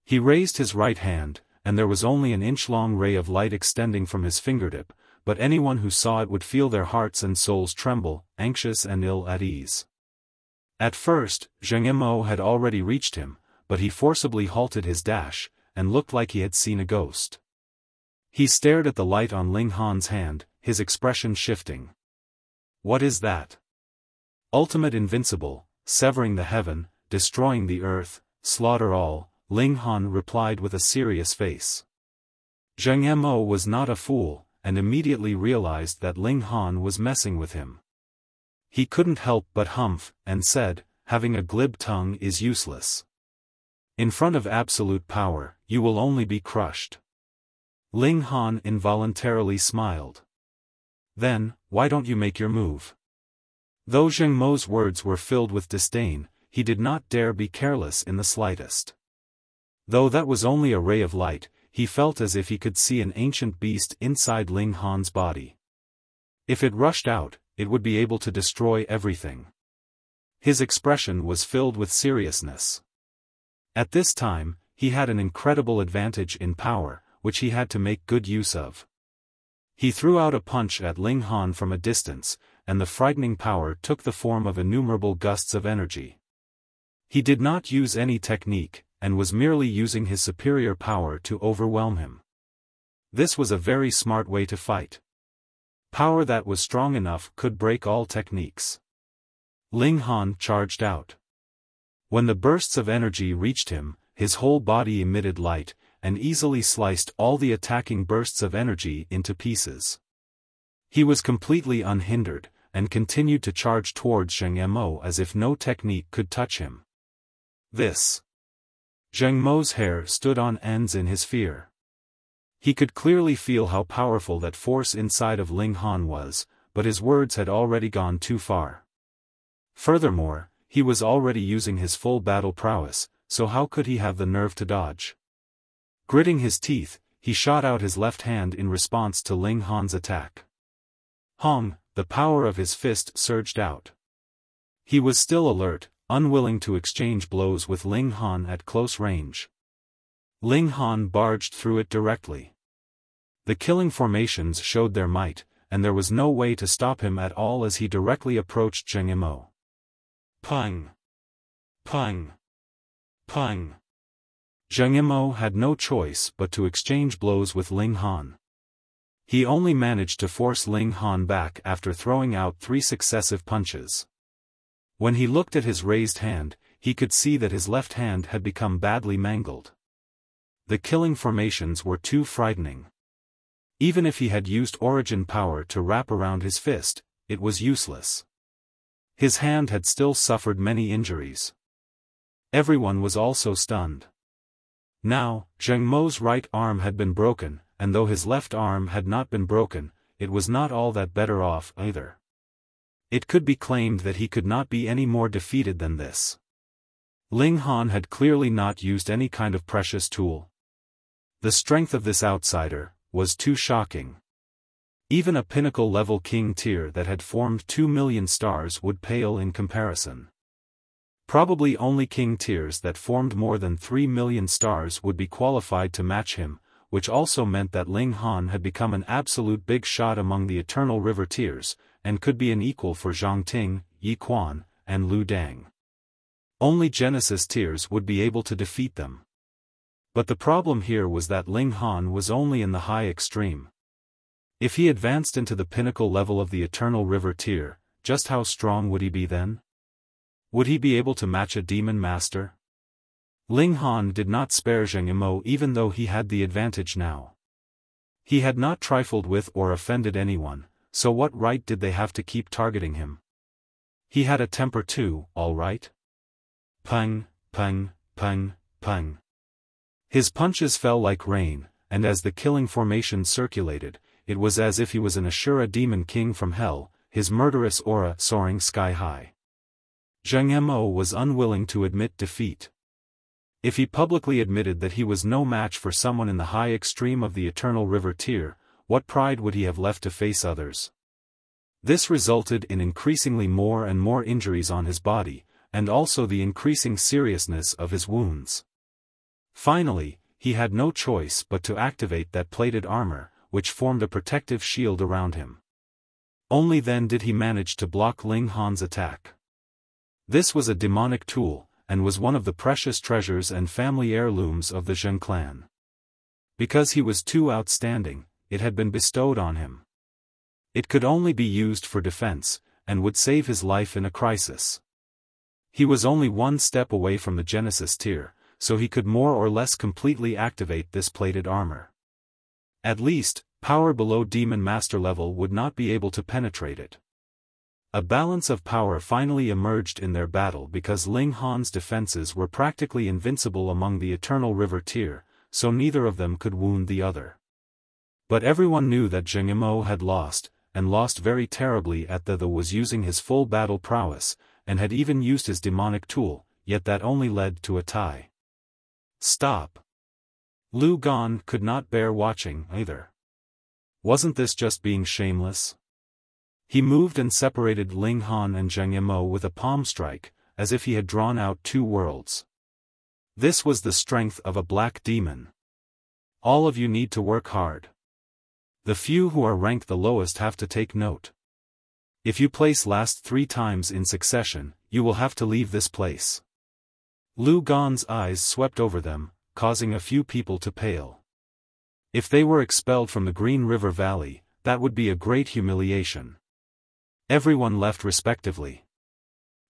Speaker 1: He raised his right hand, and there was only an inch-long ray of light extending from his fingertip, but anyone who saw it would feel their hearts and souls tremble, anxious and ill at ease. At first, Zheng Mo had already reached him, but he forcibly halted his dash, and looked like he had seen a ghost. He stared at the light on Ling Han's hand, his expression shifting. What is that? Ultimate invincible, severing the heaven, destroying the earth, slaughter all, Ling Han replied with a serious face. Zheng Mo was not a fool, and immediately realized that Ling Han was messing with him. He couldn't help but humph, and said, having a glib tongue is useless. In front of absolute power, you will only be crushed. Ling Han involuntarily smiled. Then, why don't you make your move? Though Zheng Mo's words were filled with disdain, he did not dare be careless in the slightest. Though that was only a ray of light, he felt as if he could see an ancient beast inside Ling Han's body. If it rushed out, it would be able to destroy everything. His expression was filled with seriousness. At this time, he had an incredible advantage in power, which he had to make good use of. He threw out a punch at Ling Han from a distance, and the frightening power took the form of innumerable gusts of energy. He did not use any technique, and was merely using his superior power to overwhelm him. This was a very smart way to fight. Power that was strong enough could break all techniques. Ling Han charged out. When the bursts of energy reached him, his whole body emitted light, and easily sliced all the attacking bursts of energy into pieces. He was completely unhindered, and continued to charge towards Zheng Mo as if no technique could touch him. This. Zheng Mo's hair stood on ends in his fear. He could clearly feel how powerful that force inside of Ling Han was, but his words had already gone too far. Furthermore, he was already using his full battle prowess, so how could he have the nerve to dodge? Gritting his teeth, he shot out his left hand in response to Ling Han's attack. Hong, the power of his fist surged out. He was still alert, unwilling to exchange blows with Ling Han at close range. Ling Han barged through it directly. The killing formations showed their might, and there was no way to stop him at all as he directly approached Zheng Yimou. Pung! Pung! Pung! Zheng Yimou had no choice but to exchange blows with Ling Han. He only managed to force Ling Han back after throwing out 3 successive punches. When he looked at his raised hand, he could see that his left hand had become badly mangled. The killing formations were too frightening. Even if he had used origin power to wrap around his fist, it was useless. His hand had still suffered many injuries. Everyone was also stunned. Now, Zheng Mo's right arm had been broken, and though his left arm had not been broken, it was not all that better off either. It could be claimed that he could not be any more defeated than this. Ling Han had clearly not used any kind of precious tool. The strength of this outsider was too shocking. Even a pinnacle-level king tier that had formed 2 million stars would pale in comparison. Probably only king tiers that formed more than 3 million stars would be qualified to match him, which also meant that Ling Han had become an absolute big shot among the Eternal River tiers, and could be an equal for Zhang Ting, Yi Quan, and Lu Dang. Only Genesis tiers would be able to defeat them. But the problem here was that Ling Han was only in the high extreme. If he advanced into the pinnacle level of the Eternal River tier, just how strong would he be then? Would he be able to match a demon master? Ling Han did not spare Zheng Yimou even though he had the advantage now. He had not trifled with or offended anyone, so what right did they have to keep targeting him? He had a temper too, all right? Pung, pung, pung, pung. His punches fell like rain, and as the killing formation circulated, it was as if he was an Ashura demon king from hell, his murderous aura soaring sky-high. Zheng Yimou was unwilling to admit defeat. If he publicly admitted that he was no match for someone in the high extreme of the Eternal River tier, what pride would he have left to face others? This resulted in increasingly more and more injuries on his body, and also the increasing seriousness of his wounds. Finally, he had no choice but to activate that plated armor, which formed a protective shield around him. Only then did he manage to block Ling Han's attack. This was a demonic tool, and was one of the precious treasures and family heirlooms of the Zheng clan. Because he was too outstanding, it had been bestowed on him. It could only be used for defense, and would save his life in a crisis. He was only one step away from the Genesis tier, so he could more or less completely activate this plated armor. At least, power below Demon Master level would not be able to penetrate it. A balance of power finally emerged in their battle because Ling Han's defenses were practically invincible among the Eternal River tier, so neither of them could wound the other. But everyone knew that Zheng Yimou had lost, and lost very terribly at the was using his full battle prowess, and had even used his demonic tool, yet that only led to a tie. Stop! Lu Gan could not bear watching either. Wasn't this just being shameless? He moved and separated Ling Han and Zheng Yimou with a palm strike, as if he had drawn out 2 worlds. This was the strength of a black demon. All of you need to work hard. The few who are ranked the lowest have to take note. If you place last 3 times in succession, you will have to leave this place. Lu Gan's eyes swept over them, causing a few people to pale. If they were expelled from the Green River Valley, that would be a great humiliation. Everyone left respectively.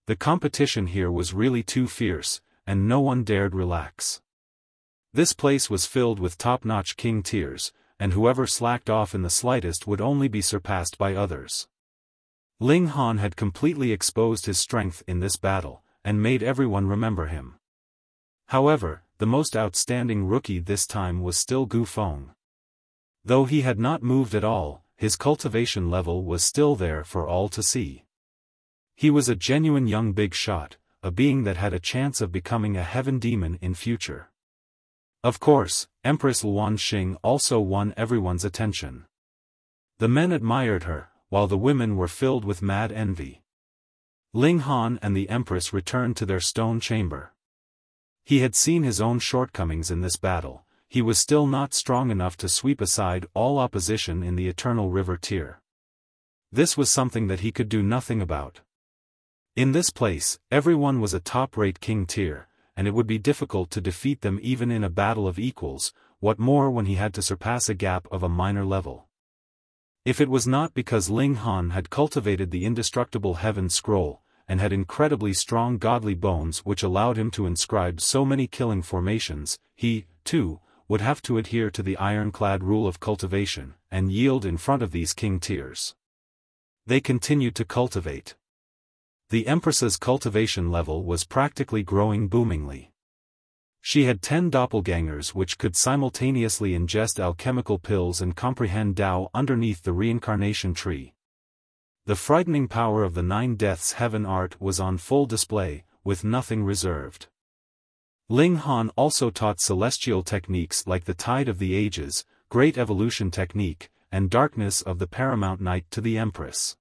Speaker 1: The competition here was really too fierce, and no one dared relax. This place was filled with top-notch king tiers, and whoever slacked off in the slightest would only be surpassed by others. Ling Han had completely exposed his strength in this battle, and made everyone remember him. However, the most outstanding rookie this time was still Gu Feng. Though he had not moved at all, his cultivation level was still there for all to see.
Speaker 2: He was a genuine young big shot, a being that had a chance of becoming a heaven demon in future. Of course, Empress Luan Xing also won everyone's attention. The men admired her, while the women were filled with mad envy. Ling Han and the Empress returned to their stone chamber. He had seen his own shortcomings in this battle. He was still not strong enough to sweep aside all opposition in the Eternal River tier. This was something that he could do nothing about. In this place, everyone was a top-rate king tier, and it would be difficult to defeat them even in a battle of equals, what more when he had to surpass a gap of a minor level. If it was not because Ling Han had cultivated the indestructible heaven scroll, and had incredibly strong godly bones which allowed him to inscribe so many killing formations, he, too, would have to adhere to the ironclad rule of cultivation, and yield in front of these king tiers. They continued to cultivate. The Empress's cultivation level was practically growing boomingly. She had 10 doppelgangers which could simultaneously ingest alchemical pills and comprehend Tao underneath the reincarnation tree. The frightening power of the 9 Deaths heaven art was on full display, with nothing reserved. Ling Han also taught celestial techniques like the Tide of the Ages, Great Evolution Technique, and Darkness of the Paramount Night to the Empress.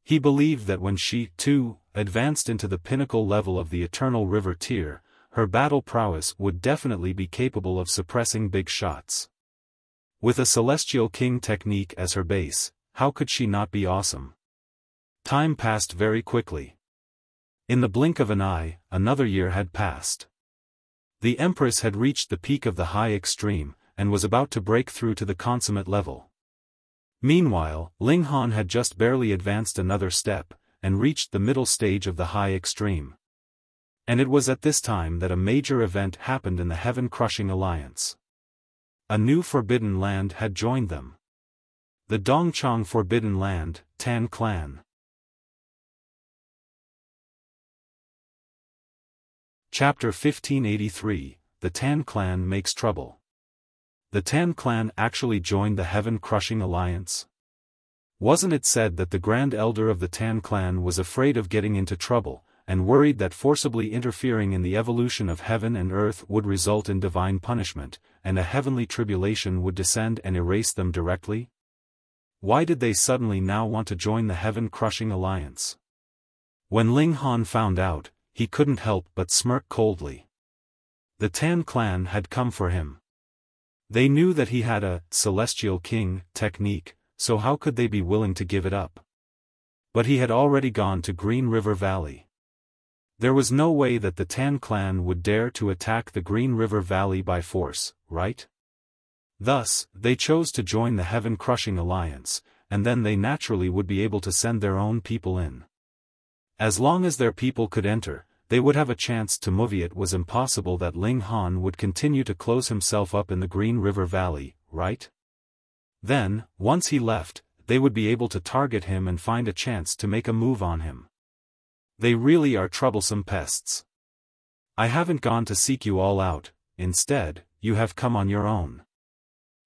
Speaker 2: He believed that when she, too, advanced into the pinnacle level of the Eternal River tier, her battle prowess would definitely be capable of suppressing big shots. With a Celestial King technique as her base, how could she not be awesome? Time passed very quickly. In the blink of an eye, another year had passed. The Empress had reached the peak of the high extreme, and was about to break through to the consummate level. Meanwhile, Ling Han had just barely advanced another step, and reached the middle stage of the high extreme. And it was at this time that a major event happened in the Heaven-Crushing Alliance. A new Forbidden Land had joined them. The Dongchang Forbidden Land, Tan Clan. Chapter 1583, The Tan Clan Makes Trouble. The Tan Clan actually joined the Heaven-Crushing Alliance? Wasn't it said that the Grand Elder of the Tan Clan was afraid of getting into trouble, and worried that forcibly interfering in the evolution of heaven and earth would result in divine punishment, and a heavenly tribulation would descend and erase them directly? Why did they suddenly now want to join the Heaven-Crushing Alliance? When Ling Han found out, he couldn't help but smirk coldly. The Tan Clan had come for him. They knew that he had a Celestial King technique, so how could they be willing to give it up? But he had already gone to Green River Valley. There was no way that the Tan Clan would dare to attack the Green River Valley by force, right? Thus, they chose to join the Heaven-Crushing Alliance, and then they naturally would be able to send their own people in. As long as their people could enter, they would have a chance to move. It was impossible that Ling Han would continue to close himself up in the Green River Valley, right? Then, once he left, they would be able to target him and find a chance to make a move on him. They really are troublesome pests. I haven't gone to seek you all out, instead, you have come on your own.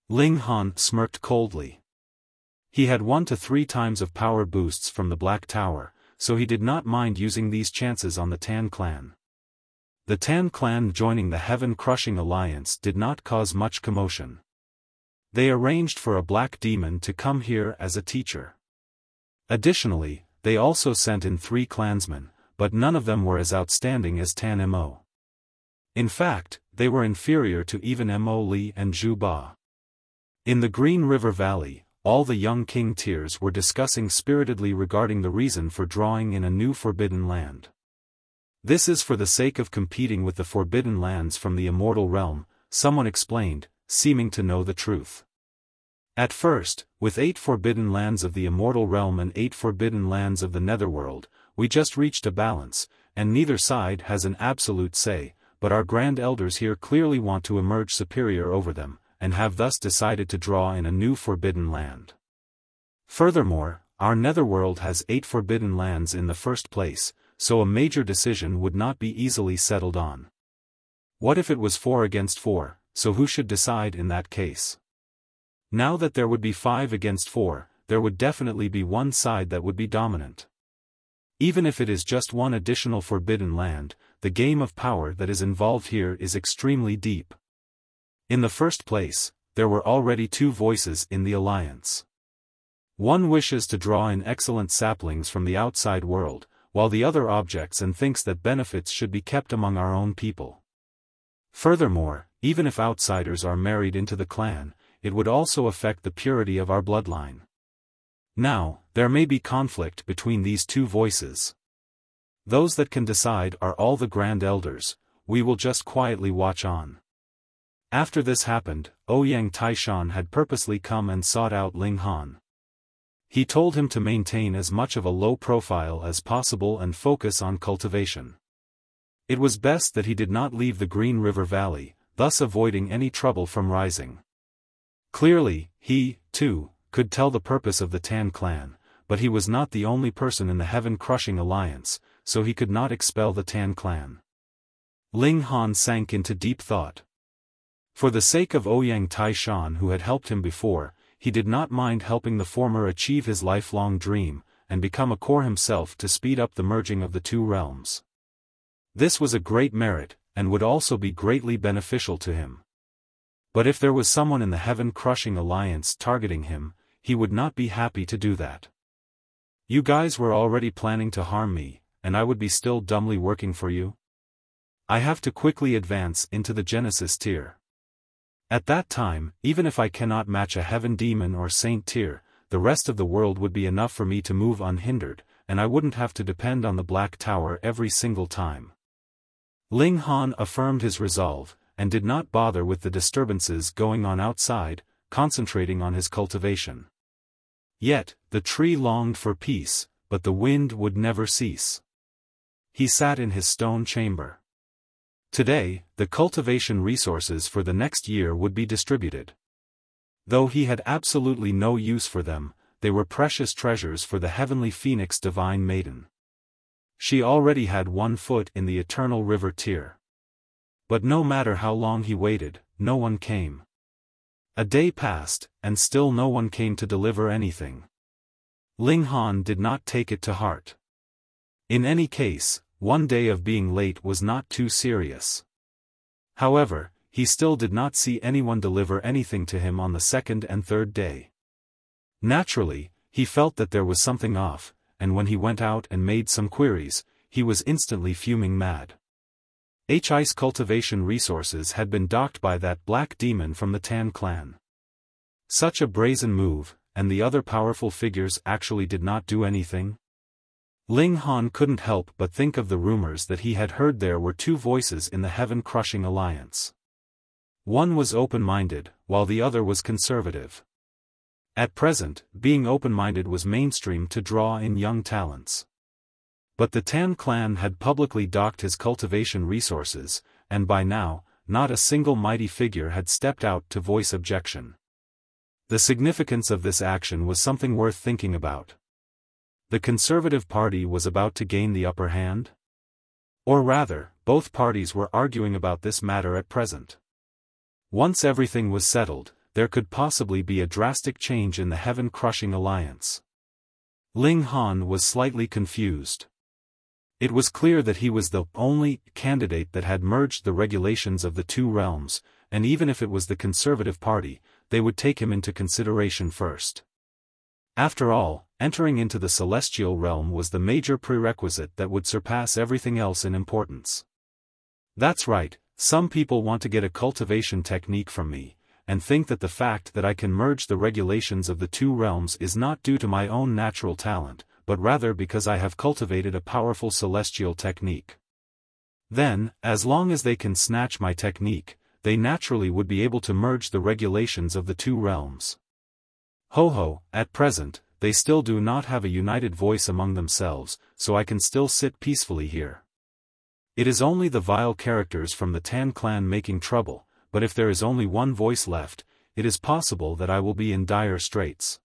Speaker 2: Ling Han smirked coldly. He had 1 to 3 times of power boosts from the Black Tower, so he did not mind using these chances on the Tan Clan. The Tan Clan joining the Heaven-Crushing Alliance did not cause much commotion. They arranged for a black demon to come here as a teacher. Additionally, they also sent in 3 clansmen, but none of them were as outstanding as Tan Mo. In fact, they were inferior to even Mo Li and Zhu Ba. In the Green River Valley, all the young king tiers were discussing spiritedly regarding the reason for drawing in a new Forbidden Land. This is for the sake of competing with the Forbidden Lands from the Immortal Realm, someone explained, seeming to know the truth. At first, with 8 Forbidden Lands of the Immortal Realm and 8 Forbidden Lands of the Netherworld, we just reached a balance, and neither side has an absolute say, but our Grand Elders here clearly want to emerge superior over them, and have thus decided to draw in a new Forbidden Land. Furthermore, our Netherworld has 8 Forbidden Lands in the first place, so a major decision would not be easily settled on. What if it was 4 against 4, so who should decide in that case? Now that there would be 5 against 4, there would definitely be one side that would be dominant.
Speaker 1: Even if it is just one additional forbidden land, the game of power that is involved here is extremely deep. In the first place, there were already two voices in the alliance. One wishes to draw in excellent saplings from the outside world, while the other objects and thinks that benefits should be kept among our own people. Furthermore, even if outsiders are married into the clan, it would also affect the purity of our bloodline. Now, there may be conflict between these two voices. Those that can decide are all the Grand Elders. We will just quietly watch on. After this happened, Ouyang Taishan had purposely come and sought out Ling Han. He told him to maintain as much of a low profile as possible and focus on cultivation. It was best that he did not leave the Green River Valley, thus avoiding any trouble from rising. Clearly, he, too, could tell the purpose of the Tan clan, but he was not the only person in the heaven-crushing alliance, so he could not expel the Tan clan. Ling Han sank into deep thought. For the sake of Ouyang Taishan, who had helped him before, he did not mind helping the former achieve his lifelong dream, and become a core himself to speed up the merging of the two realms. This was a great merit, and would also be greatly beneficial to him. But if there was someone in the heaven-crushing alliance targeting him, he would not be happy to do that. You guys were already planning to harm me, and I would be still dumbly working for you? I have to quickly advance into the Genesis tier. At that time, even if I cannot match a heaven demon or saint tier, the rest of the world would be enough for me to move unhindered, and I wouldn't have to depend on the Black Tower every single time. Ling Han affirmed his resolve, and did not bother with the disturbances going on outside, concentrating on his cultivation. Yet, the tree longed for peace, but the wind would never cease. He sat in his stone chamber. Today, the cultivation resources for the next year would be distributed. Though he had absolutely no use for them, they were precious treasures for the heavenly phoenix divine maiden. She already had 1 foot in the eternal river tier. But no matter how long he waited, no one came. A day passed, and still no one came to deliver anything. Ling Han did not take it to heart. In any case, one day of being late was not too serious. However, he still did not see anyone deliver anything to him on the second and third day. Naturally, he felt that there was something off, and when he went out and made some queries, he was instantly fuming mad. His cultivation resources had been docked by that black demon from the Tan clan. Such a brazen move, and the other powerful figures actually did not do anything? Ling Han couldn't help but think of the rumors that he had heard there were two voices in the heaven-crushing alliance. One was open-minded, while the other was conservative. At present, being open-minded was mainstream to draw in young talents. But the Tan clan had publicly docked his cultivation resources, and by now, not a single mighty figure had stepped out to voice objection. The significance of this action was something worth thinking about. The Conservative Party was about to gain the upper hand? Or rather, both parties were arguing about this matter at present. Once everything was settled, there could possibly be a drastic change in the heaven-crushing alliance. Ling Han was slightly confused. It was clear that he was the only candidate that had merged the regulations of the two realms, and even if it was the Conservative Party, they would take him into consideration first. After all, entering into the celestial realm was the major prerequisite that would surpass everything else in importance. That's right, some people want to get a cultivation technique from me, and think that the fact that I can merge the regulations of the two realms is not due to my own natural talent, but rather because I have cultivated a powerful celestial technique. Then, as long as they can snatch my technique, they naturally would be able to merge the regulations of the two realms. Ho, at present, they still do not have a united voice among themselves, so I can still sit peacefully here. It is only the vile characters from the Tan clan making trouble, but if there is only one voice left, it is possible that I will be in dire straits.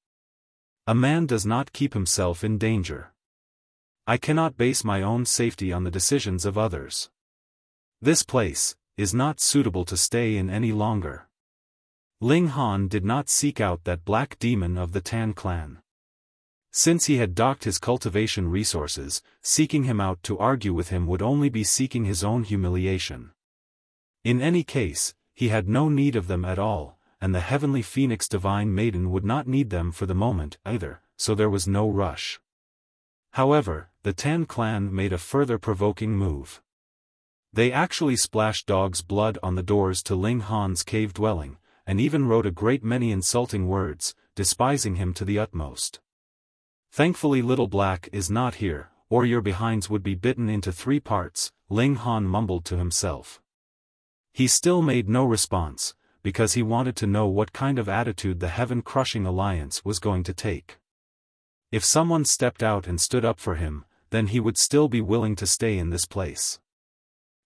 Speaker 1: A man does not keep himself in danger. I cannot base my own safety on the decisions of others. This place is not suitable to stay in any longer. Ling Han did not seek out that black demon of the Tan clan. Since he had docked his cultivation resources, seeking him out to argue with him would only be seeking his own humiliation. In any case, he had no need of them at all, and the heavenly phoenix divine maiden would not need them for the moment either, so there was no rush. However, the Tan clan made a further provoking move. They actually splashed dog's blood on the doors to Ling Han's cave dwelling, and even wrote a great many insulting words, despising him to the utmost. "Thankfully Little Black is not here, or your behinds would be bitten into 3 parts, Ling Han mumbled to himself. He still made no response, because he wanted to know what kind of attitude the heaven-crushing alliance was going to take. If someone stepped out and stood up for him, then he would still be willing to stay in this place.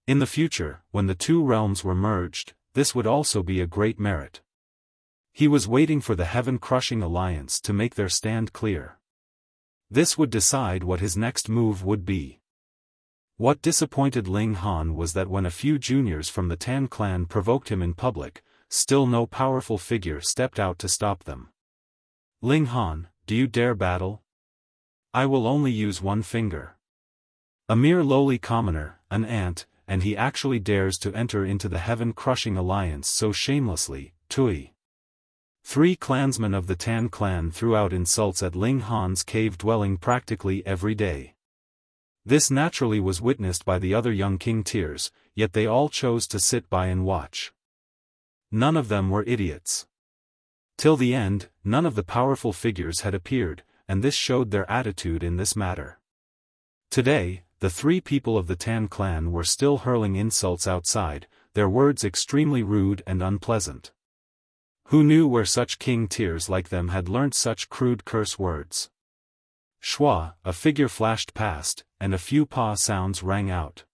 Speaker 1: In the future, when the 2 realms were merged, this would also be a great merit. He was waiting for the heaven-crushing alliance to make their stand clear. This would decide what his next move would be. What disappointed Ling Han was that when a few juniors from the Tan clan provoked him in public, still no powerful figure stepped out to stop them. "Ling Han, do you dare battle? I will only use 1 finger. A mere lowly commoner, an ant, and he actually dares to enter into the heaven-crushing alliance so shamelessly, tui." 3 clansmen of the Tan clan threw out insults at Ling Han's cave dwelling practically every day. This naturally was witnessed by the other young king tiers, yet they all chose to sit by and watch. None of them were idiots. Till the end, none of the powerful figures had appeared, and this showed their attitude in this matter. Today, the 3 people of the Tan clan were still hurling insults outside, their words extremely rude and unpleasant. Who knew where such king tiers like them had learnt such crude curse words? Shua, a figure flashed past, and a few paw sounds rang out.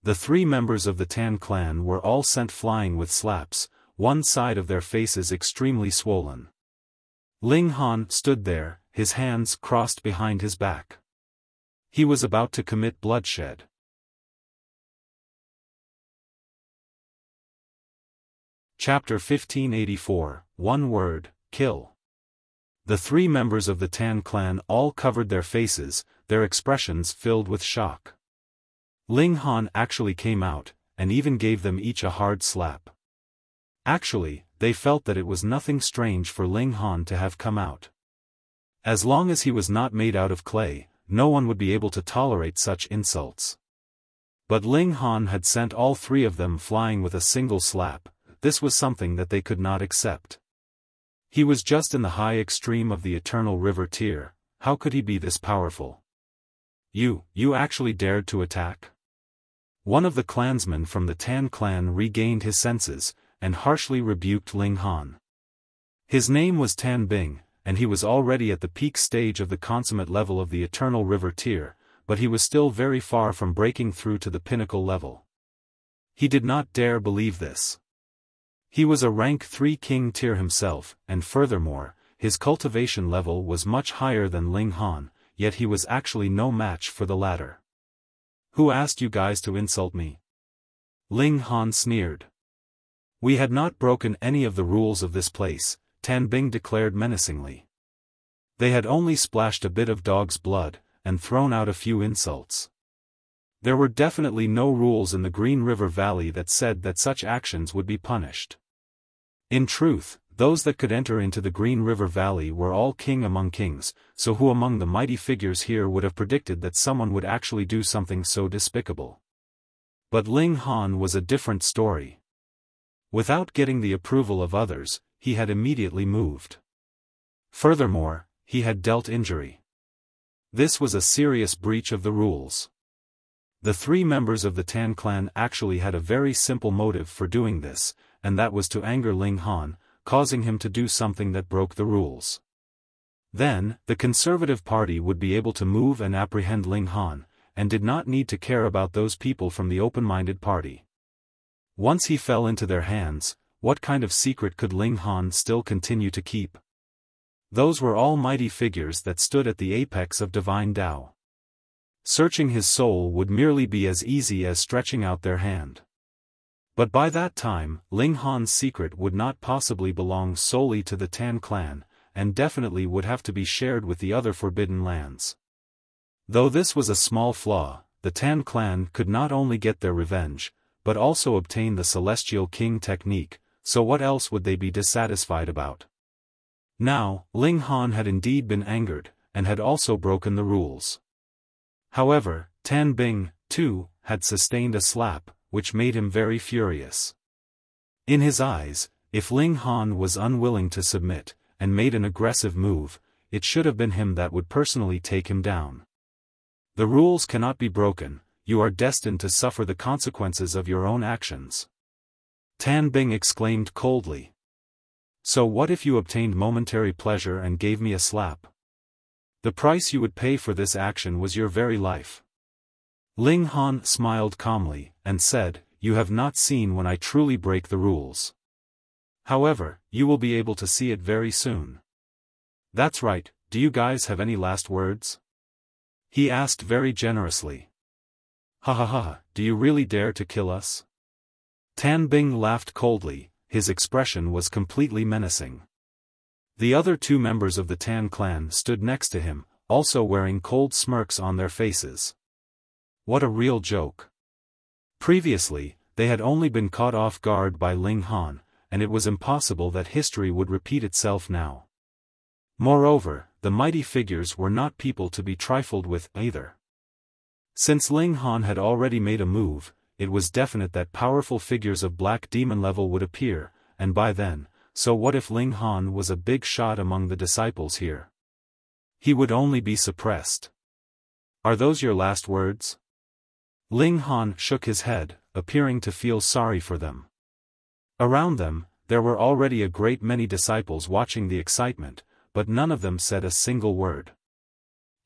Speaker 1: The 3 members of the Tan clan were all sent flying with slaps, one side of their faces extremely swollen. Ling Han stood there, his hands crossed behind his back. He was about to commit bloodshed. Chapter 1584, One word, kill. The 3 members of the Tan clan all covered their faces, their expressions filled with shock. Ling Han actually came out, and even gave them each a hard slap. Actually, they felt that it was nothing strange for Ling Han to have come out. As long as he was not made out of clay, no one would be able to tolerate such insults. But Ling Han had sent all 3 of them flying with a single slap. This was something that they could not accept. He was just in the high extreme of the Eternal River tier, how could he be this powerful? You actually dared to attack?" One of the clansmen from the Tan clan regained his senses, and harshly rebuked Ling Han. His name was Tan Bing, and he was already at the peak stage of the consummate level of the Eternal River tier, but he was still very far from breaking through to the pinnacle level. He did not dare believe this. He was a rank 3 king tier himself, and furthermore, his cultivation level was much higher than Ling Han, yet he was actually no match for the latter. "Who asked you guys to insult me?" Ling Han sneered. "We had not broken any of the rules of this place," Tan Bing declared menacingly. They had only splashed a bit of dog's blood, and thrown out a few insults. There were definitely no rules in the Green River Valley that said that such actions would be punished. In truth, those that could enter into the Green River Valley were all king among kings, so who among the mighty figures here would have predicted that someone would actually do something so despicable? But Ling Han was a different story. Without getting the approval of others, he had immediately moved. Furthermore, he had dealt injury. This was a serious breach of the rules. The 3 members of the Tan clan actually had a very simple motive for doing this, and that was to anger Ling Han, causing him to do something that broke the rules. Then, the Conservative Party would be able to move and apprehend Ling Han, and did not need to care about those people from the open-minded party. Once he fell into their hands, what kind of secret could Ling Han still continue to keep? Those were all mighty figures that stood at the apex of divine Tao. Searching his soul would merely be as easy as stretching out their hand. But by that time, Ling Han's secret would not possibly belong solely to the Tan clan, and definitely would have to be shared with the other forbidden lands. Though this was a small flaw, the Tan clan could not only get their revenge, but also obtain the Celestial King technique, so what else would they be dissatisfied about? Now, Ling Han had indeed been angered, and had also broken the rules. However, Tan Bing, too, had sustained a slap, which made him very furious. In his eyes, if Ling Han was unwilling to submit, and made an aggressive move, it should have been him that would personally take him down. The rules cannot be broken, you are destined to suffer the consequences of your own actions. Tan Bing exclaimed coldly. So what if you obtained momentary pleasure and gave me a slap? The price you would pay for this action was your very life. Ling Han smiled calmly, and said, you have not seen when I truly break the rules. However, you will be able to see it very soon. That's right, do you guys have any last words? He asked very generously. Ha ha ha, do you really dare to kill us? Tan Bing laughed coldly, his expression was completely menacing. The other two members of the Tan clan stood next to him, also wearing cold smirks on their faces. What a real joke. Previously, they had only been caught off guard by Ling Han, and it was impossible that history would repeat itself now. Moreover, the mighty figures were not people to be trifled with either. Since Ling Han had already made a move, it was definite that powerful figures of Black Demon level would appear, and by then, so what if Ling Han was a big shot among the disciples here? He would only be suppressed. Are those your last words? Ling Han shook his head, appearing to feel sorry for them. Around them, there were already a great many disciples watching the excitement, but none of them said a single word.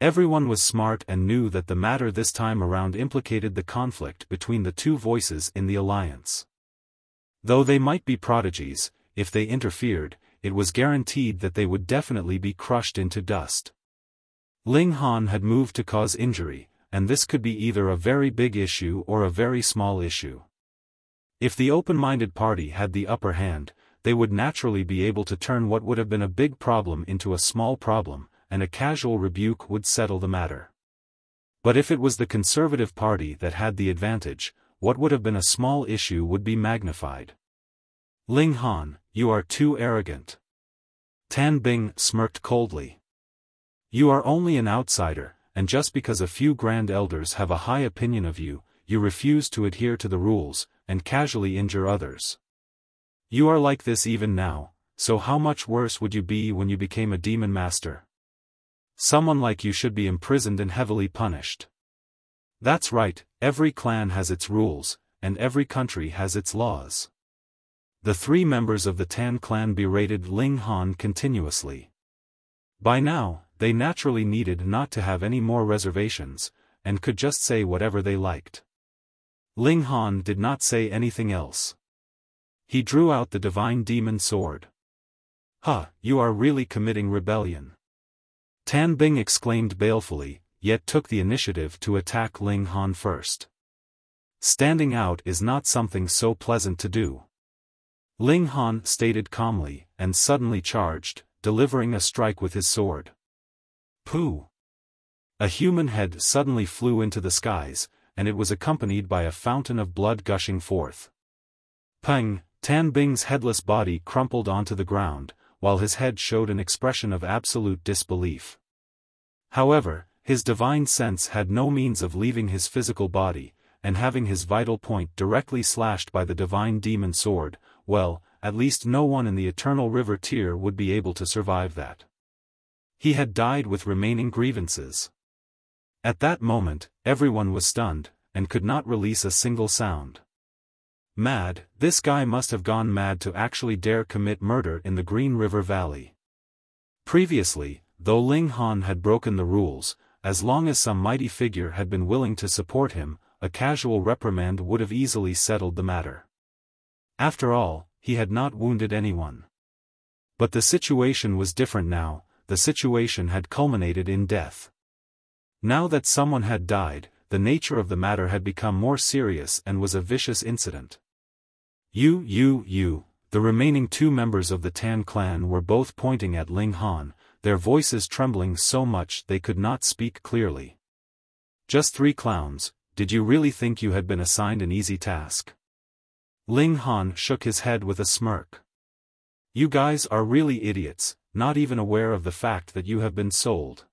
Speaker 1: Everyone was smart and knew that the matter this time around implicated the conflict between the two voices in the alliance. Though they might be prodigies, if they interfered, it was guaranteed that they would definitely be crushed into dust. Ling Han had moved to cause injury, and this could be either a very big issue or a very small issue. If the open-minded party had the upper hand, they would naturally be able to turn what would have been a big problem into a small problem, and a casual rebuke would settle the matter. But if it was the conservative party that had the advantage, what would have been a small issue would be magnified. Ling Han, you are too arrogant. Tan Bing smirked coldly. You are only an outsider, and just because a few grand elders have a high opinion of you, you refuse to adhere to the rules, and casually injure others. You are like this even now, so how much worse would you be when you became a demon master? Someone like you should be imprisoned and heavily punished. That's right, every clan has its rules, and every country has its laws. The three members of the Tan clan berated Ling Han continuously. By now, they naturally needed not to have any more reservations, and could just say whatever they liked. Ling Han did not say anything else. He drew out the divine demon sword. "Ha, you are really committing rebellion." Tan Bing exclaimed balefully, yet took the initiative to attack Ling Han first. Standing out is not something so pleasant to do. Ling Han stated calmly, and suddenly charged, delivering a strike with his sword. Pooh! A human head suddenly flew into the skies, and it was accompanied by a fountain of blood gushing forth. Peng! Tan Bing's headless body crumpled onto the ground, while his head showed an expression of absolute disbelief. However, his divine sense had no means of leaving his physical body, and having his vital point directly slashed by the divine demon sword, well, at least no one in the Eternal River tier would be able to survive that. He had died with remaining grievances. At that moment, everyone was stunned, and could not release a single sound. Mad, this guy must have gone mad to actually dare commit murder in the Green River Valley. Previously, though Ling Han had broken the rules, as long as some mighty figure had been willing to support him, a casual reprimand would have easily settled the matter. After all, he had not wounded anyone. But the situation was different now, the situation had culminated in death. Now that someone had died, the nature of the matter had become more serious and was a vicious incident. You, the remaining two members of the Tan clan were both pointing at Ling Han, their voices trembling so much they could not speak clearly. Just 3 clowns, did you really think you had been assigned an easy task? Ling Han shook his head with a smirk. You guys are really idiots, not even aware of the fact that you have been sold.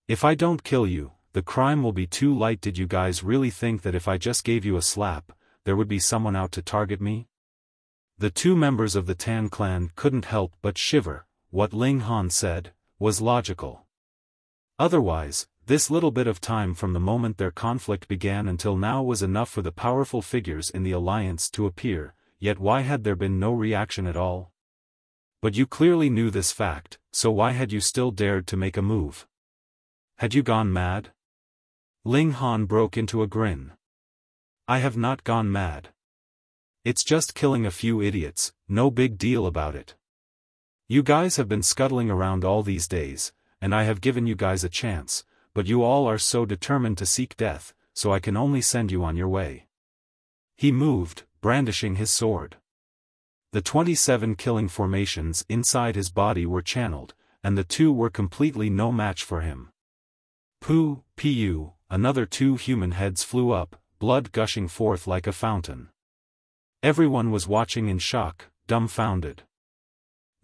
Speaker 1: If I don't kill you, the crime will be too light. Did you guys really think that if I just gave you a slap, there would be someone out to target me? The 2 members of the Tan clan couldn't help but shiver. What Ling Han said was logical. Otherwise, this little bit of time from the moment their conflict began until now was enough for the powerful figures in the alliance to appear, yet why had there been no reaction at all? But you clearly knew this fact, so why had you still dared to make a move? Had you gone mad? Ling Han broke into a grin. I have not gone mad. It's just killing a few idiots, no big deal about it. You guys have been scuttling around all these days, and I have given you guys a chance, but you all are so determined to seek death, so I can only send you on your way. He moved, brandishing his sword. The 27 killing formations inside his body were channeled, and the 2 were completely no match for him. Pu, another 2 human heads flew up, blood gushing forth like a fountain. Everyone was watching in shock, dumbfounded.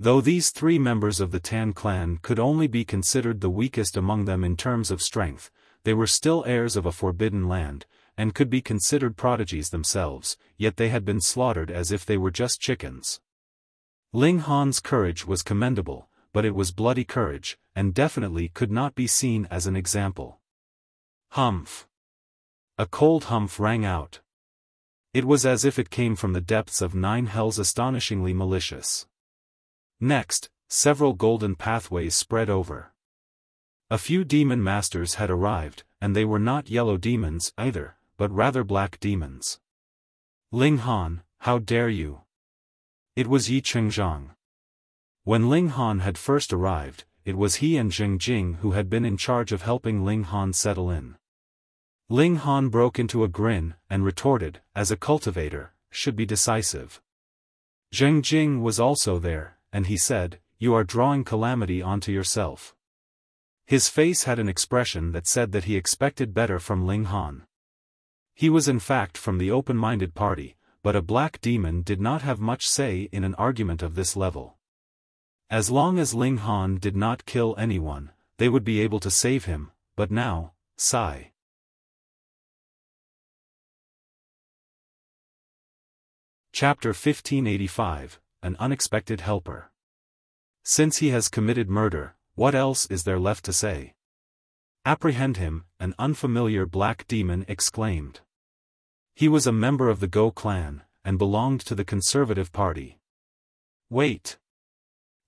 Speaker 1: Though these 3 members of the Tan clan could only be considered the weakest among them in terms of strength, they were still heirs of a forbidden land, and could be considered prodigies themselves, yet they had been slaughtered as if they were just chickens. Ling Han's courage was commendable, but it was bloody courage, and definitely could not be seen as an example. Humph! A cold humph rang out. It was as if it came from the depths of 9 hells, astonishingly malicious. Next, several golden pathways spread over. A few demon masters had arrived, and they were not yellow demons either, but rather black demons. Ling Han, how dare you? It was Yi Chengzhang. When Ling Han had first arrived, it was he and Zheng Jing who had been in charge of helping Ling Han settle in. Ling Han broke into a grin, and retorted, as a cultivator, should be decisive. Zheng Jing was also there, and he said, you are drawing calamity onto yourself. His face had an expression that said that he expected better from Ling Han. He was in fact from the open-minded party, but a black demon did not have much say in an argument of this level. As long as Ling Han did not kill anyone, they would be able to save him, but now, sigh. Chapter 1585, An Unexpected Helper. Since he has committed murder, what else is there left to say? Apprehend him, an unfamiliar black demon exclaimed. He was a member of the Go clan, and belonged to the Conservative Party. Wait!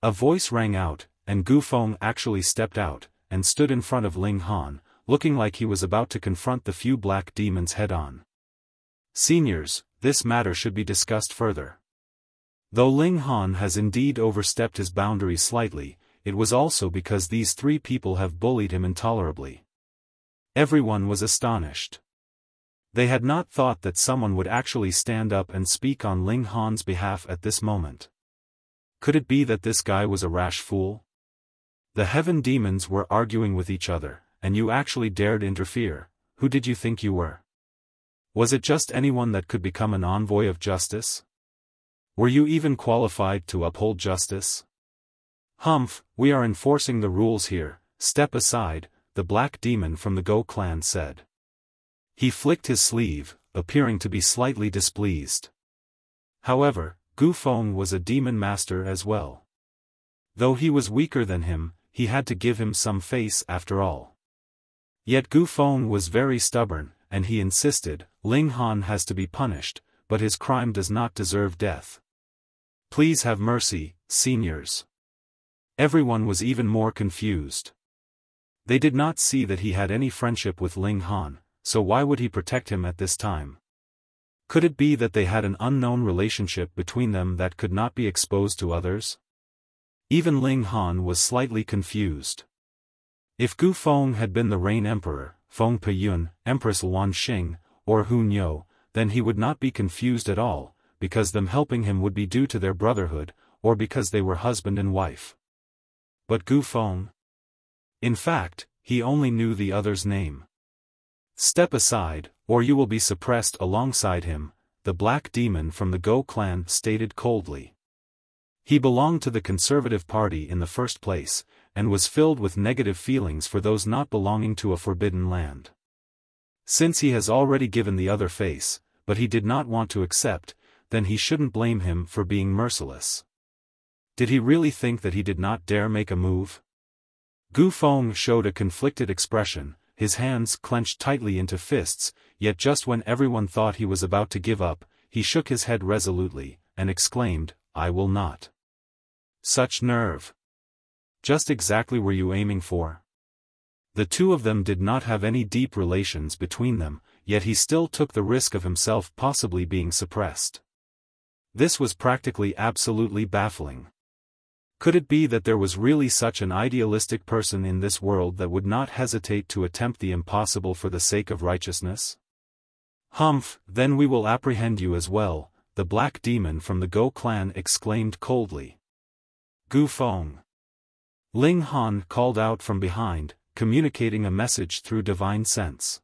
Speaker 1: A voice rang out, and Gu Feng actually stepped out, and stood in front of Ling Han, looking like he was about to confront the few black demons head-on. Seniors, this matter should be discussed further. Though Ling Han has indeed overstepped his boundaries slightly, it was also because these 3 people have bullied him intolerably. Everyone was astonished. They had not thought that someone would actually stand up and speak on Ling Han's behalf at this moment. Could it be that this guy was a rash fool? The heaven demons were arguing with each other, and you actually dared interfere. Who did you think you were? Was it just anyone that could become an envoy of justice? Were you even qualified to uphold justice? Humph, we are enforcing the rules here, step aside, the black demon from the Go clan said. He flicked his sleeve, appearing to be slightly displeased. However, Gu Feng was a demon master as well. Though he was weaker than him, he had to give him some face after all. Yet Gu Feng was very stubborn, and he insisted, Ling Han has to be punished, but his crime does not deserve death. Please have mercy, seniors. Everyone was even more confused. They did not see that he had any friendship with Ling Han, so why would he protect him at this time? Could it be that they had an unknown relationship between them that could not be exposed to others? Even Ling Han was slightly confused. If Gu Feng had been the Rain Emperor, Feng Peyun, Empress Luan Xing, or Hun Yo, then he would not be confused at all, because them helping him would be due to their brotherhood, or because they were husband and wife. But Gu Feng? In fact, he only knew the other's name. Step aside, or you will be suppressed alongside him, the black demon from the Go clan stated coldly. He belonged to the Conservative Party in the first place, and was filled with negative feelings for those not belonging to a forbidden land. Since he has already given the other face, but he did not want to accept, then he shouldn't blame him for being merciless. Did he really think that he did not dare make a move? Gu Feng showed a conflicted expression, his hands clenched tightly into fists, yet just when everyone thought he was about to give up, he shook his head resolutely, and exclaimed, "I will not." Such nerve! Just exactly were you aiming for? The two of them did not have any deep relations between them, yet he still took the risk of himself possibly being suppressed. This was practically absolutely baffling. Could it be that there was really such an idealistic person in this world that would not hesitate to attempt the impossible for the sake of righteousness? Humph, then we will apprehend you as well, the black demon from the Go clan exclaimed coldly. Gu Feng. Ling Han called out from behind, communicating a message through divine sense.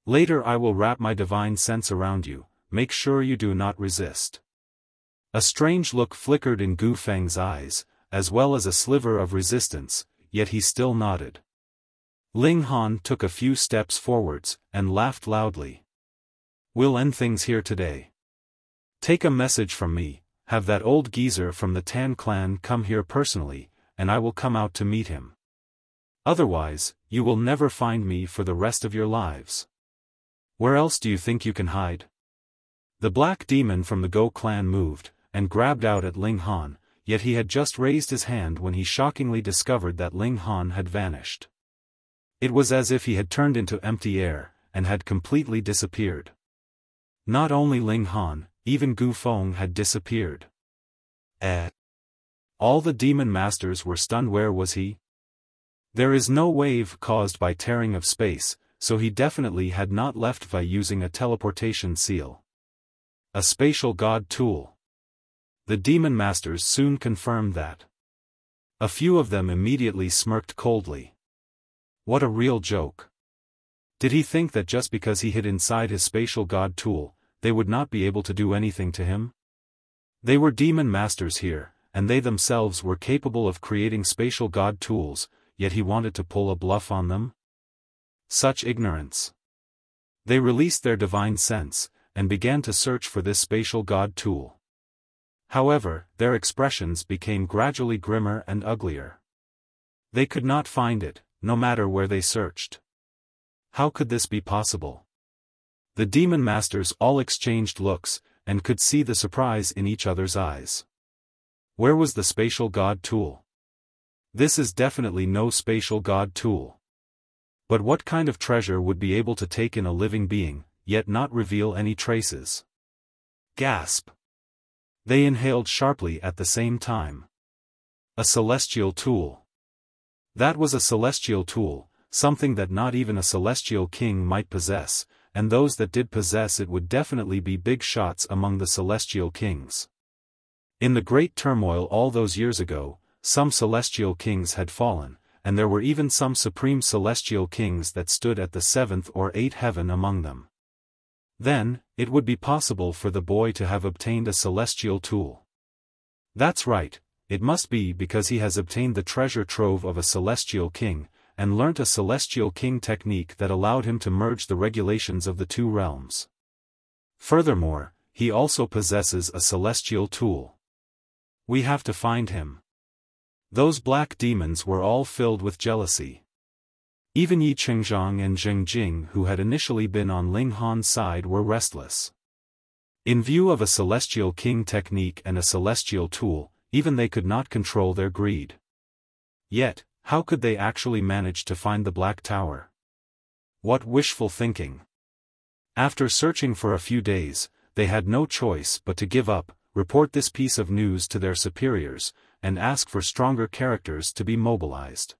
Speaker 1: Later I will wrap my divine sense around you, make sure you do not resist. A strange look flickered in Gu Feng's eyes, as well as a sliver of resistance, yet he still nodded. Ling Han took a few steps forwards, and laughed loudly. We'll end things here today. Take a message from me, have that old geezer from the Tan clan come here personally, and I will come out to meet him. Otherwise, you will never find me for the rest of your lives. Where else do you think you can hide? The black demon from the Go clan moved, and grabbed out at Ling Han, yet he had just raised his hand when he shockingly discovered that Ling Han had vanished. It was as if he had turned into empty air, and had completely disappeared. Not only Ling Han, even Gu Feng had disappeared. All the demon masters were stunned. Where was he? There is no wave caused by tearing of space, so he definitely had not left by using a teleportation seal. A spatial god tool. The demon masters soon confirmed that. A few of them immediately smirked coldly. What a real joke. Did he think that just because he hid inside his spatial god tool, they would not be able to do anything to him? They were demon masters here, and they themselves were capable of creating spatial god tools, yet he wanted to pull a bluff on them? Such ignorance. They released their divine sense, and began to search for this spatial god tool. However, their expressions became gradually grimmer and uglier. They could not find it, no matter where they searched. How could this be possible? The demon masters all exchanged looks, and could see the surprise in each other's eyes. Where was the spatial god tool? This is definitely no spatial god tool. But what kind of treasure would be able to take in a living being, yet not reveal any traces? Gasp! They inhaled sharply at the same time. A celestial tool. That was a celestial tool, something that not even a celestial king might possess, and those that did possess it would definitely be big shots among the celestial kings. In the great turmoil all those years ago, some celestial kings had fallen, and there were even some supreme celestial kings that stood at the 7th or 8th heaven among them. Then, it would be possible for the boy to have obtained a celestial tool. That's right, it must be because he has obtained the treasure trove of a celestial king, and learnt a celestial king technique that allowed him to merge the regulations of the two realms. Furthermore, he also possesses a celestial tool. We have to find him. Those black demons were all filled with jealousy. Even Yi Qingzhang and Zheng Jing, who had initially been on Ling Han's side, were restless. In view of a celestial king technique and a celestial tool, even they could not control their greed. Yet, how could they actually manage to find the Black Tower? What wishful thinking! After searching for a few days, they had no choice but to give up, report this piece of news to their superiors, and ask for stronger characters to be mobilized.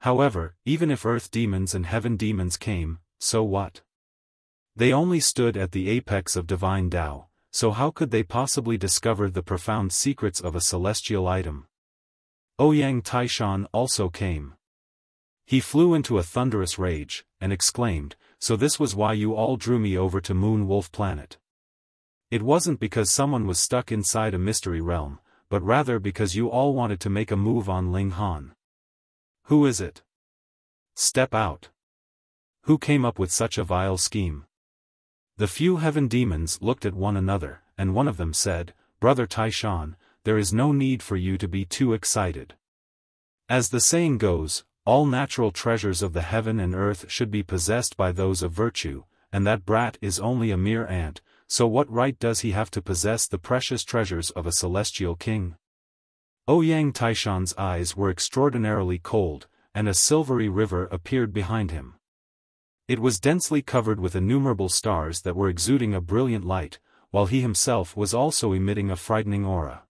Speaker 1: However, even if earth demons and heaven demons came, so what? They only stood at the apex of divine Tao, so how could they possibly discover the profound secrets of a celestial item? Ouyang Taishan also came. He flew into a thunderous rage, and exclaimed, "So this was why you all drew me over to Moon Wolf Planet. It wasn't because someone was stuck inside a mystery realm, but rather because you all wanted to make a move on Ling Han. Who is it? Step out. Who came up with such a vile scheme?" The few heaven demons looked at one another, and one of them said, "Brother Taishan, there is no need for you to be too excited. As the saying goes, all natural treasures of the heaven and earth should be possessed by those of virtue, and that brat is only a mere ant, so what right does he have to possess the precious treasures of a celestial king?" Ouyang Taishan's eyes were extraordinarily cold, and a silvery river appeared behind him. It was densely covered with innumerable stars that were exuding a brilliant light, while he himself was also emitting a frightening aura.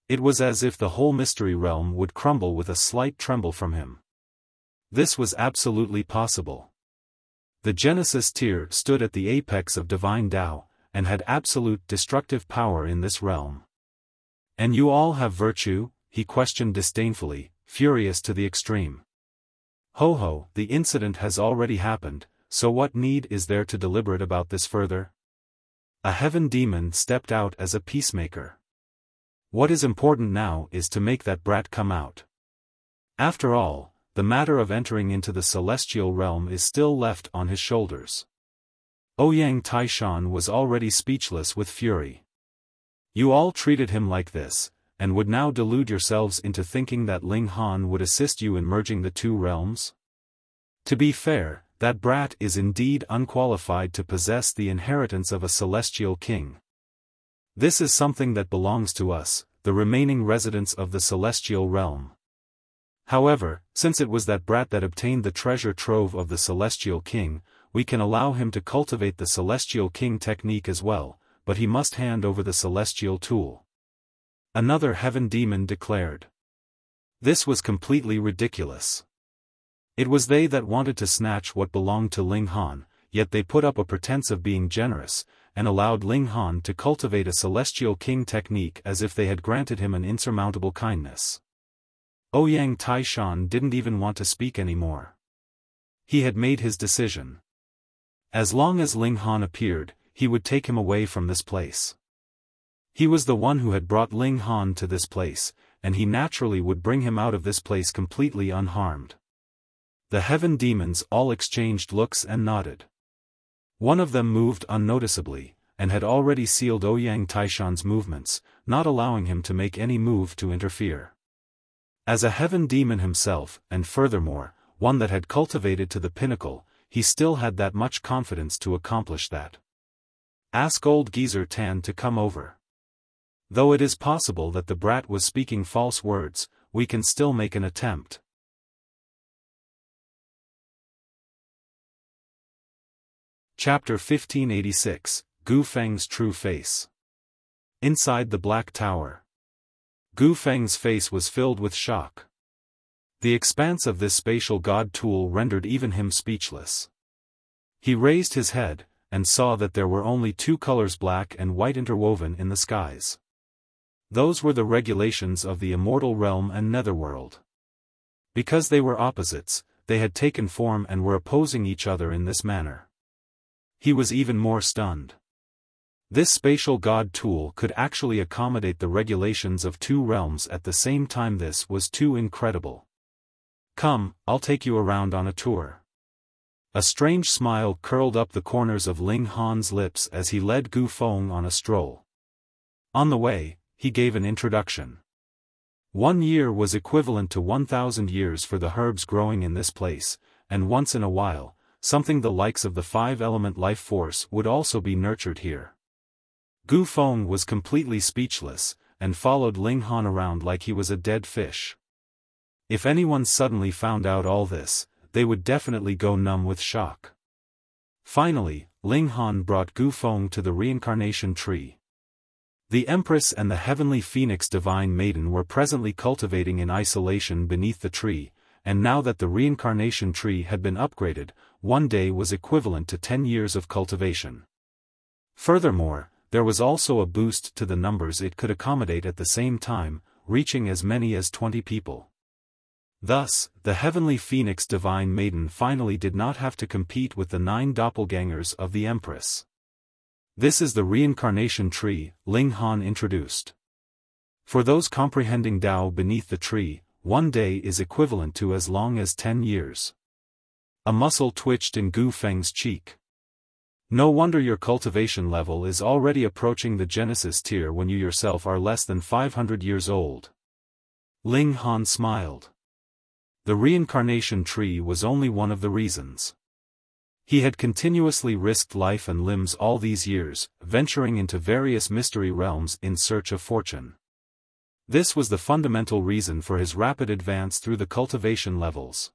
Speaker 1: It was as if the whole mystery realm would crumble with a slight tremble from him. This was absolutely possible. The Genesis tier stood at the apex of divine Tao, and had absolute destructive power in this realm. "And you all have virtue?" he questioned disdainfully, furious to the extreme. "Ho ho, the incident has already happened, so what need is there to deliberate about this further?" A heaven demon stepped out as a peacemaker. "What is important now is to make that brat come out. After all, the matter of entering into the celestial realm is still left on his shoulders." Ouyang Taishan was already speechless with fury. "You all treated him like this, and would now delude yourselves into thinking that Ling Han would assist you in merging the two realms? To be fair, that brat is indeed unqualified to possess the inheritance of a celestial king. This is something that belongs to us, the remaining residents of the celestial realm. However, since it was that brat that obtained the treasure trove of the celestial king, we can allow him to cultivate the celestial king technique as well, but he must hand over the celestial tool," another heaven demon declared. This was completely ridiculous. It was they that wanted to snatch what belonged to Ling Han, yet they put up a pretense of being generous, and allowed Ling Han to cultivate a celestial king technique as if they had granted him an insurmountable kindness. Ouyang Taishan didn't even want to speak anymore. He had made his decision. As long as Ling Han appeared, he would take him away from this place. He was the one who had brought Ling Han to this place, and he naturally would bring him out of this place completely unharmed. The heaven demons all exchanged looks and nodded. One of them moved unnoticeably, and had already sealed Ouyang Taishan's movements, not allowing him to make any move to interfere. As a heaven demon himself, and furthermore, one that had cultivated to the pinnacle, he still had that much confidence to accomplish that. "Ask old geezer Tan to come over. Though it is possible that the brat was speaking false words, we can still make an attempt." Chapter 1586, Gu Feng's True Face. Inside the Black Tower. Gu Feng's face was filled with shock. The expanse of this spatial god tool rendered even him speechless. He raised his head, and saw that there were only two colors, black and white, interwoven in the skies. Those were the regulations of the immortal realm and netherworld. Because they were opposites, they had taken form and were opposing each other in this manner. He was even more stunned. This spatial god tool could actually accommodate the regulations of two realms at the same time. This was too incredible. "Come, I'll take you around on a tour." A strange smile curled up the corners of Ling Han's lips as he led Gu Feng on a stroll. On the way, he gave an introduction. 1 year was equivalent to 1,000 years for the herbs growing in this place, and once in a while, something the likes of the 5-element life force would also be nurtured here. Gu Feng was completely speechless, and followed Ling Han around like he was a dead fish. If anyone suddenly found out all this, they would definitely go numb with shock. Finally, Ling Han brought Gu Feng to the reincarnation tree. The Empress and the heavenly Phoenix Divine Maiden were presently cultivating in isolation beneath the tree, and now that the reincarnation tree had been upgraded, 1 day was equivalent to 10 years of cultivation. Furthermore, there was also a boost to the numbers it could accommodate at the same time, reaching as many as 20 people. Thus, the heavenly phoenix divine maiden finally did not have to compete with the 9 doppelgangers of the Empress. This is the reincarnation tree, Ling Han introduced. For those comprehending Tao beneath the tree, one day is equivalent to as long as 10 years. A muscle twitched in Gu Feng's cheek. No wonder your cultivation level is already approaching the Genesis tier when you yourself are less than 500 years old. Ling Han smiled. The reincarnation tree was only one of the reasons. He had continuously risked life and limbs all these years, venturing into various mystery realms in search of fortune. This was the fundamental reason for his rapid advance through the cultivation levels.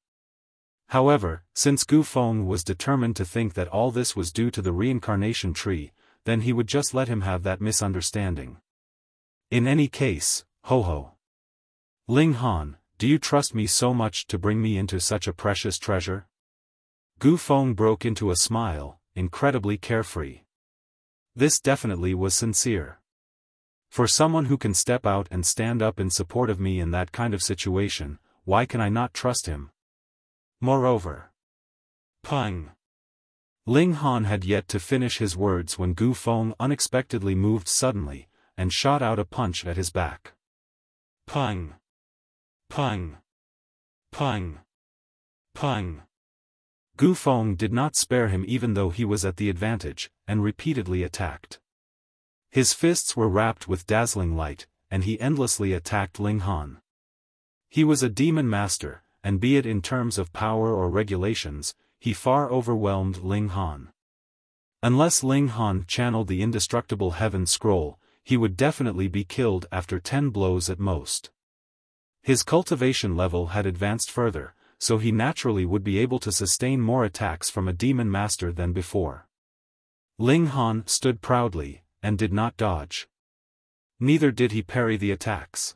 Speaker 1: However, since Gu Feng was determined to think that all this was due to the reincarnation tree, then he would just let him have that misunderstanding. In any case, ho. Ling Han, do you trust me so much to bring me into such a precious treasure? Gu Feng broke into a smile, incredibly carefree. This definitely was sincere. For someone who can step out and stand up in support of me in that kind of situation, why can I not trust him? Moreover, Peng. Ling Han had yet to finish his words when Gu Feng unexpectedly moved suddenly, and shot out a punch at his back. Peng. Peng. Peng. Peng. Gu Feng did not spare him even though he was at the advantage, and repeatedly attacked. His fists were wrapped with dazzling light, and he endlessly attacked Ling Han. He was a demon master, and be it in terms of power or regulations, he far overwhelmed Ling Han. Unless Ling Han channeled the indestructible heaven scroll, he would definitely be killed after 10 blows at most. His cultivation level had advanced further, so he naturally would be able to sustain more attacks from a demon master than before. Ling Han stood proudly, and did not dodge. Neither did he parry the attacks.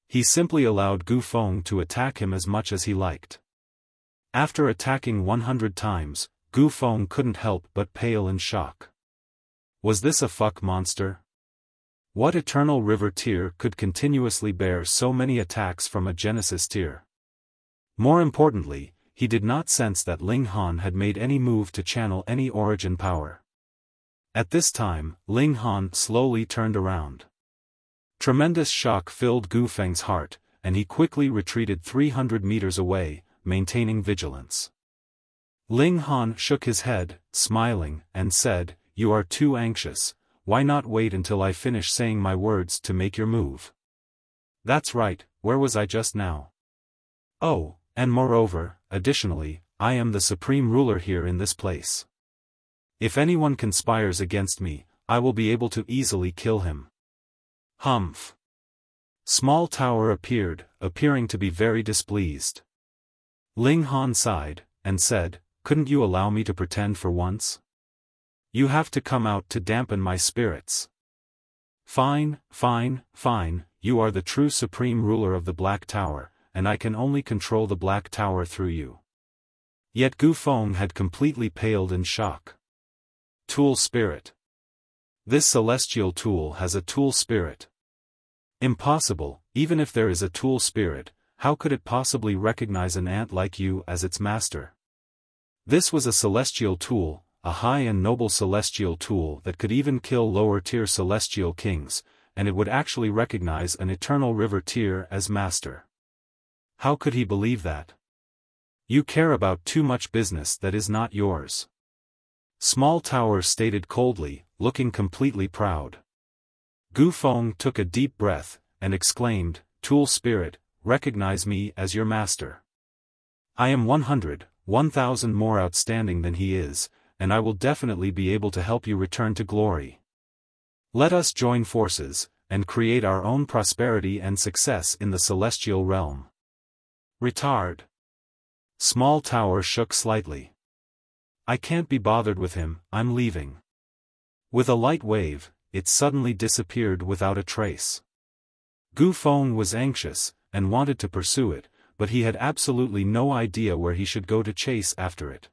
Speaker 1: He simply allowed Gu Feng to attack him as much as he liked. After attacking 100 times, Gu Feng couldn't help but pale in shock. Was this a fuck monster? What eternal river tier could continuously bear so many attacks from a Genesis tier? More importantly, he did not sense that Ling Han had made any move to channel any origin power. At this time, Ling Han slowly turned around. Tremendous shock filled Gu Feng's heart, and he quickly retreated 300 meters away, maintaining vigilance. Ling Han shook his head, smiling, and said, "You are too anxious, why not wait until I finish saying my words to make your move?" That's right, where was I just now? Oh, and moreover, additionally, I am the supreme ruler here in this place. If anyone conspires against me, I will be able to easily kill him. Humph. Small Tower appeared, appearing to be very displeased. Ling Han sighed, and said, "Couldn't you allow me to pretend for once? You have to come out to dampen my spirits." Fine, you are the true supreme ruler of the Black Tower, and I can only control the Black Tower through you. Yet Gu Feng had completely paled in shock. Tool spirit. This celestial tool has a tool spirit. Impossible, even if there is a tool spirit, how could it possibly recognize an ant like you as its master? This was a celestial tool, a high and noble celestial tool that could even kill lower-tier celestial kings, and it would actually recognize an eternal river tier as master. How could he believe that? You care about too much business that is not yours. Small Tower stated coldly, looking completely proud. Gu Feng took a deep breath, and exclaimed, "Tool spirit, recognize me as your master. I am 1,000 more outstanding than he is, and I will definitely be able to help you return to glory. Let us join forces, and create our own prosperity and success in the celestial realm." Retard. Small Tower shook slightly. "I can't be bothered with him, I'm leaving." With a light wave, it suddenly disappeared without a trace. Gu Feng was anxious, and wanted to pursue it, but he had absolutely no idea where he should go to chase after it.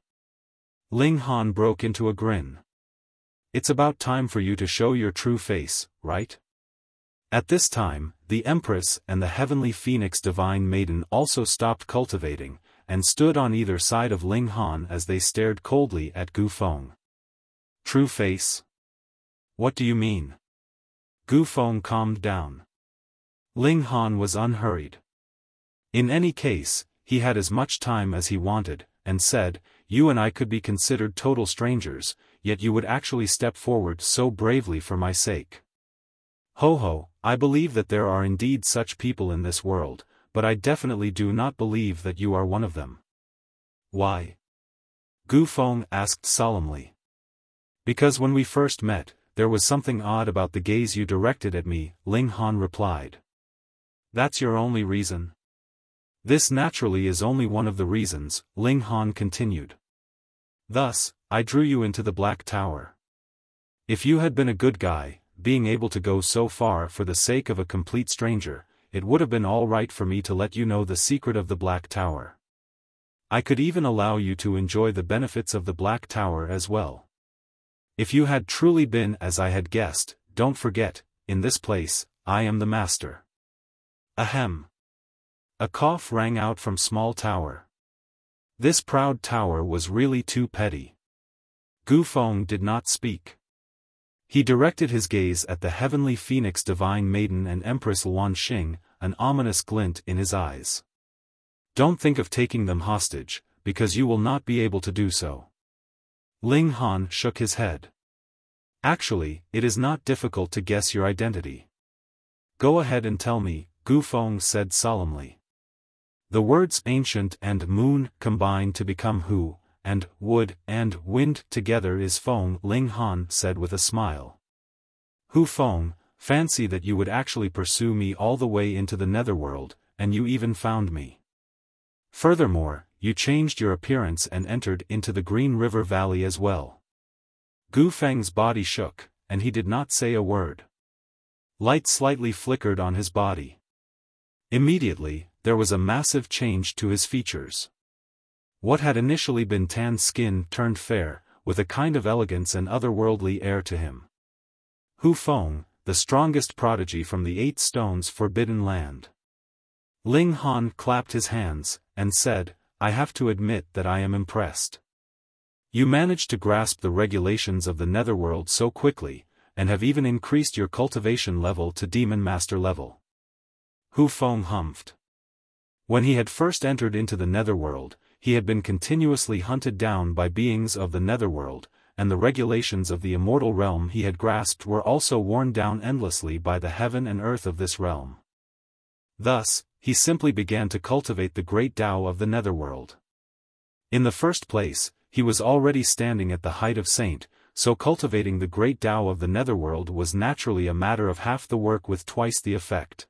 Speaker 1: Ling Han broke into a grin. It's about time for you to show your true face, right? At this time, the Empress and the Heavenly Phoenix Divine Maiden also stopped cultivating, and stood on either side of Ling Han as they stared coldly at Gu Feng. True face? What do you mean? Gu Feng calmed down. Ling Han was unhurried. In any case, he had as much time as he wanted, and said, "You and I could be considered total strangers, yet you would actually step forward so bravely for my sake. Ho ho, I believe that there are indeed such people in this world, but I definitely do not believe that you are one of them." "Why?" Gu Feng asked solemnly. "Because when we first met, there was something odd about the gaze you directed at me," Ling Han replied. "That's your only reason?" "This naturally is only one of the reasons," Ling Han continued. "Thus, I drew you into the Black Tower. If you had been a good guy, being able to go so far for the sake of a complete stranger, it would have been all right for me to let you know the secret of the Black Tower. I could even allow you to enjoy the benefits of the Black Tower as well. If you had truly been as I had guessed, don't forget, in this place, I am the master." Ahem. A cough rang out from Small Tower. This proud tower was really too petty. Gu Feng did not speak. He directed his gaze at the Heavenly Phoenix Divine Maiden and Empress Luan Xing, an ominous glint in his eyes. "Don't think of taking them hostage, because you will not be able to do so." Ling Han shook his head. "Actually, it is not difficult to guess your identity." "Go ahead and tell me," Gu Feng said solemnly. The words ancient and moon combine to become hu, and wood and wind together is Feng, Ling Han said with a smile. "Hu Feng, fancy that you would actually pursue me all the way into the netherworld, and you even found me. Furthermore, you changed your appearance and entered into the Green River Valley as well." Gu Feng's body shook, and he did not say a word. Light slightly flickered on his body. Immediately, there was a massive change to his features. What had initially been tan skin turned fair, with a kind of elegance and otherworldly air to him. Hu Feng, the strongest prodigy from the 8 Stones Forbidden Land. Ling Han clapped his hands, and said, "I have to admit that I am impressed. You managed to grasp the regulations of the netherworld so quickly, and have even increased your cultivation level to Demon Master level." Hu Feng humphed. When he had first entered into the netherworld, he had been continuously hunted down by beings of the netherworld, and the regulations of the immortal realm he had grasped were also worn down endlessly by the heaven and earth of this realm. Thus, he simply began to cultivate the great Tao of the netherworld. In the first place, he was already standing at the height of saint, so cultivating the great Tao of the netherworld was naturally a matter of half the work with twice the effect.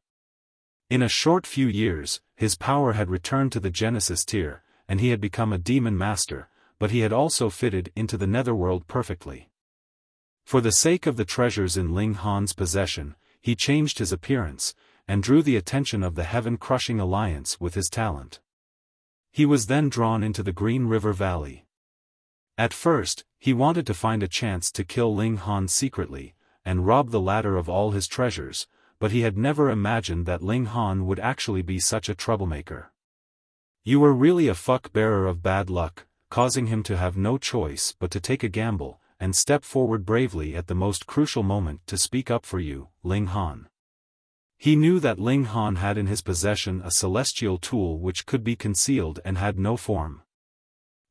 Speaker 1: In a short few years, his power had returned to the Genesis tier, and he had become a demon master, but he had also fitted into the netherworld perfectly. For the sake of the treasures in Ling Han's possession, he changed his appearance, and drew the attention of the heaven-crushing alliance with his talent. He was then drawn into the Green River Valley. At first, he wanted to find a chance to kill Ling Han secretly, and rob the latter of all his treasures, but he had never imagined that Ling Han would actually be such a troublemaker. You were really a fuck-bearer of bad luck, causing him to have no choice but to take a gamble, and step forward bravely at the most crucial moment to speak up for you, Ling Han. He knew that Ling Han had in his possession a celestial tool which could be concealed and had no form.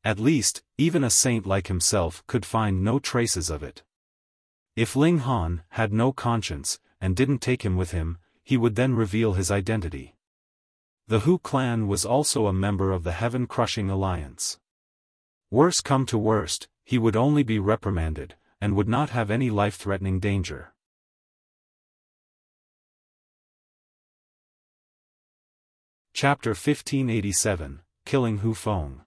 Speaker 1: At least, even a saint like himself could find no traces of it. If Ling Han had no conscience, and didn't take him with him, he would then reveal his identity. The Hu clan was also a member of the Heaven-Crushing Alliance. Worse come to worst, he would only be reprimanded, and would not have any life-threatening danger. Chapter 1587, Killing Hu Feng.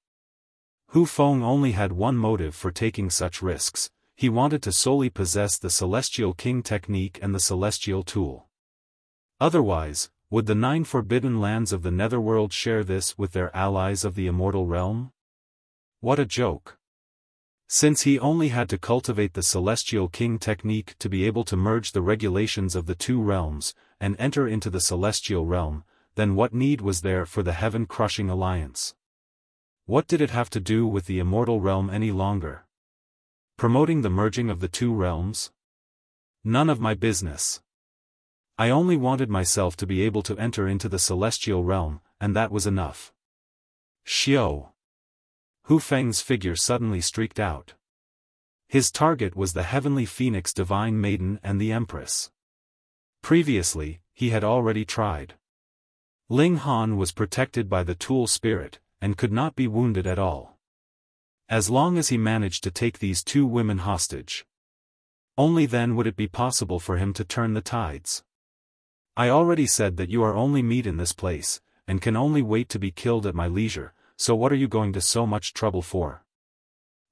Speaker 1: Hu Feng only had one motive for taking such risks: he wanted to solely possess the Celestial King technique and the Celestial Tool. Otherwise, would the 9 forbidden lands of the netherworld share this with their allies of the immortal realm? What a joke! Since he only had to cultivate the Celestial King technique to be able to merge the regulations of the two realms, and enter into the Celestial realm, then what need was there for the heaven-crushing alliance? What did it have to do with the immortal realm any longer? Promoting the merging of the two realms? None of my business. I only wanted myself to be able to enter into the Celestial realm, and that was enough. Xiao. Feng's figure suddenly streaked out. His target was the heavenly phoenix divine maiden and the empress. Previously, he had already tried. Ling Han was protected by the tool spirit, and could not be wounded at all. As long as he managed to take these two women hostage. Only then would it be possible for him to turn the tides. I already said that you are only meat in this place, and can only wait to be killed at my leisure, so what are you going to so much trouble for?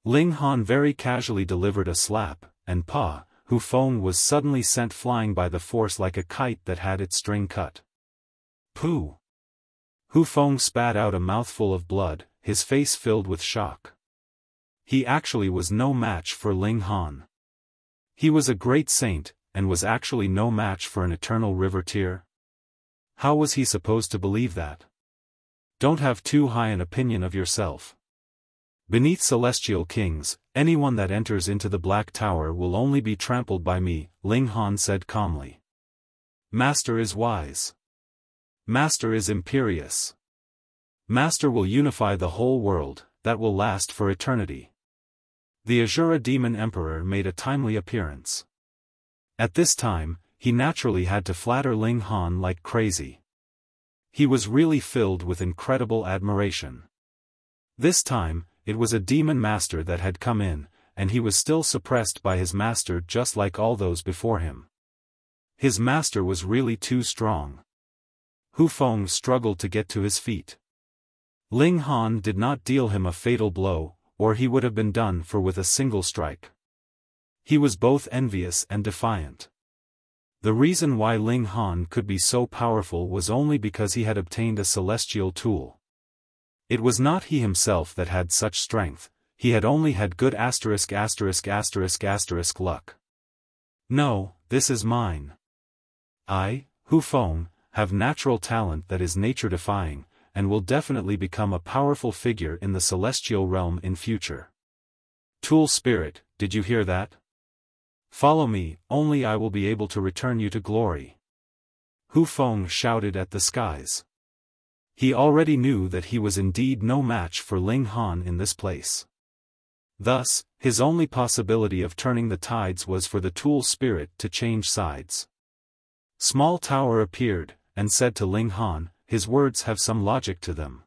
Speaker 1: Ling Han very casually delivered a slap, and Feng was suddenly sent flying by the force like a kite that had its string cut. Pooh! Feng spat out a mouthful of blood, his face filled with shock. He actually was no match for Ling Han. He was a great saint, and was actually no match for an eternal river tear. How was he supposed to believe that? Don't have too high an opinion of yourself. Beneath celestial kings, anyone that enters into the Black Tower will only be trampled by me, Ling Han said calmly. Master is wise. Master is imperious. Master will unify the whole world, that will last for eternity. The Azura Demon Emperor made a timely appearance. At this time, he naturally had to flatter Ling Han like crazy. He was really filled with incredible admiration. This time, it was a demon master that had come in, and he was still suppressed by his master just like all those before him. His master was really too strong. Feng struggled to get to his feet. Ling Han did not deal him a fatal blow, or he would have been done for with a single strike. He was both envious and defiant. The reason why Ling Han could be so powerful was only because he had obtained a celestial tool. It was not he himself that had such strength, he had only had good ***** luck. No, this is mine. I, Feng, have natural talent that is nature-defying, and will definitely become a powerful figure in the celestial realm in future. Tool spirit, did you hear that? Follow me, only I will be able to return you to glory. Feng shouted at the skies. He already knew that he was indeed no match for Ling Han in this place. Thus, his only possibility of turning the tides was for the tool spirit to change sides. Small Tower appeared, and said to Ling Han, his words have some logic to them.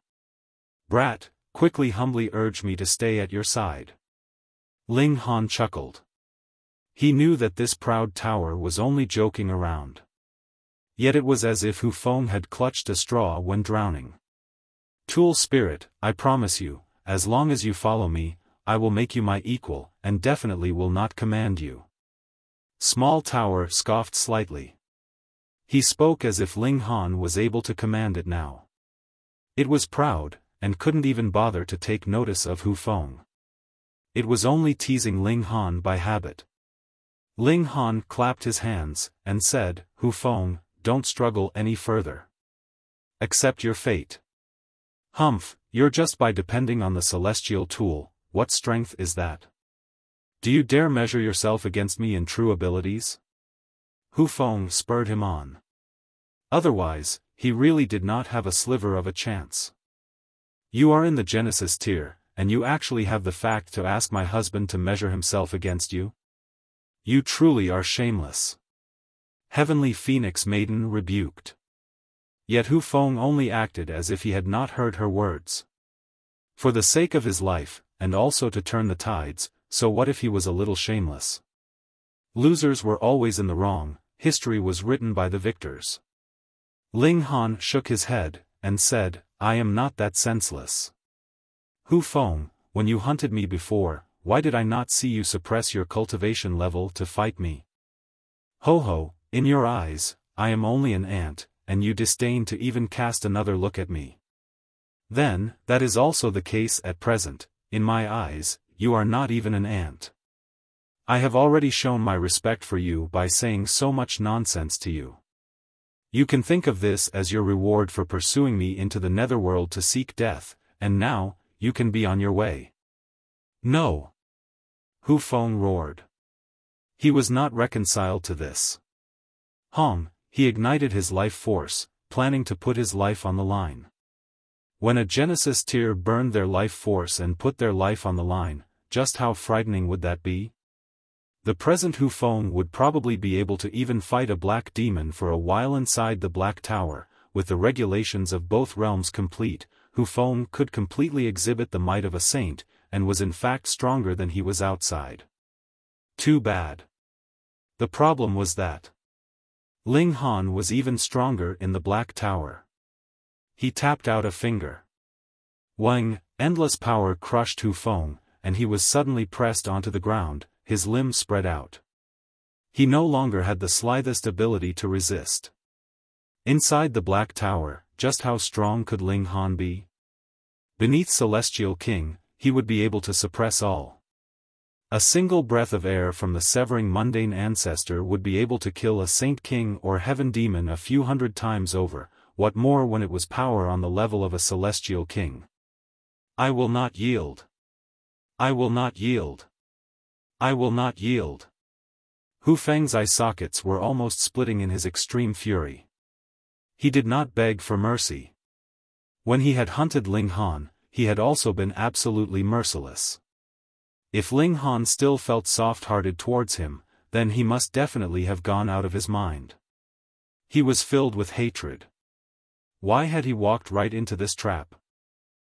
Speaker 1: Brat, quickly humbly urge me to stay at your side. Ling Han chuckled. He knew that this proud tower was only joking around. Yet it was as if Feng had clutched a straw when drowning. Tool spirit, I promise you, as long as you follow me, I will make you my equal, and definitely will not command you. Small Tower scoffed slightly. He spoke as if Ling Han was able to command it now. It was proud, and couldn't even bother to take notice of Feng. It was only teasing Ling Han by habit. Ling Han clapped his hands, and said, Feng, don't struggle any further. Accept your fate. Humph, you're just by depending on the celestial tool, what strength is that? Do you dare measure yourself against me in true abilities? Feng spurred him on. Otherwise, he really did not have a sliver of a chance. You are in the Genesis tier, and you actually have the fact to ask my husband to measure himself against you? You truly are shameless. Heavenly Phoenix Maiden rebuked. Yet Feng only acted as if he had not heard her words. For the sake of his life, and also to turn the tides, so what if he was a little shameless? Losers were always in the wrong, history was written by the victors. Ling Han shook his head, and said, I am not that senseless. Feng, when you hunted me before, why did I not see you suppress your cultivation level to fight me? Ho, in your eyes, I am only an ant, and you disdain to even cast another look at me. Then, that is also the case at present, in my eyes, you are not even an ant. I have already shown my respect for you by saying so much nonsense to you. You can think of this as your reward for pursuing me into the netherworld to seek death, and now, you can be on your way. No. Hu Feng roared. He was not reconciled to this. He ignited his life force, planning to put his life on the line. When a Genesis tier burned their life force and put their life on the line, just how frightening would that be? The present Hu Feng would probably be able to even fight a black demon for a while inside the Black Tower. With the regulations of both realms complete, Hu Feng could completely exhibit the might of a saint, and was in fact stronger than he was outside. Too bad. The problem was that Ling Han was even stronger in the Black Tower. He tapped out a finger. Wang, endless power crushed Hu Feng, and he was suddenly pressed onto the ground, his limbs spread out. He no longer had the slightest ability to resist. Inside the Black Tower, just how strong could Ling Han be? Beneath Celestial King, he would be able to suppress all. A single breath of air from the severing mundane ancestor would be able to kill a Saint King or Heaven Demon a few hundred times over, what more when it was power on the level of a Celestial King. I will not yield. I will not yield. I will not yield. Hu Feng's eye sockets were almost splitting in his extreme fury. He did not beg for mercy. When he had hunted Ling Han, he had also been absolutely merciless. If Ling Han still felt soft-hearted towards him, then he must definitely have gone out of his mind. He was filled with hatred. Why had he walked right into this trap?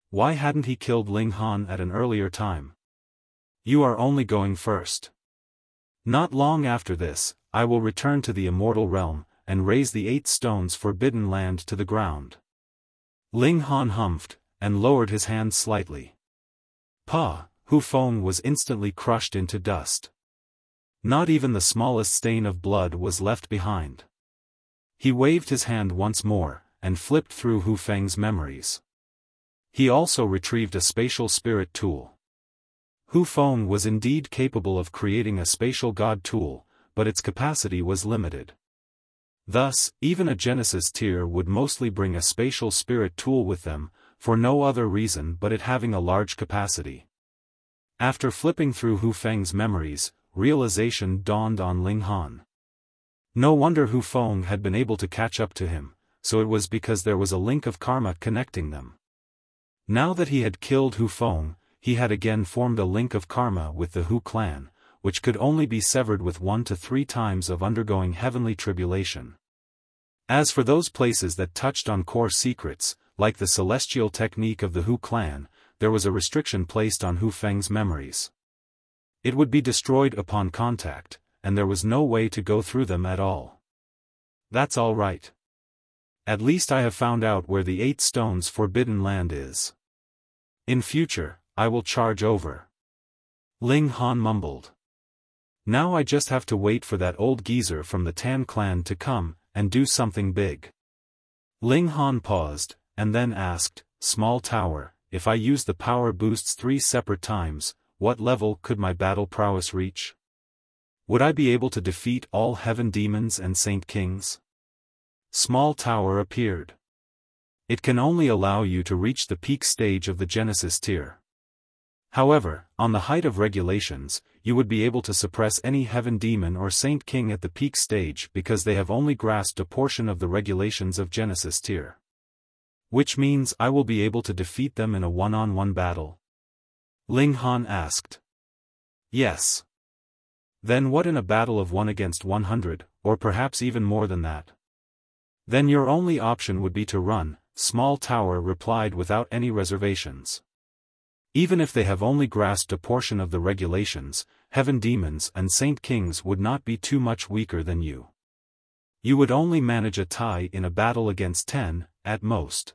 Speaker 1: Why hadn't he killed Ling Han at an earlier time? You are only going first. Not long after this, I will return to the immortal realm, and raise the 8 stones forbidden land to the ground. Ling Han humphed, and lowered his hand slightly. Hu Feng was instantly crushed into dust. Not even the smallest stain of blood was left behind. He waved his hand once more, and flipped through Hu Feng's memories. He also retrieved a spatial spirit tool. Hu Feng was indeed capable of creating a spatial god tool, but its capacity was limited. Thus, even a Genesis tier would mostly bring a spatial spirit tool with them, for no other reason but it having a large capacity. After flipping through Hu Feng's memories, realization dawned on Ling Han. No wonder Hu Feng had been able to catch up to him, so it was because there was a link of karma connecting them. Now that he had killed Hu Feng, he had again formed a link of karma with the Hu clan, which could only be severed with 1 to 3 times of undergoing heavenly tribulation. As for those places that touched on core secrets, like the celestial technique of the Hu clan, there was a restriction placed on Hu Feng's memories. It would be destroyed upon contact, and there was no way to go through them at all. That's all right. At least I have found out where the 8 stones forbidden land is. In future, I will charge over. Ling Han mumbled. Now I just have to wait for that old geezer from the Tan clan to come, and do something big. Ling Han paused, and then asked, Small Tower, if I use the power boosts 3 separate times, what level could my battle prowess reach? Would I be able to defeat all heaven demons and saint kings? Small Tower appeared. It can only allow you to reach the peak stage of the Genesis tier. However, on the height of regulations, you would be able to suppress any heaven demon or saint king at the peak stage because they have only grasped a portion of the regulations of Genesis tier. Which means I will be able to defeat them in a one-on-one battle? Ling Han asked. Yes. Then what in a battle of 1 against 100, or perhaps even more than that? Then your only option would be to run, Small Tower replied without any reservations. Even if they have only grasped a portion of the regulations, heaven demons and saint kings would not be too much weaker than you. You would only manage a tie in a battle against 10, at most.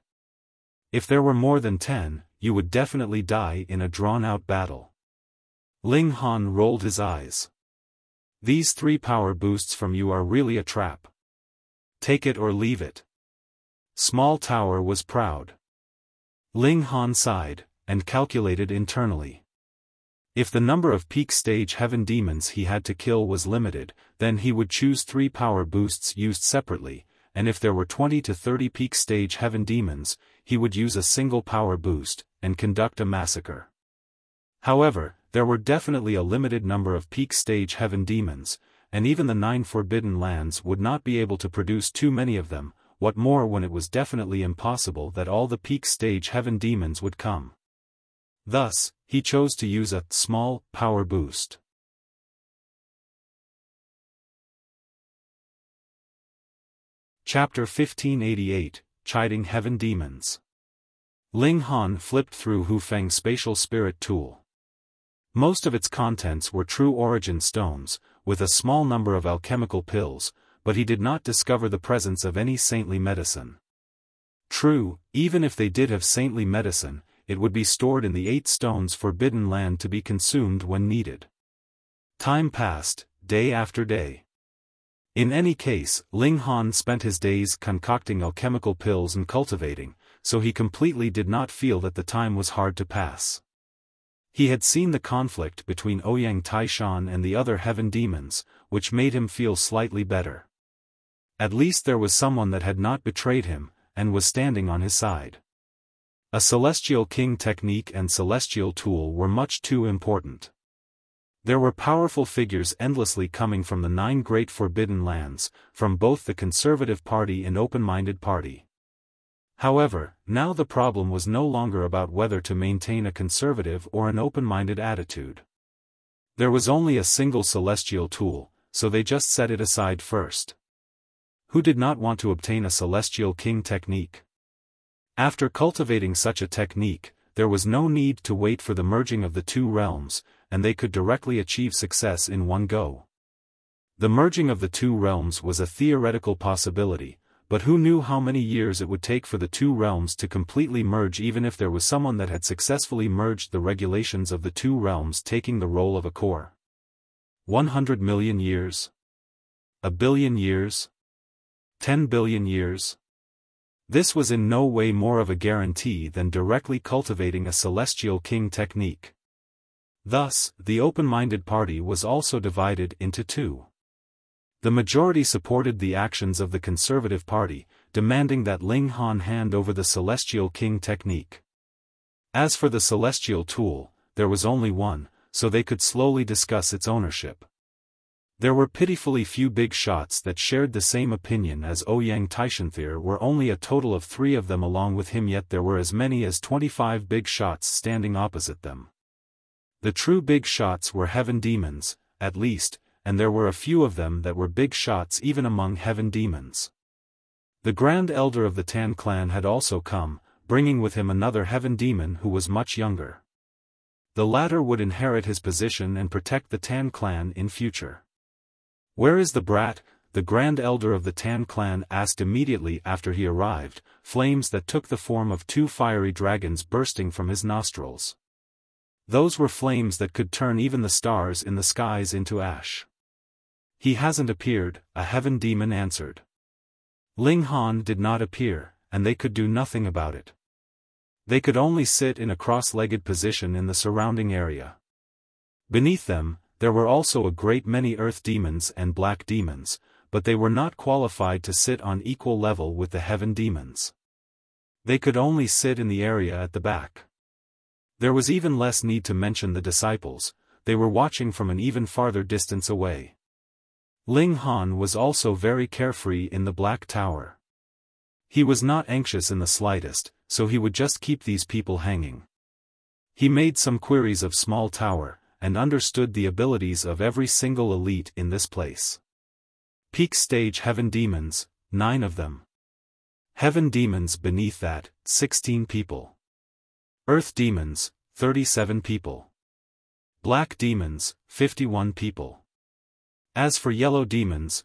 Speaker 1: If there were more than 10, you would definitely die in a drawn-out battle. Ling Han rolled his eyes. These 3 power boosts from you are really a trap. Take it or leave it. Small Tower was proud. Ling Han sighed, and calculated internally. If the number of peak stage heaven demons he had to kill was limited, then he would choose 3 power boosts used separately, and if there were 20 to 30 peak stage heaven demons, he would use a single power boost, and conduct a massacre. However, there were definitely a limited number of peak stage heaven demons, and even the 9 forbidden lands would not be able to produce too many of them, what more when it was definitely impossible that all the peak stage heaven demons would come. Thus, he chose to use a small power boost. Chapter 1588, Chiding Heaven Demons. Ling Han flipped through Feng's spatial spirit tool. Most of its contents were true origin stones, with a small number of alchemical pills, but he did not discover the presence of any saintly medicine. True, even if they did have saintly medicine, it would be stored in the 8 stones forbidden land to be consumed when needed. Time passed, day after day. In any case, Ling Han spent his days concocting alchemical pills and cultivating, so he completely did not feel that the time was hard to pass. He had seen the conflict between Ouyang Taishan and the other heaven demons, which made him feel slightly better. At least there was someone that had not betrayed him, and was standing on his side. A celestial king technique and celestial tool were much too important. There were powerful figures endlessly coming from the 9 great forbidden lands, from both the conservative party and open-minded party. However, now the problem was no longer about whether to maintain a conservative or an open-minded attitude. There was only a single celestial tool, so they just set it aside first. Who did not want to obtain a celestial king technique? After cultivating such a technique, there was no need to wait for the merging of the 2 realms, and they could directly achieve success in one go. The merging of the 2 realms was a theoretical possibility, but who knew how many years it would take for the 2 realms to completely merge, even if there was someone that had successfully merged the regulations of the 2 realms taking the role of a core? 100 million years? A billion years? 10 billion years? This was in no way more of a guarantee than directly cultivating a celestial king technique. Thus, the open-minded party was also divided into 2. The majority supported the actions of the conservative party, demanding that Ling Han hand over the celestial king technique. As for the celestial tool, there was only one, so they could slowly discuss its ownership. There were pitifully few big shots that shared the same opinion as Ouyang Taishan. There were only a total of 3 of them along with him, yet there were as many as 25 big shots standing opposite them. The true big shots were heaven demons, at least, and there were a few of them that were big shots even among heaven demons. The Grand Elder of the Tan clan had also come, bringing with him another heaven demon who was much younger. The latter would inherit his position and protect the Tan clan in future. "Where is the brat?" the Grand Elder of the Tan clan asked immediately after he arrived, flames that took the form of 2 fiery dragons bursting from his nostrils. Those were flames that could turn even the stars in the skies into ash. "He hasn't appeared," a heaven demon answered. Ling Han did not appear, and they could do nothing about it. They could only sit in a cross-legged position in the surrounding area. Beneath them, there were also a great many earth demons and black demons, but they were not qualified to sit on equal level with the heaven demons. They could only sit in the area at the back. There was even less need to mention the disciples, they were watching from an even farther distance away. Ling Han was also very carefree in the Black Tower. He was not anxious in the slightest, so he would just keep these people hanging. He made some queries of Small Tower, and understood the abilities of every single elite in this place. Peak stage heaven demons, 9 of them. Heaven demons beneath that, 16 people. Earth demons, 37 people. Black demons, 51 people. As for yellow demons,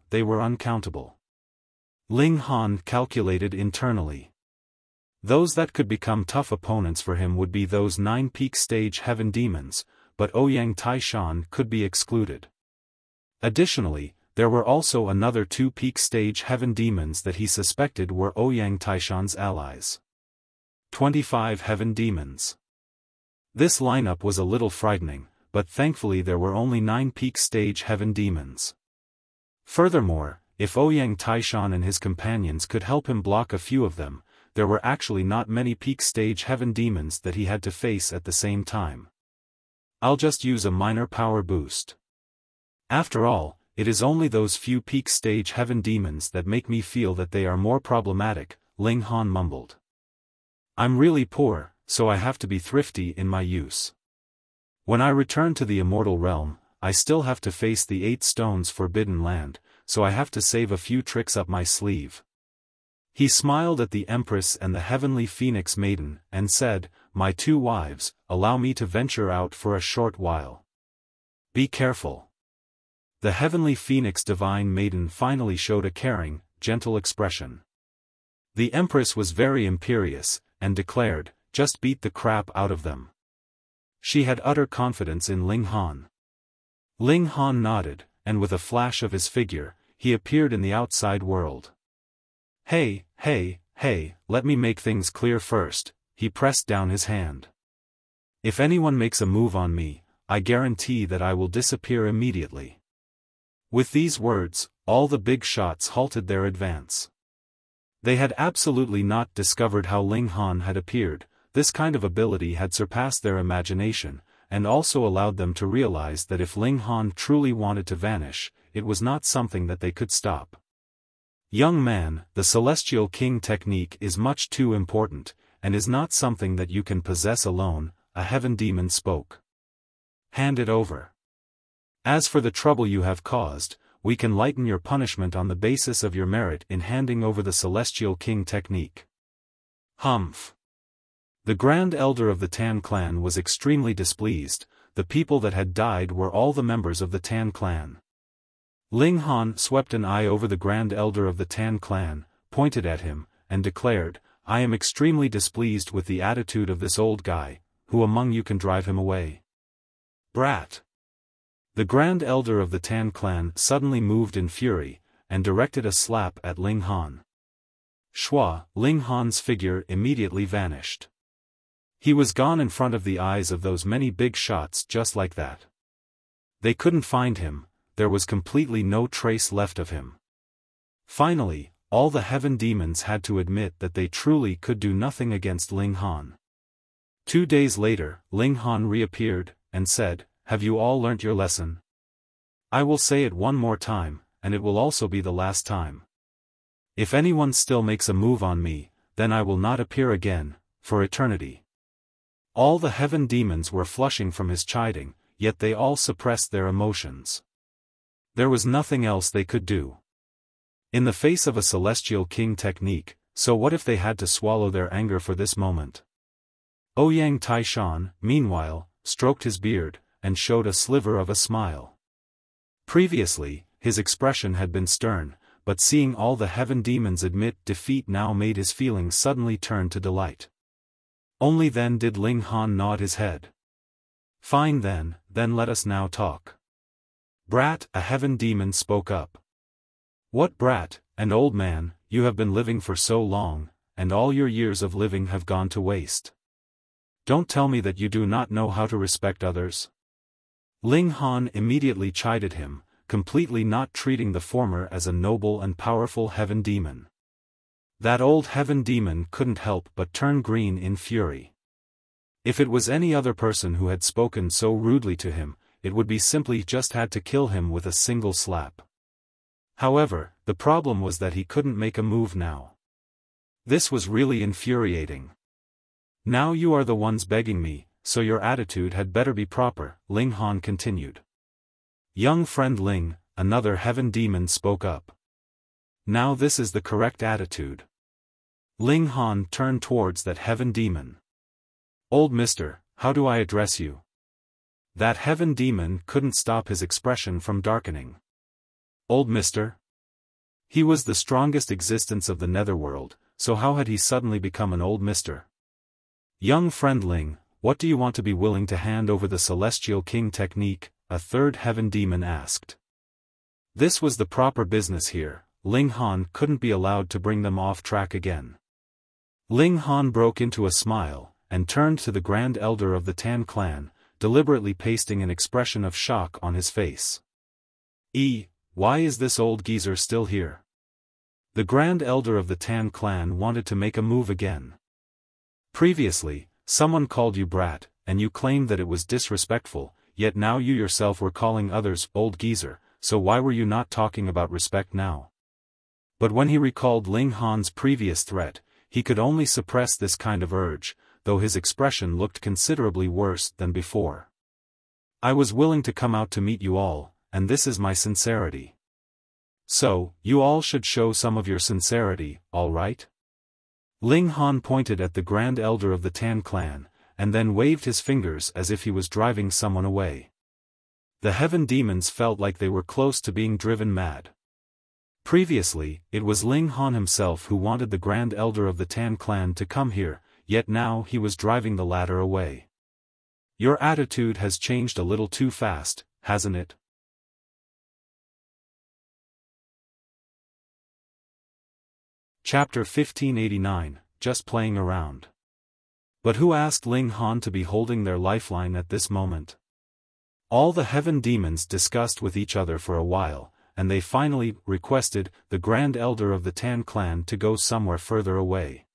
Speaker 1: they were uncountable. Ling Han calculated internally. Those that could become tough opponents for him would be those 9 peak stage heaven demons, but Ouyang Taishan could be excluded. Additionally, there were also another 2 peak stage heaven demons that he suspected were Ouyang Taishan's allies. 25 heaven demons. This lineup was a little frightening, but thankfully there were only 9 peak stage heaven demons. Furthermore, if Ouyang Taishan and his companions could help him block a few of them, there were actually not many peak stage heaven demons that he had to face at the same time. I'll just use a minor power boost. After all, it is only those few peak stage heaven demons that make me feel that they are more problematic, Ling Han mumbled. I'm really poor, so I have to be thrifty in my use. When I return to the immortal realm, I still have to face the 8 stones forbidden land, so I have to save a few tricks up my sleeve. He smiled at the Empress and the Heavenly Phoenix Maiden, and said, My 2 wives, allow me to venture out for a short while. Be careful. The Heavenly Phoenix Divine Maiden finally showed a caring, gentle expression. The Empress was very imperious, and declared, just beat the crap out of them. She had utter confidence in Ling Han. Ling Han nodded, and with a flash of his figure, he appeared in the outside world. Hey, let me make things clear first, he pressed down his hand. If anyone makes a move on me, I guarantee that I will disappear immediately. With these words, all the big shots halted their advance. They had absolutely not discovered how Ling Han had appeared. This kind of ability had surpassed their imagination, and also allowed them to realize that if Ling Han truly wanted to vanish, it was not something that they could stop. Young man, the Celestial King technique is much too important, and is not something that you can possess alone, a heaven demon spoke. Hand it over. As for the trouble you have caused, we can lighten your punishment on the basis of your merit in handing over the Celestial King technique. Humph. The Grand Elder of the Tan clan was extremely displeased. The people that had died were all the members of the Tan clan. Ling Han swept an eye over the Grand Elder of the Tan clan, pointed at him, and declared, I am extremely displeased with the attitude of this old guy. Who among you can drive him away? Brat! The Grand Elder of the Tan clan suddenly moved in fury, and directed a slap at Ling Han. Shua, Ling Han's figure immediately vanished. He was gone in front of the eyes of those many big shots just like that. They couldn't find him. There was completely no trace left of him. Finally, all the heaven demons had to admit that they truly could do nothing against Ling Han. 2 days later, Ling Han reappeared, and said, Have you all learnt your lesson? I will say it one more time, and it will also be the last time. If anyone still makes a move on me, then I will not appear again, for eternity. All the heaven demons were flushing from his chiding, yet they all suppressed their emotions. There was nothing else they could do. In the face of a Celestial King technique, so what if they had to swallow their anger for this moment? Ouyang Taishan, meanwhile, stroked his beard, and showed a sliver of a smile. Previously, his expression had been stern, but seeing all the heaven demons admit defeat now made his feelings suddenly turn to delight. Only then did Ling Han nod his head. Fine then let us now talk. Brat, a heaven demon spoke up. What brat, an old man, you have been living for so long, and all your years of living have gone to waste. Don't tell me that you do not know how to respect others. Ling Han immediately chided him, completely not treating the former as a noble and powerful heaven demon. That old heaven demon couldn't help but turn green in fury. If it was any other person who had spoken so rudely to him, it would be simply just had to kill him with a single slap. However, the problem was that he couldn't make a move now. This was really infuriating. Now you are the ones begging me, so your attitude had better be proper, Ling Han continued. Young friend Ling, another heaven demon spoke up. Now this is the correct attitude. Ling Han turned towards that heaven demon. Old mister, how do I address you? That heaven demon couldn't stop his expression from darkening. Old mister? He was the strongest existence of the netherworld, so how had he suddenly become an old mister? Young friend Ling, what do you want to be willing to hand over the Celestial King technique? A third heaven demon asked. This was the proper business here. Ling Han couldn't be allowed to bring them off track again. Ling Han broke into a smile, and turned to the Grand Elder of the Tan clan, deliberately pasting an expression of shock on his face. Why is this old geezer still here? The Grand Elder of the Tan clan wanted to make a move again. Previously, someone called you brat, and you claimed that it was disrespectful, yet now you yourself were calling others old geezer, so why were you not talking about respect now? But when he recalled Ling Han's previous threat, he could only suppress this kind of urge, though his expression looked considerably worse than before. I was willing to come out to meet you all, and this is my sincerity. So, you all should show some of your sincerity, all right? Ling Han pointed at the Grand Elder of the Tan clan, and then waved his fingers as if he was driving someone away. The heaven demons felt like they were close to being driven mad. Previously, it was Ling Han himself who wanted the Grand Elder of the Tan clan to come here, yet now he was driving the latter away. Your attitude has changed a little too fast, hasn't it? Chapter 1589, Just Playing Around. But who asked Ling Han to be holding their lifeline at this moment? All the heaven demons discussed with each other for a while, and they finally requested the Grand Elder of the Tan clan to go somewhere further away.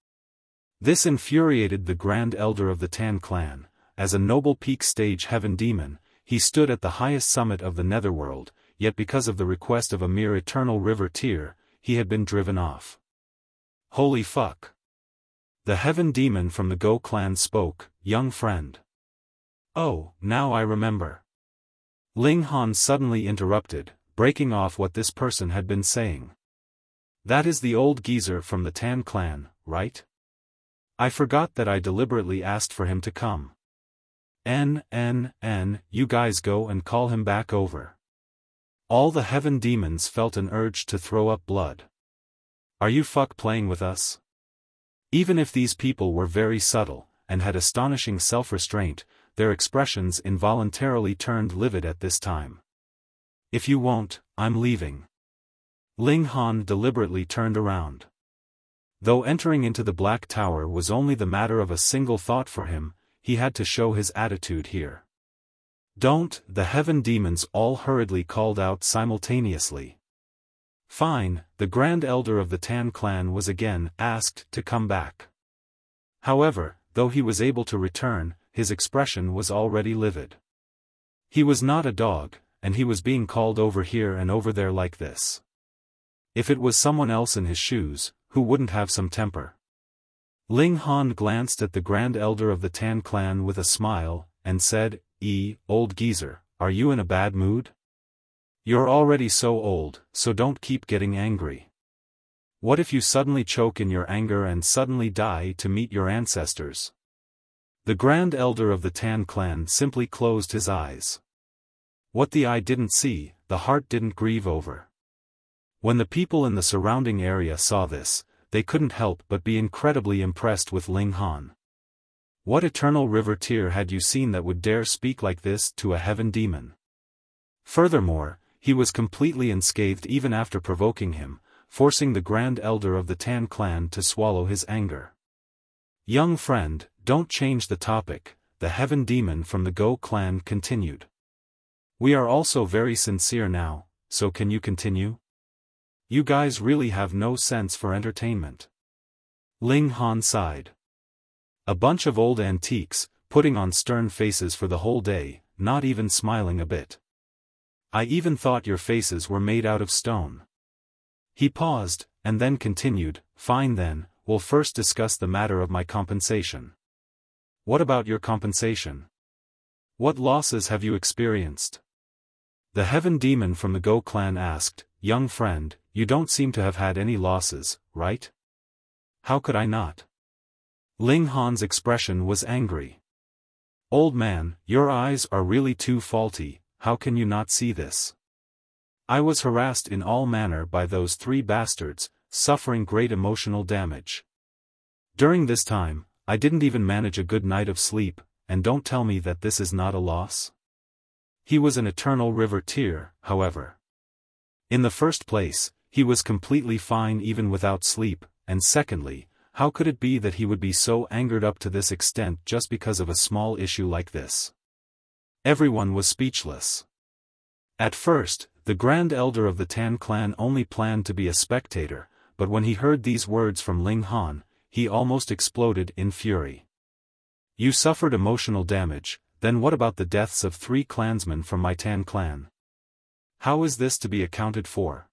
Speaker 1: This infuriated the Grand Elder of the Tan clan. As a noble peak stage heaven demon, he stood at the highest summit of the netherworld, yet because of the request of a mere eternal river tear, he had been driven off. Holy fuck. The heaven demon from the Go clan spoke, young friend. Oh, now I remember. Ling Han suddenly interrupted, breaking off what this person had been saying. That is the old geezer from the Tan clan, right? I forgot that I deliberately asked for him to come. You guys go and call him back over. All the heaven demons felt an urge to throw up blood. Are you fuck playing with us? Even if these people were very subtle, and had astonishing self-restraint, their expressions involuntarily turned livid at this time. If you won't, I'm leaving. Ling Han deliberately turned around. Though entering into the Black Tower was only the matter of a single thought for him, he had to show his attitude here. Don't, the heaven demons all hurriedly called out simultaneously. Fine, the Grand Elder of the Tan clan was again asked to come back. However, though he was able to return, his expression was already livid. He was not a dog, and he was being called over here and over there like this. If it was someone else in his shoes, who wouldn't have some temper? Ling Han glanced at the Grand Elder of the Tan clan with a smile, and said, Old geezer, are you in a bad mood? You're already so old, so don't keep getting angry. What if you suddenly choke in your anger and suddenly die to meet your ancestors? The Grand Elder of the Tan clan simply closed his eyes. What the eye didn't see, the heart didn't grieve over. When the people in the surrounding area saw this, they couldn't help but be incredibly impressed with Ling Han. What eternal river tear had you seen that would dare speak like this to a heaven demon? Furthermore, he was completely unscathed even after provoking him, forcing the Grand Elder of the Tan clan to swallow his anger. Young friend, don't change the topic, the heaven demon from the Go clan continued. We are also very sincere now, so can you continue? You guys really have no sense for entertainment. Ling Han sighed. A bunch of old antiques, putting on stern faces for the whole day, not even smiling a bit. I even thought your faces were made out of stone. He paused, and then continued, Fine then, we'll first discuss the matter of my compensation. What about your compensation? What losses have you experienced? The heaven demon from the Go clan asked, Young friend, you don't seem to have had any losses, right? How could I not? Ling Han's expression was angry. Old man, your eyes are really too faulty, how can you not see this? I was harassed in all manner by those three bastards, suffering great emotional damage. During this time, I didn't even manage a good night of sleep, and don't tell me that this is not a loss. He was an eternal river tear, however. In the first place, he was completely fine even without sleep, and secondly, How could it be that he would be so angered up to this extent just because of a small issue like this? Everyone was speechless. At first, the Grand Elder of the Tan clan only planned to be a spectator, but when he heard these words from Ling Han, he almost exploded in fury. You suffered emotional damage, then what about the deaths of 3 clansmen from my Tan clan? How is this to be accounted for?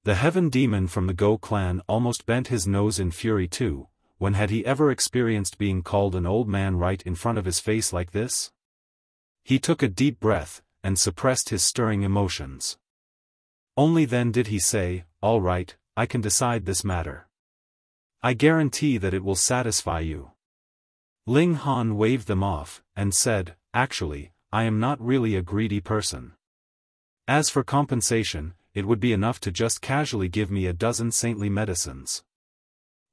Speaker 1: The Heaven Demon from the Go clan almost bent his nose in fury too. When had he ever experienced being called an old man right in front of his face like this? He took a deep breath, and suppressed his stirring emotions. Only then did he say, "All right, I can decide this matter. I guarantee that it will satisfy you." Ling Han waved them off, and said, "Actually, I am not really a greedy person. As for compensation, it would be enough to just casually give me a dozen saintly medicines."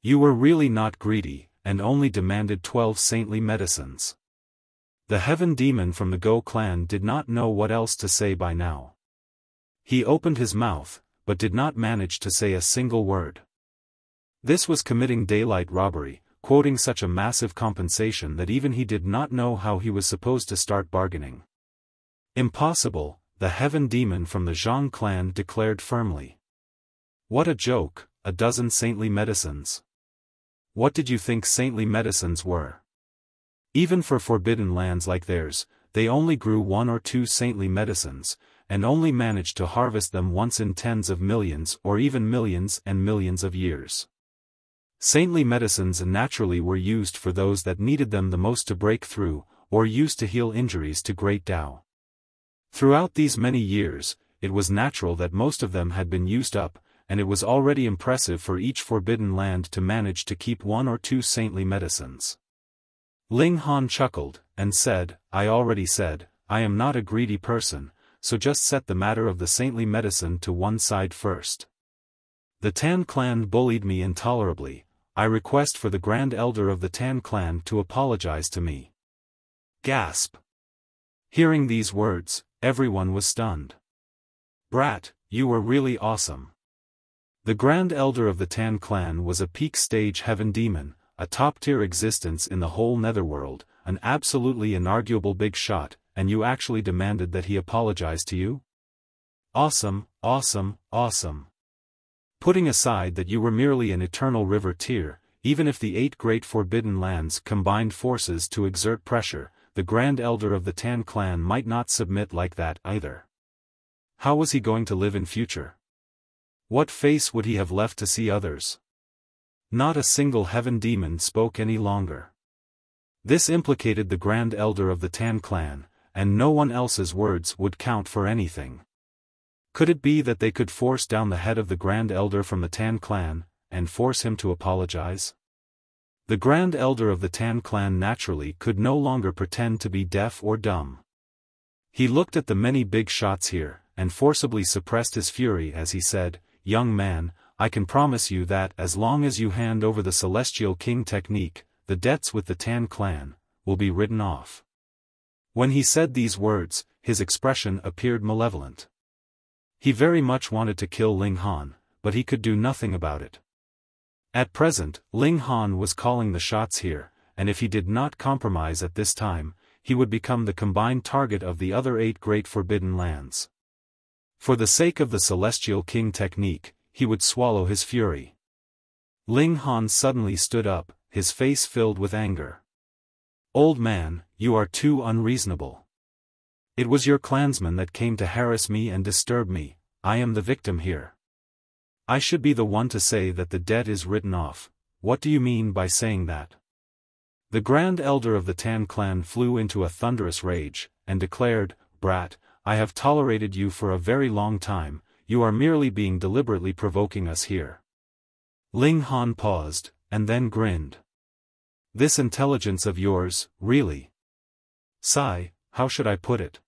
Speaker 1: You were really not greedy, and only demanded 12 saintly medicines. The Heaven Demon from the Go clan did not know what else to say by now. He opened his mouth, but did not manage to say a single word. This was committing daylight robbery, quoting such a massive compensation that even he did not know how he was supposed to start bargaining. Impossible, the Heaven Demon from the Zhang clan declared firmly. What a joke, a dozen saintly medicines. What did you think saintly medicines were? Even for forbidden lands like theirs, they only grew 1 or 2 saintly medicines, and only managed to harvest them once in tens of millions or even millions and millions of years. Saintly medicines naturally were used for those that needed them the most to break through, or used to heal injuries to great Tao. Throughout these many years, it was natural that most of them had been used up, and it was already impressive for each forbidden land to manage to keep 1 or 2 saintly medicines. Ling Han chuckled, and said, "I already said, I am not a greedy person, so just set the matter of the saintly medicine to one side first. The Tan clan bullied me intolerably. I request for the Grand Elder of the Tan clan to apologize to me." Gasp! Hearing these words, everyone was stunned. "Brat, you were really awesome." The Grand Elder of the Tan clan was a peak-stage Heaven Demon, a top-tier existence in the whole Netherworld, an absolutely inarguable big shot, and you actually demanded that he apologize to you? Awesome, awesome, awesome. Putting aside that you were merely an eternal river tier, even if the 8 great forbidden lands combined forces to exert pressure, the Grand Elder of the Tan clan might not submit like that either. How was he going to live in future? What face would he have left to see others? Not a single Heaven Demon spoke any longer. This implicated the Grand Elder of the Tan clan, and no one else's words would count for anything. Could it be that they could force down the head of the Grand Elder from the Tan clan, and force him to apologize? The Grand Elder of the Tan clan naturally could no longer pretend to be deaf or dumb. He looked at the many big shots here, and forcibly suppressed his fury as he said, "Young man, I can promise you that as long as you hand over the Celestial King technique, the debts with the Tan clan will be written off." When he said these words, his expression appeared malevolent. He very much wanted to kill Ling Han, but he could do nothing about it. At present, Ling Han was calling the shots here, and if he did not compromise at this time, he would become the combined target of the other 8 great forbidden lands. For the sake of the Celestial King technique, he would swallow his fury. Ling Han suddenly stood up, his face filled with anger. "Old man, you are too unreasonable. It was your clansmen that came to harass me and disturb me. I am the victim here. I should be the one to say that the debt is written off. What do you mean by saying that?" The Grand Elder of the Tan clan flew into a thunderous rage, and declared, "Brat, I have tolerated you for a very long time, you are merely being deliberately provoking us here." Ling Han paused, and then grinned. "This intelligence of yours, really? Sigh, how should I put it?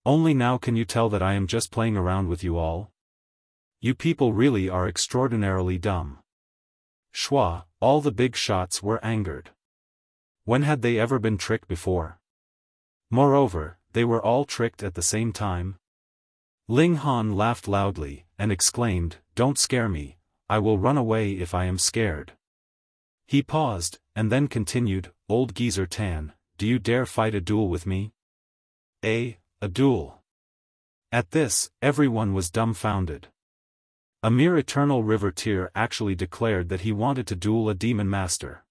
Speaker 1: Only now can you tell that I am just playing around with you all? You people really are extraordinarily dumb." Shua, all the big shots were angered. When had they ever been tricked before? Moreover, they were all tricked at the same time. Ling Han laughed loudly, and exclaimed, "Don't scare me, I will run away if I am scared." He paused, and then continued, "Old geezer Tan, do you dare fight a duel with me?" A duel. At this, everyone was dumbfounded. A mere eternal river tear actually declared that he wanted to duel a demon master.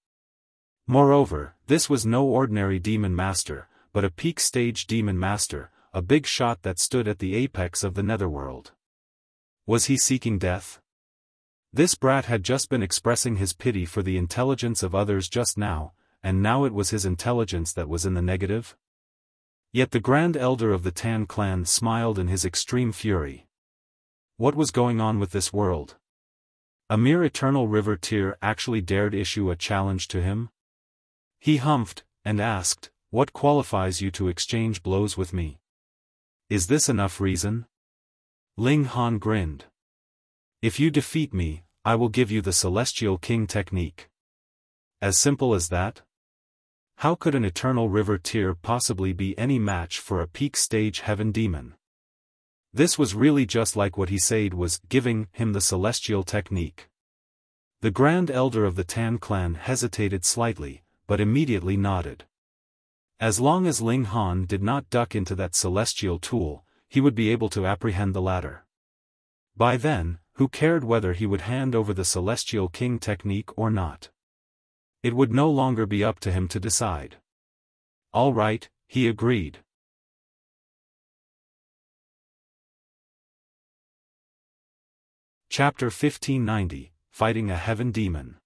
Speaker 1: Moreover, this was no ordinary demon master, but a peak stage demon master, a big shot that stood at the apex of the netherworld. Was he seeking death? This brat had just been expressing his pity for the intelligence of others just now, and now it was his intelligence that was in the negative? Yet the Grand Elder of the Tan clan smiled in his extreme fury. What was going on with this world? A mere eternal river tear actually dared issue a challenge to him? He humphed, and asked, "What qualifies you to exchange blows with me? Is this enough reason?" Ling Han grinned. "If you defeat me, I will give you the Celestial King technique." As simple as that? How could an eternal river tear possibly be any match for a peak stage heaven demon? This was really just like what he said was giving him the celestial technique. The Grand Elder of the Tan clan hesitated slightly, but immediately nodded. As long as Ling Han did not duck into that celestial tool, he would be able to apprehend the latter. By then, who cared whether he would hand over the Celestial King technique or not? It would no longer be up to him to decide. All right, he agreed. Chapter 1590, Fighting a Heaven Demon.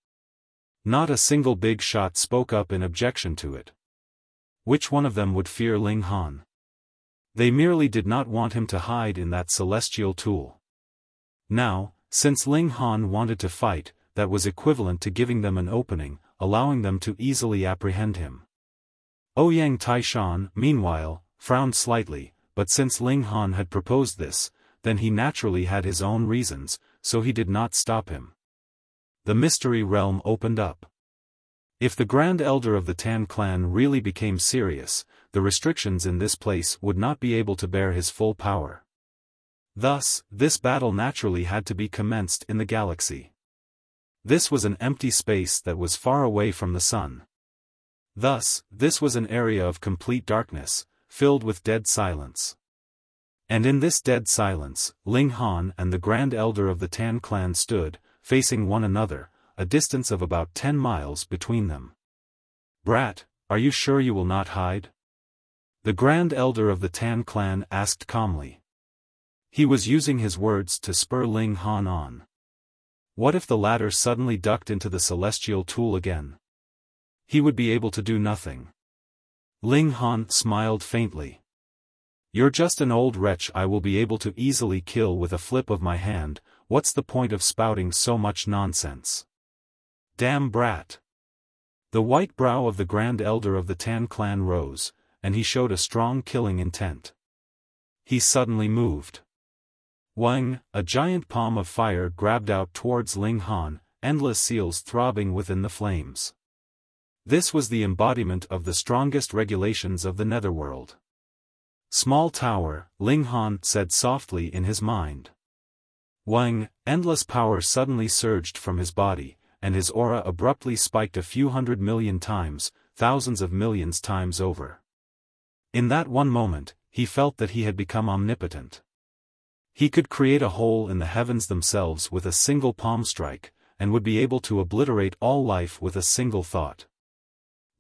Speaker 1: Not a single big shot spoke up in objection to it. Which one of them would fear Ling Han? They merely did not want him to hide in that celestial tool. Now, since Ling Han wanted to fight, that was equivalent to giving them an opening, allowing them to easily apprehend him. Ouyang Taishan, meanwhile, frowned slightly, but since Ling Han had proposed this, then he naturally had his own reasons, so he did not stop him. The mystery realm opened up. If the Grand Elder of the Tan clan really became serious, the restrictions in this place would not be able to bear his full power. Thus, this battle naturally had to be commenced in the galaxy. This was an empty space that was far away from the sun. Thus, this was an area of complete darkness, filled with dead silence. And in this dead silence, Ling Han and the Grand Elder of the Tan clan stood, facing one another, a distance of about 10 miles between them. "Brat, are you sure you will not hide?" The Grand Elder of the Tan clan asked calmly. He was using his words to spur Ling Han on. What if the latter suddenly ducked into the celestial tool again? He would be able to do nothing. Ling Han smiled faintly. "You're just an old wretch I will be able to easily kill with a flip of my hand. What's the point of spouting so much nonsense?" "Damn brat." The white brow of the Grand Elder of the Tan clan rose, and he showed a strong killing intent. He suddenly moved. Wang, a giant palm of fire grabbed out towards Ling Han, endless seals throbbing within the flames. This was the embodiment of the strongest regulations of the netherworld. "Small tower," Ling Han said softly in his mind. Wang, endless power suddenly surged from his body, and his aura abruptly spiked a few 100 million times, thousands of millions times over. In that one moment, he felt that he had become omnipotent. He could create a hole in the heavens themselves with a single palm strike, and would be able to obliterate all life with a single thought.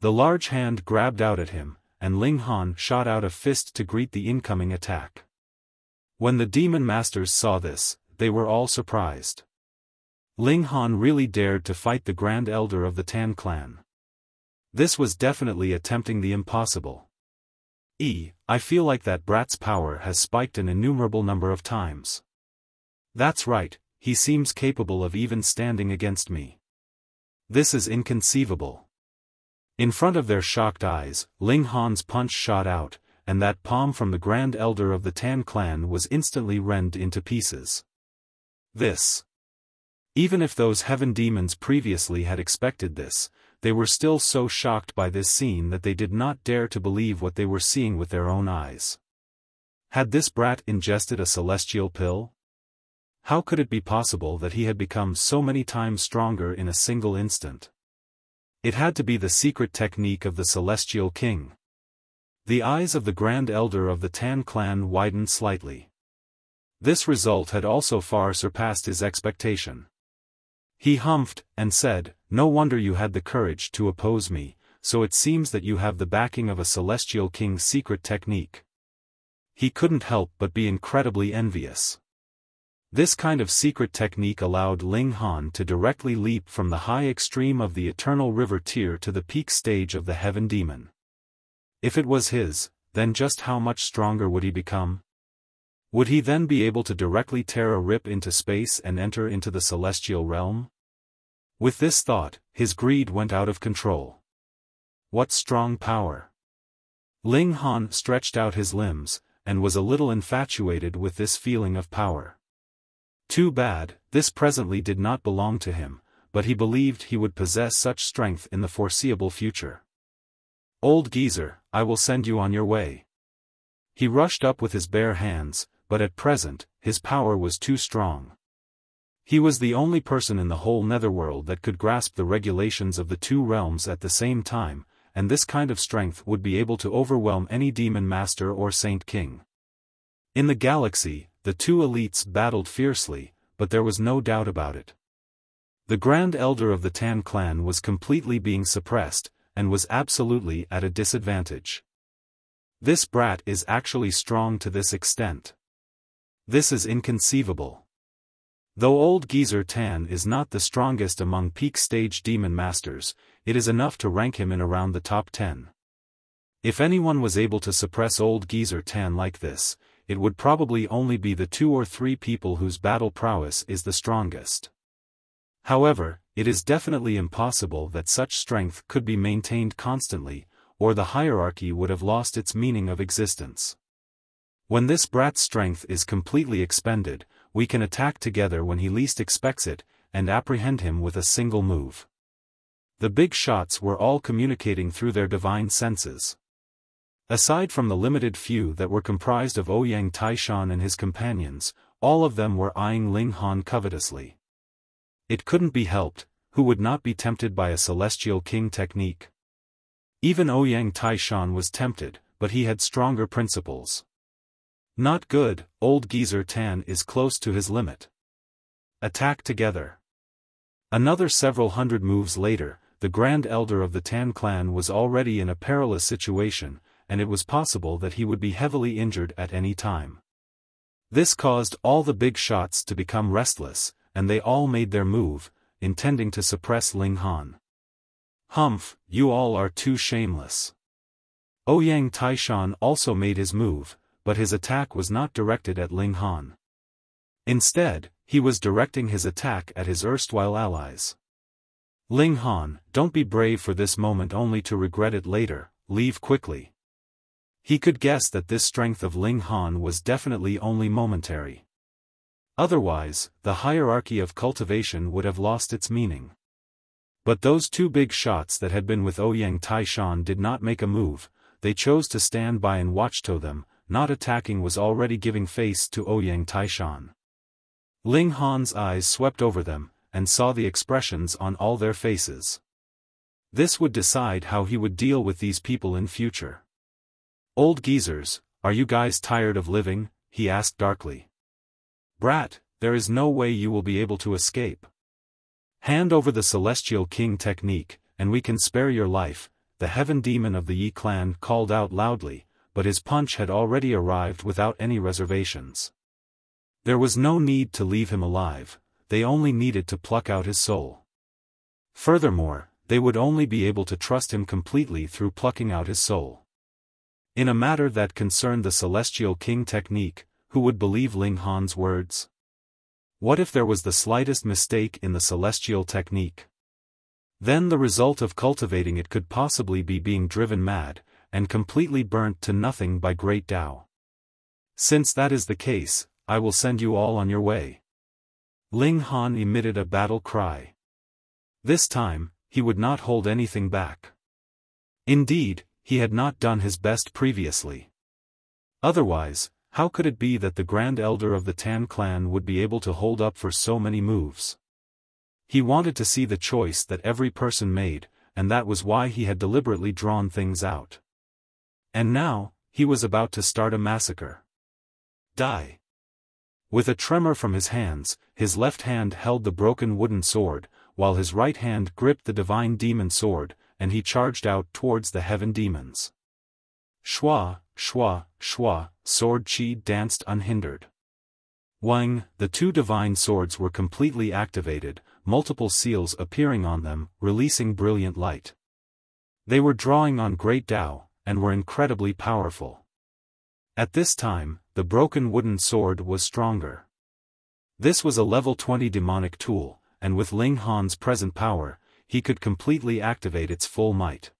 Speaker 1: The large hand grabbed out at him, and Ling Han shot out a fist to greet the incoming attack. When the demon masters saw this, they were all surprised. Ling Han really dared to fight the Grand Elder of the Tan clan. This was definitely attempting the impossible. I feel like that brat's power has spiked an innumerable number of times. That's right, he seems capable of even standing against me. This is inconceivable. In front of their shocked eyes, Ling Han's punch shot out, and that palm from the Grand Elder of the Tan clan was instantly rent into pieces. This. Even if those heaven demons previously had expected this, they were still so shocked by this scene that they did not dare to believe what they were seeing with their own eyes. Had this brat ingested a celestial pill? How could it be possible that he had become so many times stronger in a single instant? It had to be the secret technique of the Celestial King. The eyes of the Grand Elder of the Tan clan widened slightly. This result had also far surpassed his expectation. He humphed, and said, "No wonder you had the courage to oppose me, so it seems that you have the backing of a Celestial King's secret technique." He couldn't help but be incredibly envious. This kind of secret technique allowed Ling Han to directly leap from the high extreme of the Eternal River tier to the peak stage of the Heaven Demon. If it was his, then just how much stronger would he become? Would he then be able to directly tear a rip into space and enter into the celestial realm? With this thought, his greed went out of control. What strong power! Ling Han stretched out his limbs, and was a little infatuated with this feeling of power. Too bad, this presently did not belong to him, but he believed he would possess such strength in the foreseeable future. "Old geezer, I will send you on your way." He rushed up with his bare hands, but at present, his power was too strong. He was the only person in the whole netherworld that could grasp the regulations of the two realms at the same time, and this kind of strength would be able to overwhelm any demon master or saint king. In the galaxy, the two elites battled fiercely, but there was no doubt about it. The Grand Elder of the Tan clan was completely being suppressed, and was absolutely at a disadvantage. This brat is actually strong to this extent. This is inconceivable. Though old Geezer Tan is not the strongest among peak stage demon masters, it is enough to rank him in around the top 10. If anyone was able to suppress old Geezer Tan like this, it would probably only be the 2 or 3 people whose battle prowess is the strongest. However, it is definitely impossible that such strength could be maintained constantly, or the hierarchy would have lost its meaning of existence. When this brat's strength is completely expended, we can attack together when he least expects it, and apprehend him with a single move. The big shots were all communicating through their divine senses. Aside from the limited few that were comprised of Ouyang Taishan and his companions, all of them were eyeing Ling Han covetously. It couldn't be helped, who would not be tempted by a Celestial King technique? Even Ouyang Taishan was tempted, but he had stronger principles. Not good, old Geezer Tan is close to his limit. Attack together. Another several hundred moves later, the Grand Elder of the Tan clan was already in a perilous situation, and it was possible that he would be heavily injured at any time. This caused all the big shots to become restless, and they all made their move, intending to suppress Ling Han. "Humph, you all are too shameless." Ouyang Taishan also made his move, but his attack was not directed at Ling Han. Instead, he was directing his attack at his erstwhile allies. "Ling Han, don't be brave for this moment only to regret it later, leave quickly." He could guess that this strength of Ling Han was definitely only momentary. Otherwise, the hierarchy of cultivation would have lost its meaning. But those 2 big shots that had been with Ouyang Taishan did not make a move, they chose to stand by and watch to them. Not attacking was already giving face to Ouyang Taishan. Ling Han's eyes swept over them, and saw the expressions on all their faces. This would decide how he would deal with these people in future. "Old geezers, are you guys tired of living?" he asked darkly. "Brat, there is no way you will be able to escape. Hand over the Celestial King technique, and we can spare your life," the Heaven Demon of the Yi clan called out loudly, but his punch had already arrived without any reservations. There was no need to leave him alive, they only needed to pluck out his soul. Furthermore, they would only be able to trust him completely through plucking out his soul. In a matter that concerned the Celestial King technique, who would believe Ling Han's words? What if there was the slightest mistake in the celestial technique? Then the result of cultivating it could possibly be being driven mad, and completely burnt to nothing by Great Tao. Since that is the case, I will send you all on your way. Ling Han emitted a battle cry. This time, he would not hold anything back. Indeed, he had not done his best previously. Otherwise, how could it be that the Grand Elder of the Tan clan would be able to hold up for so many moves? He wanted to see the choice that every person made, and that was why he had deliberately drawn things out. And now, he was about to start a massacre. Die! With a tremor from his hands, his left hand held the broken wooden sword, while his right hand gripped the divine demon sword, and he charged out towards the heaven demons. Shwa, shwa, shwa, sword chi danced unhindered. Wang, the two divine swords were completely activated, multiple seals appearing on them, releasing brilliant light. They were drawing on great Tao, and were incredibly powerful. At this time, the broken wooden sword was stronger. This was a level 20 demonic tool, and with Ling Han's present power, he could completely activate its full might.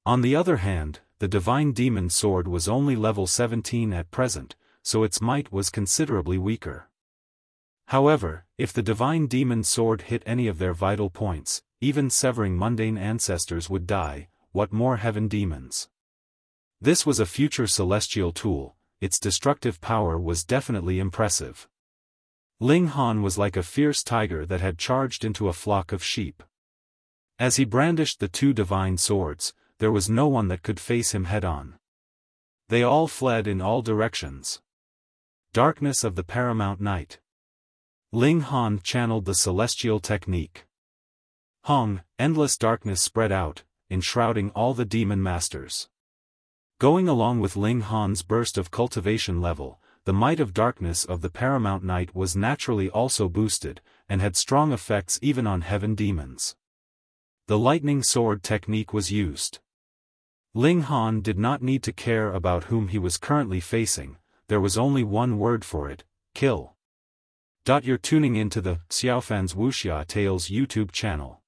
Speaker 1: On the other hand, the divine demon sword was only level 17 at present, so its might was considerably weaker. However, if the divine demon sword hit any of their vital points, even severing mundane ancestors would die, what more heaven demons? This was a future celestial tool, its destructive power was definitely impressive. Ling Han was like a fierce tiger that had charged into a flock of sheep. As he brandished the two divine swords, there was no one that could face him head-on. They all fled in all directions. Darkness of the paramount night. Ling Han channeled the celestial technique. Hong, endless darkness spread out, enshrouding all the demon masters. Going along with Ling Han's burst of cultivation level, the might of darkness of the paramount night was naturally also boosted, and had strong effects even on heaven demons. The lightning sword technique was used. Ling Han did not need to care about whom he was currently facing, there was only one word for it: kill. You're tuning into the Xiaofan's Wuxia Tales YouTube channel.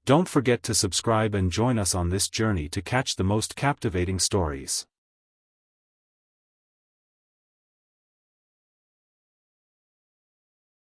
Speaker 1: Don't forget to subscribe and join us on this journey to catch the most captivating stories.